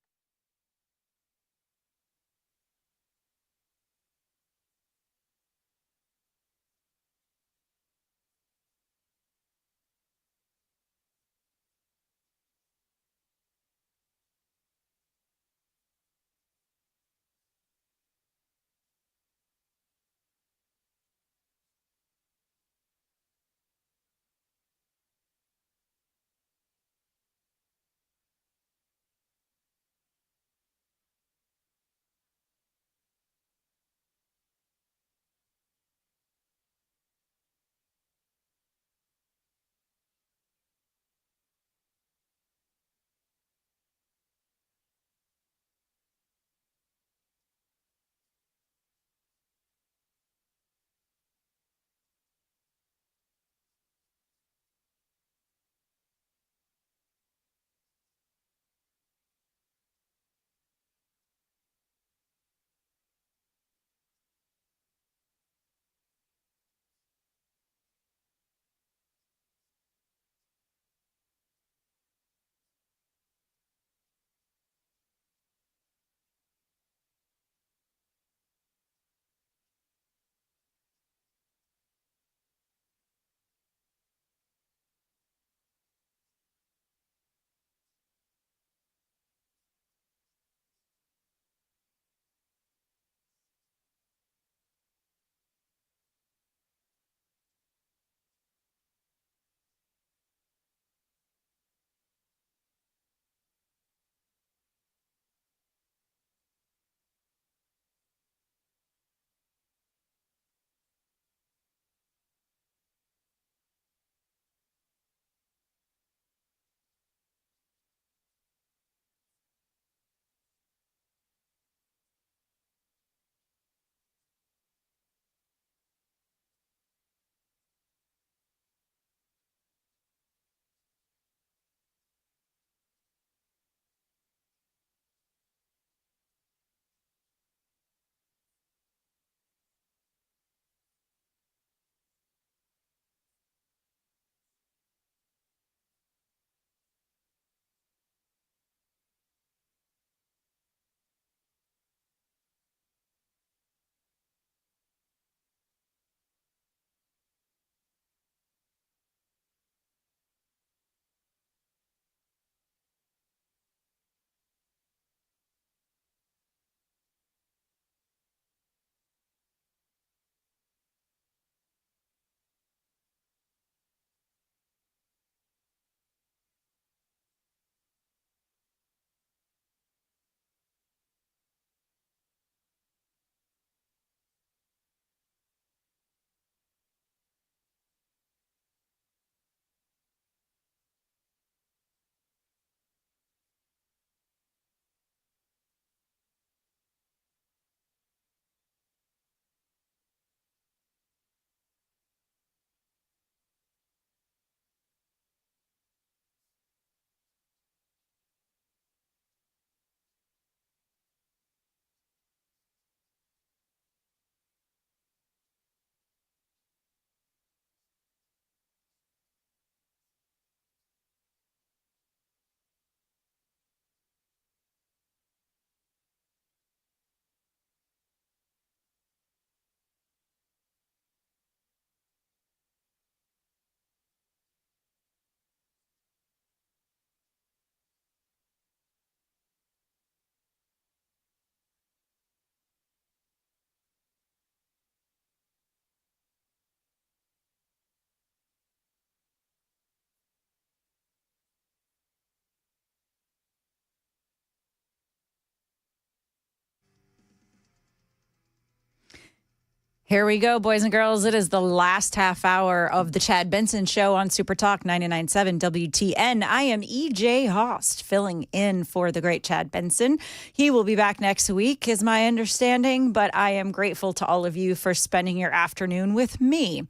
Here we go, boys and girls. It is the last half hour of the Chad Benson Show on Super Talk 99.7 WTN. I am EJ Haust, filling in for the great Chad Benson. He will be back next week, is my understanding, but I am grateful to all of you for spending your afternoon with me.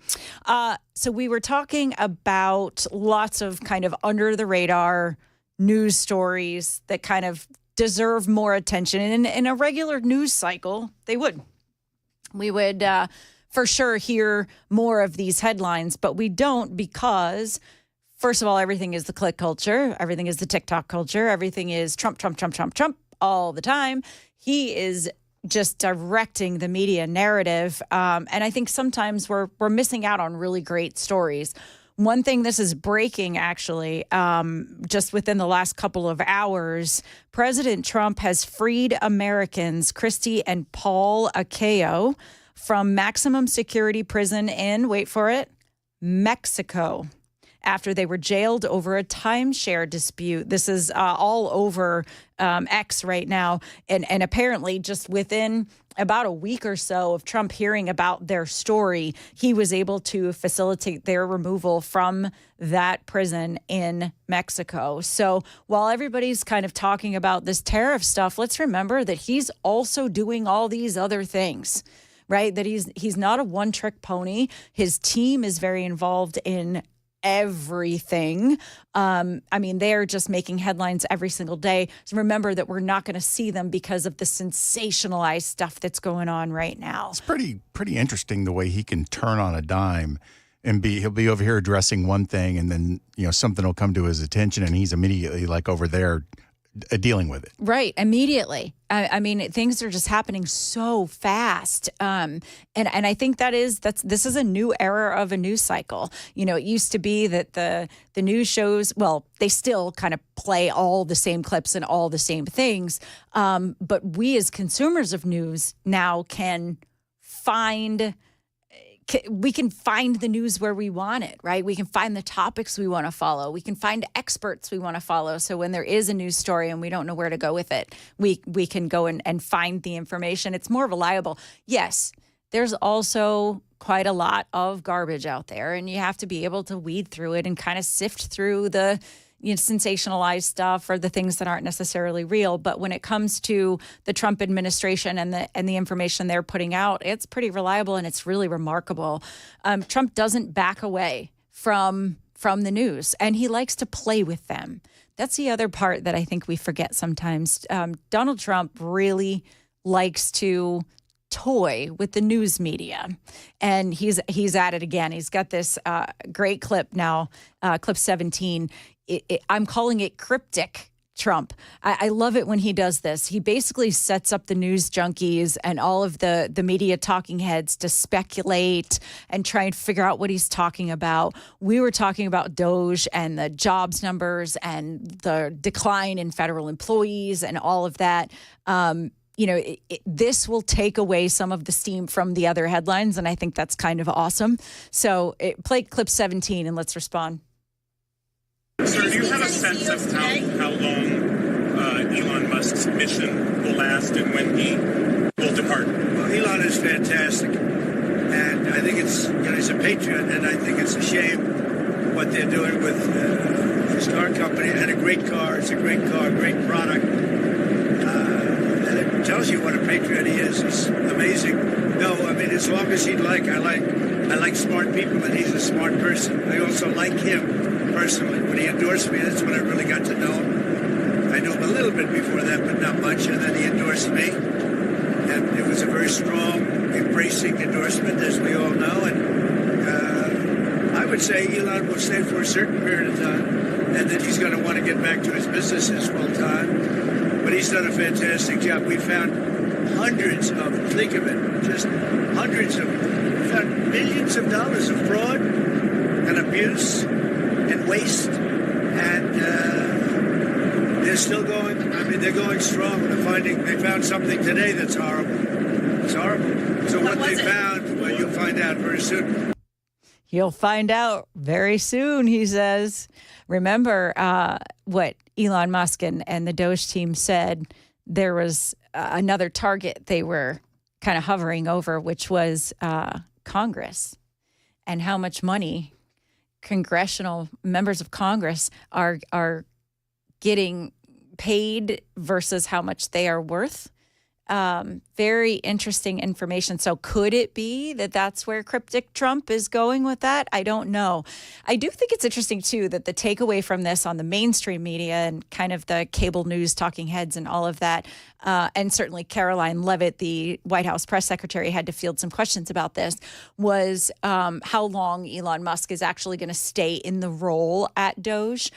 So we were talking about lots of kind of under-the-radar news stories that kind of deserve more attention. And in a regular news cycle, they would. We would for sure hear more of these headlines, but we don't because, first of all, everything is the click culture. Everything is the TikTok culture. Everything is Trump, Trump, Trump, Trump, Trump all the time. He is just directing the media narrative. And I think sometimes we're missing out on really great stories. One thing, this is breaking, actually, just within the last couple of hours, President Trump has freed Americans, Christy and Paul Akeo, from maximum security prison in, wait for it, Mexico, after they were jailed over a timeshare dispute. This is all over X right now. And apparently just within about a week or so of Trump hearing about their story, he was able to facilitate their removal from that prison in Mexico. So while everybody's kind of talking about this tariff stuff, let's remember that he's also doing all these other things, right? That he's not a one-trick pony. His team is very involved in everything. I mean, they're just making headlines every single day. So remember that we're not going to see them because of the sensationalized stuff that's going on right now. It's pretty interesting the way he can turn on a dime and he'll be over here addressing one thing, and then something will come to his attention, and he's immediately like over there dealing with it. Right, immediately. I mean, things are just happening so fast. And I think this is a new era of a news cycle. It used to be that the news shows, well, they still kind of play all the same clips and all the same things. But we as consumers of news now can find the news where we want it, right? We can find the topics we want to follow. We can find experts we want to follow. So when there is a news story and we don't know where to go with it, we can go and find the information. It's more reliable. Yes, there's also quite a lot of garbage out there, and you have to be able to weed through it and kind of sift through the sensationalized stuff or the things that aren't necessarily real. But when it comes to the Trump administration and the information they're putting out, it's pretty reliable and it's really remarkable. Trump doesn't back away from the news, and he likes to play with them. That's the other part that I think we forget sometimes. Donald Trump really likes to toy with the news media, and he's at it again. He's got this great clip now, clip 17. I'm calling it cryptic Trump. I love it when he does this. He basically sets up the news junkies and all of the media talking heads to speculate and try and figure out what he's talking about. We were talking about Doge and the jobs numbers and the decline in federal employees and all of that. This will take away some of the steam from the other headlines, and I think that's kind of awesome. So play clip 17 and let's respond. Sir, do you have a sense of how long Elon Musk's mission will last and when he will depart? Well, Elon is fantastic, and I think he's a patriot, and I think it's a shame what they're doing with his car company. And a great car. It's a great car, great product. And it tells you what a patriot he is. He's amazing. No, I mean, as long as he'd like. I like smart people, and he's a smart person. I also like him personally. When he endorsed me, that's when I really got to know him. I knew him a little bit before that, but not much, and then he endorsed me. And it was a very strong, embracing endorsement, as we all know. And I would say Elon will stay for a certain period of time, and then he's going to want to get back to his businesses full time. But he's done a fantastic job. We found hundreds of, think of it, just hundreds of, we found millions of dollars of fraud and abuse and waste, and they're still going. I mean, they're going strong. They found something today that's horrible. It's horrible. So what they found, well, you'll find out very soon. You'll find out very soon, he says. Remember what Elon Musk and the Doge team said. There was another target they were kind of hovering over, which was Congress and how much money congressional members of Congress are getting paid versus how much they are worth. Very interesting information. So could it be that that's where Cryptic Trump is going with that? I don't know. I do think it's interesting, too, that the takeaway from this on the mainstream media and kind of the cable news talking heads and all of that, and certainly Caroline Leavitt, the White House press secretary, had to field some questions about this, was how long Elon Musk is actually going to stay in the role at Doge.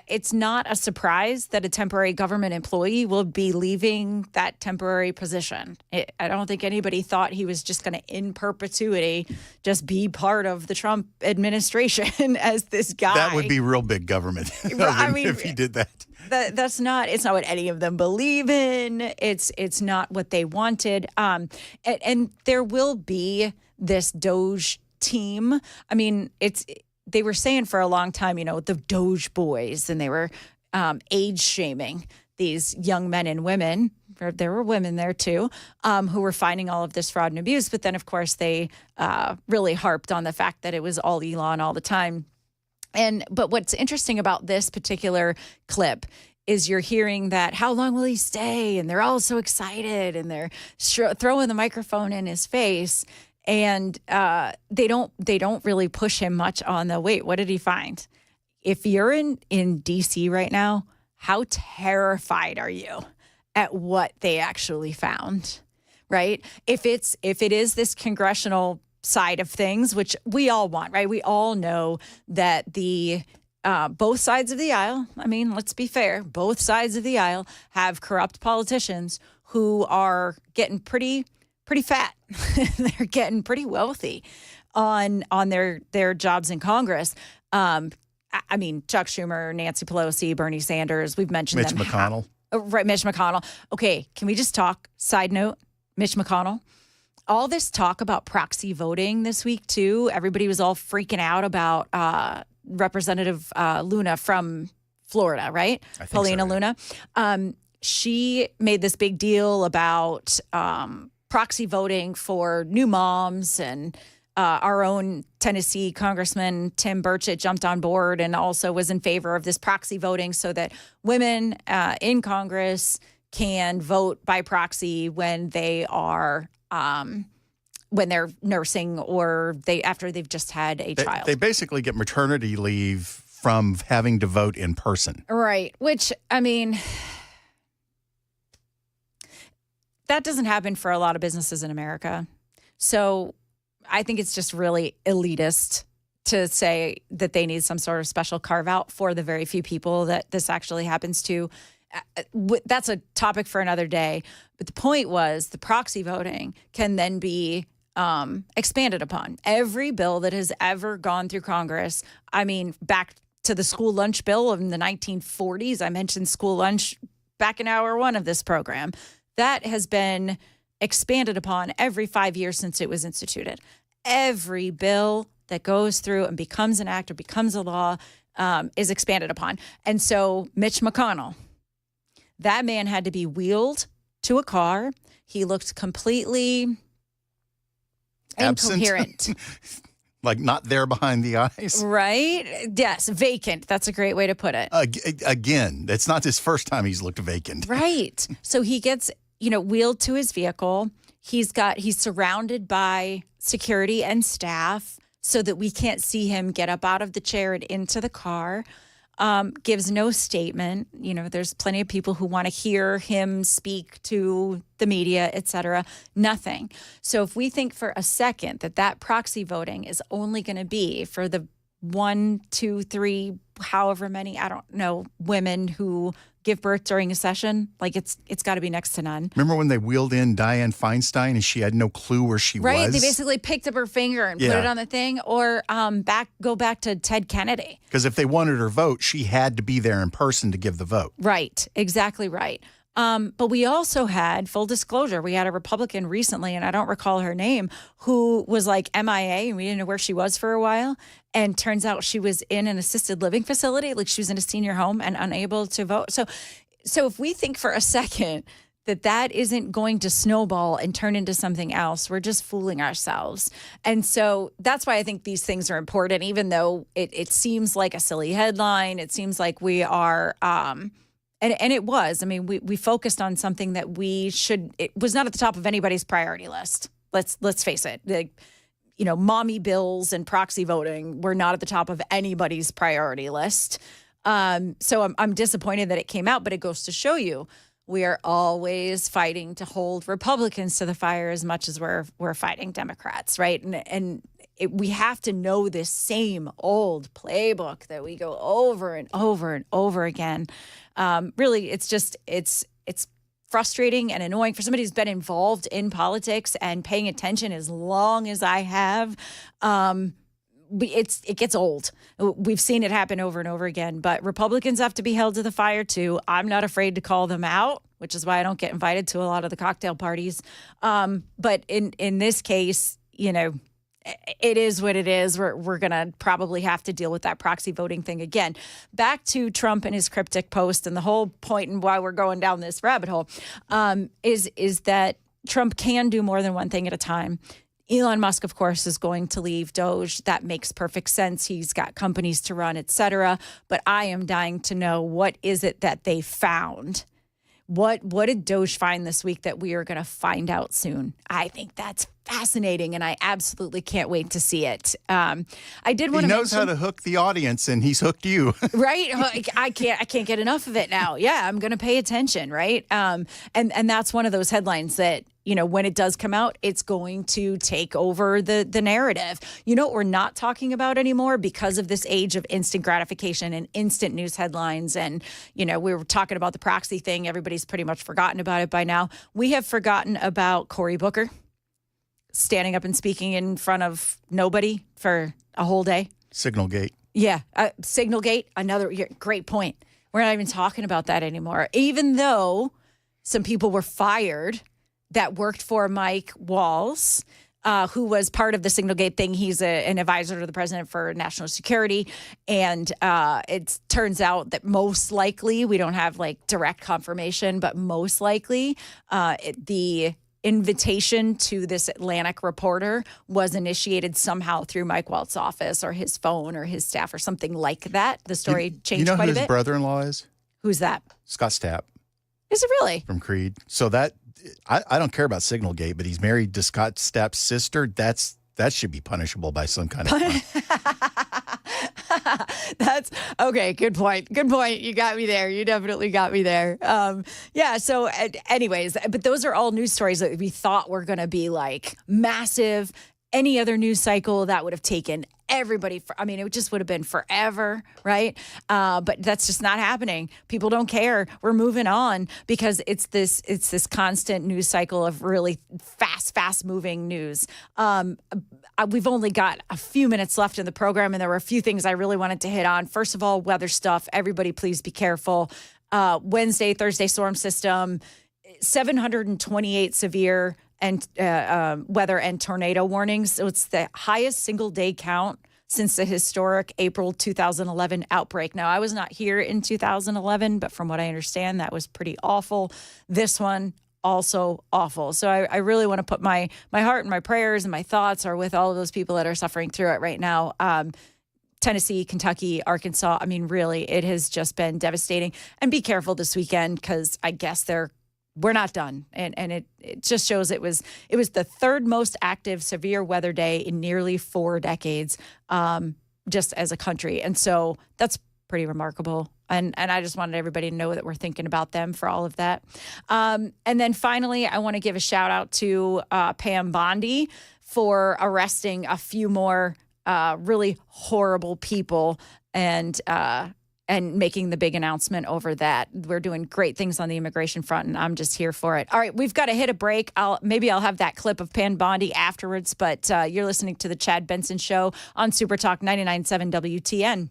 It's not a surprise that a temporary government employee will be leaving that temporary position. I don't think anybody thought he was just going to, in perpetuity, just be part of the Trump administration as this guy. That would be real big government if he did that. It's not what any of them believe in. It's not what they wanted. And there will be this Doge team. I mean, they were saying for a long time, the Doge boys, and they were age shaming these young men and women. There were women there too, who were finding all of this fraud and abuse. But then, of course, they really harped on the fact that it was all Elon all the time. But what's interesting about this particular clip is you're hearing that, how long will he stay? And they're all so excited, and they're throwing the microphone in his face. And they don't really push him much on the, wait, what did he find? If you're in D.C. right now, how terrified are you at what they actually found, right? If it is this congressional side of things, which we all want, right? We all know that the both sides of the aisle, I mean, let's be fair, both sides of the aisle have corrupt politicians who are getting pretty fat. They're getting pretty wealthy on their jobs in Congress. I mean, Chuck Schumer, Nancy Pelosi, Bernie Sanders, we've mentioned Mitch McConnell. Right, Mitch McConnell. Okay, can we just talk, side note, Mitch McConnell? All this talk about proxy voting this week, too. Everybody was all freaking out about Representative Luna from Florida, right? Paulina Luna. She made this big deal about proxy voting for new moms, and our own Tennessee Congressman Tim Burchett jumped on board and also was in favor of this proxy voting so that women in Congress can vote by proxy when they are when they're nursing or after they've just had a child. They basically get maternity leave from having to vote in person. Right, which, I mean, that doesn't happen for a lot of businesses in America. So I think it's just really elitist to say that they need some sort of special carve out for the very few people that this actually happens to. That's a topic for another day. But the point was the proxy voting can then be expanded upon. Every bill that has ever gone through Congress, I mean, back to the school lunch bill in the 1940s, I mentioned school lunch back in hour one of this program, that has been expanded upon every 5 years since it was instituted. Every bill that goes through and becomes an act or becomes a law is expanded upon. And so Mitch McConnell, that man had to be wheeled to a car. He looked completely incoherent. Like not there behind the eyes? Right? Yes, vacant. That's a great way to put it. Again, it's not his first time he's looked vacant. Right. So he gets, wheeled to his vehicle. He's surrounded by security and staff so that we can't see him get up out of the chair and into the car. Gives no statement. There's plenty of people who want to hear him speak to the media, et cetera. Nothing. So if we think for a second that proxy voting is only going to be for the 1, 2, 3, however many, I don't know, women who give birth during a session, like it's got to be next to none. Remember when they wheeled in Dianne Feinstein and she had no clue where she was? Right, they basically picked up her finger and put it on the thing, or go back to Ted Kennedy. Because if they wanted her vote, she had to be there in person to give the vote. Right, exactly right. But we also had, full disclosure, we had a Republican recently, and I don't recall her name, who was like MIA, and we didn't know where she was for a while. And turns out she was in an assisted living facility, like she was in a senior home and unable to vote. So if we think for a second that isn't going to snowball and turn into something else. We're just fooling ourselves. And so that's why I think these things are important, even though it seems like a silly headline. It seems like we are, and it was. I mean, we focused on something that it was not at the top of anybody's priority list. Let's face it. Mommy bills and proxy voting were not at the top of anybody's priority list. So I'm disappointed that it came out, but it goes to show you, we are always fighting to hold Republicans to the fire as much as we're fighting Democrats, right? We have to know this same old playbook that we go over and over and over again. Really, it's frustrating and annoying for somebody who's been involved in politics and paying attention as long as I have. It gets old. We've seen it happen over and over again, but Republicans have to be held to the fire too. I'm not afraid to call them out, which is why I don't get invited to a lot of the cocktail parties. But in this case, it is what it is. We're going to probably have to deal with that proxy voting thing again. Back to Trump and his cryptic post, and the whole point and why we're going down this rabbit hole is that Trump can do more than one thing at a time. Elon Musk, of course, is going to leave Doge. That makes perfect sense. He's got companies to run, et cetera. But I am dying to know, what is it that they found? What did Doge find this week that we are going to find out soon? I think that's fascinating, and I absolutely can't wait to see it. I did want to. He knows how to hook the audience, and he's hooked you. Right? I can't get enough of it now. Yeah, I'm going to pay attention. Right? And that's one of those headlines that, when it does come out, it's going to take over the narrative. You know what we're not talking about anymore because of this age of instant gratification and instant news headlines. And, we were talking about the proxy thing. Everybody's pretty much forgotten about it by now. We have forgotten about Cory Booker standing up and speaking in front of nobody for a whole day. Signalgate. Yeah. Signalgate, another great point. We're not even talking about that anymore. Even though some people were fired that worked for Mike Walls, who was part of the Signalgate thing. He's an advisor to the president for national security. And it turns out that most likely, we don't have direct confirmation, but most likely the invitation to this Atlantic reporter was initiated somehow through Mike Waltz's office or his phone or his staff or something like that. The story changed quite a bit. You know who his brother-in-law is? Who's that? Scott Stapp. Is it really? From Creed. So that, I don't care about Signalgate, but he's married to Scott Stapp's sister. That should be punishable by some kind of fine. That's okay. Good point. You got me there. You definitely got me there. Yeah. So anyways, but those are all news stories that we thought were going to be massive. Any other news cycle that would have taken everybody. It just would have been forever, right? But that's just not happening. People don't care. We're moving on because it's this constant news cycle of really fast moving news. We've only got a few minutes left in the program, and there were a few things I really wanted to hit on. First of all, weather stuff. Everybody, please be careful. Wednesday, Thursday storm system, 728 severe and weather and tornado warnings. So it's the highest single day count since the historic April 2011 outbreak. Now, I was not here in 2011, but from what I understand, that was pretty awful. This one, also awful. So I really want to put my heart and my prayers and my thoughts are with all of those people that are suffering through it right now. Tennessee, Kentucky, Arkansas. Really, it has just been devastating. And be careful this weekend because I guess we're not done. And it just shows it was the third most active severe weather day in nearly 4 decades, just as a country. And so that's pretty remarkable. And I just wanted everybody to know that we're thinking about them for all of that. And then finally, I want to give a shout out to Pam Bondi for arresting a few more really horrible people and making the big announcement over that. We're doing great things on the immigration front, and I'm just here for it. All right, we've got to hit a break. Maybe I'll have that clip of Pam Bondi afterwards, but you're listening to The Chad Benson Show on Super Talk 99.7 WTN.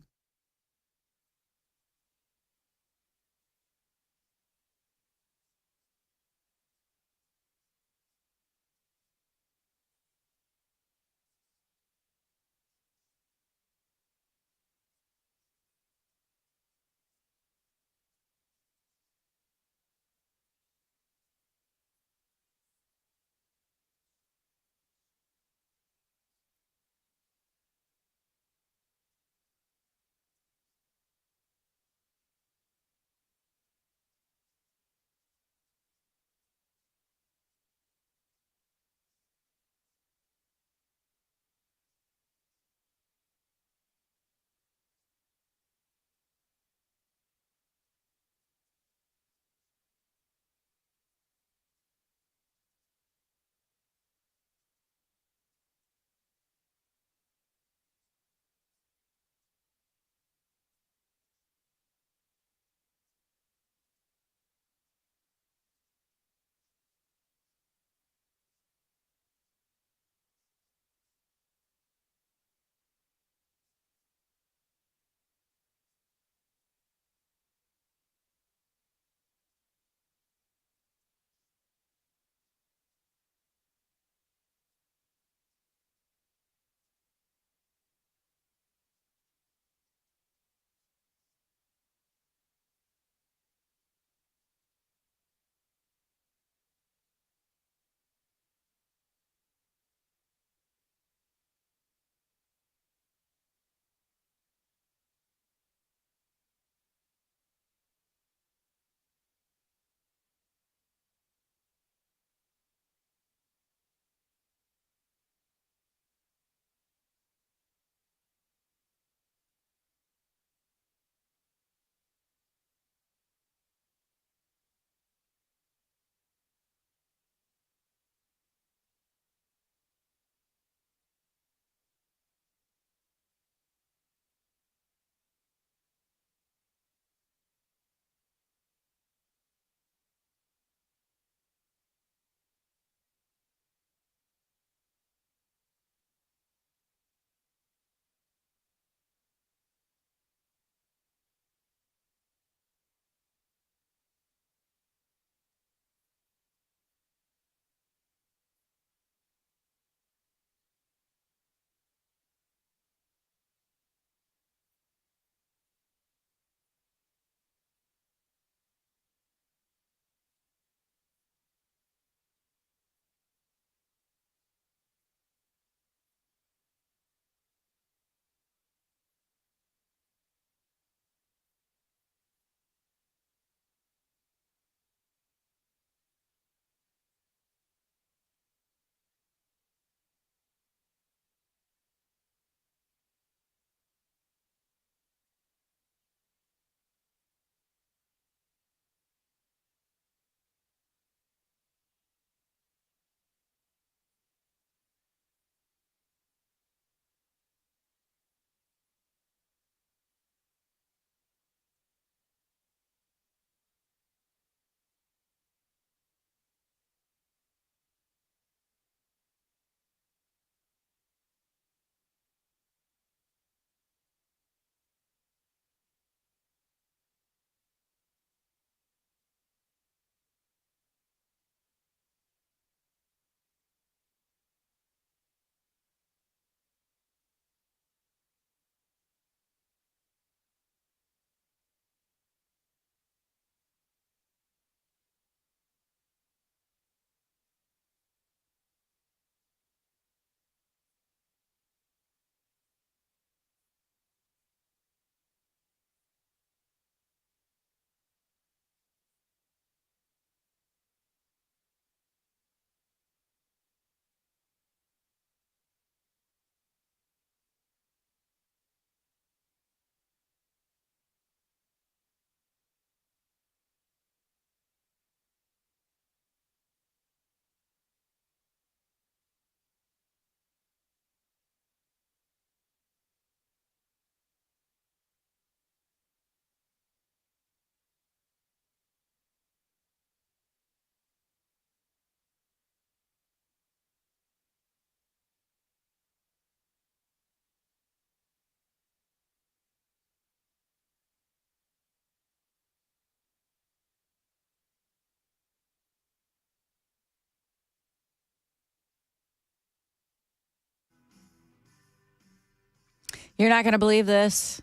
You're not going to believe this.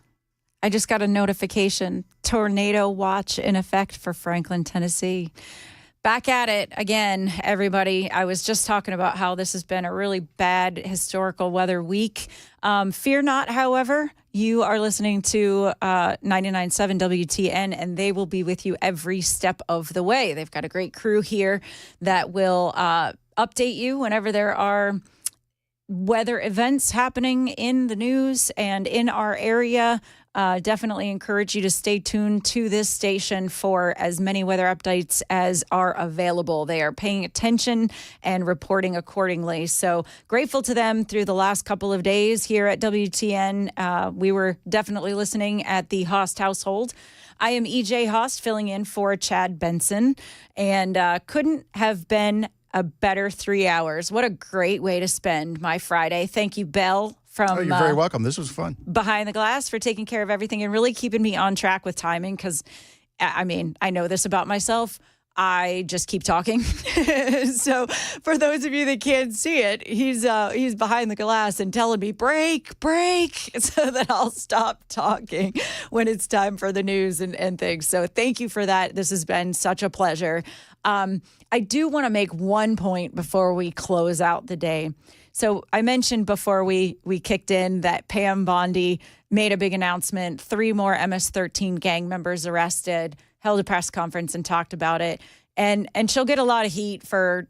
I just got a notification. Tornado watch in effect for Franklin, Tennessee. Back at it again, everybody. I was just talking about how this has been a really bad historical weather week. Fear not, however. You are listening to 99.7 WTN, and they will be with you every step of the way. They've got a great crew here that will update you whenever there are weather events happening in the news and in our area. Definitely encourage you to stay tuned to this station for as many weather updates as are available. They are paying attention and reporting accordingly. So grateful to them through the last couple of days here at WTN. We were definitely listening at the Haust household. I am EJ Haust filling in for Chad Benson, and couldn't have been a better 3 hours. What a great way to spend my Friday. Thank you, Belle. You're very welcome. This was fun. Behind the Glass for taking care of everything and really keeping me on track with timing because, I mean, I know this about myself. I just keep talking. So for those of you that can't see it, he's behind the glass and telling me, break, so that I'll stop talking when it's time for the news and things. So thank you for that. This has been such a pleasure. I do want to make one point before we close out the day. So I mentioned before we kicked in that Pam Bondi made a big announcement, 3 more MS-13 gang members arrested, held a press conference and talked about it. And she'll get a lot of heat for,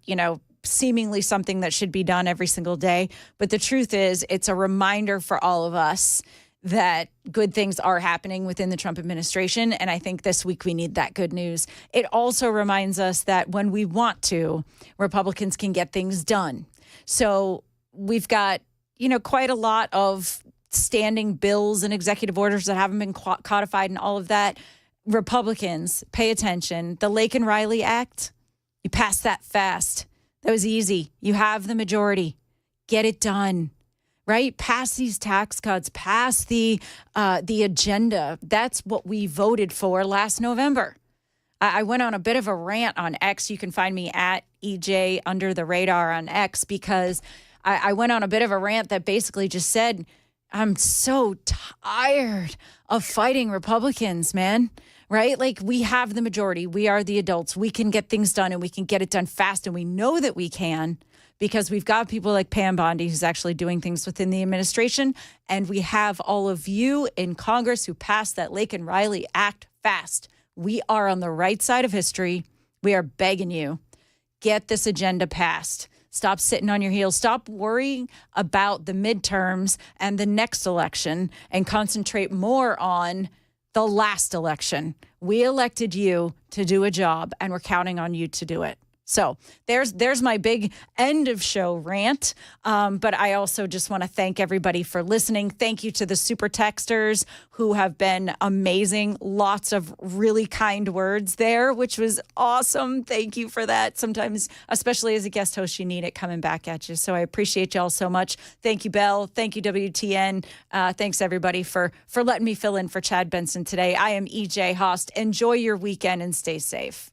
seemingly something that should be done every single day. But the truth is, it's a reminder for all of us that good things are happening within the Trump administration. And I think this week we need that good news. It also reminds us that when we want to, Republicans can get things done. So we've got, quite a lot of standing bills and executive orders that haven't been codified and all of that. Republicans, pay attention. The Laken Riley Act, you passed that fast. That was easy. You have the majority. Get it done, right? Pass these tax cuts. Pass the agenda. That's what we voted for last November. I went on a bit of a rant on X. You can find me at EJ under the radar on X because I went on a bit of a rant that basically just said, I'm so tired of fighting Republicans, man. Right? Like, we have the majority. We are the adults. We can get things done and we can get it done fast. And we know that we can because we've got people like Pam Bondi who's actually doing things within the administration. And we have all of you in Congress who passed that Laken Riley Act fast. We are on the right side of history. We are begging you, get this agenda passed. Stop sitting on your heels. Stop worrying about the midterms and the next election and concentrate more on the last election. We elected you to do a job, and we're counting on you to do it. So there's my big end of show rant. But I also just want to thank everybody for listening. Thank you to the super texters who have been amazing. Lots of really kind words there, which was awesome. Thank you for that. Sometimes, especially as a guest host, you need it coming back at you. So I appreciate y'all so much. Thank you, Belle. Thank you, WTN. Thanks, everybody, for letting me fill in for Chad Benson today. I am EJ Haust. Enjoy your weekend and stay safe.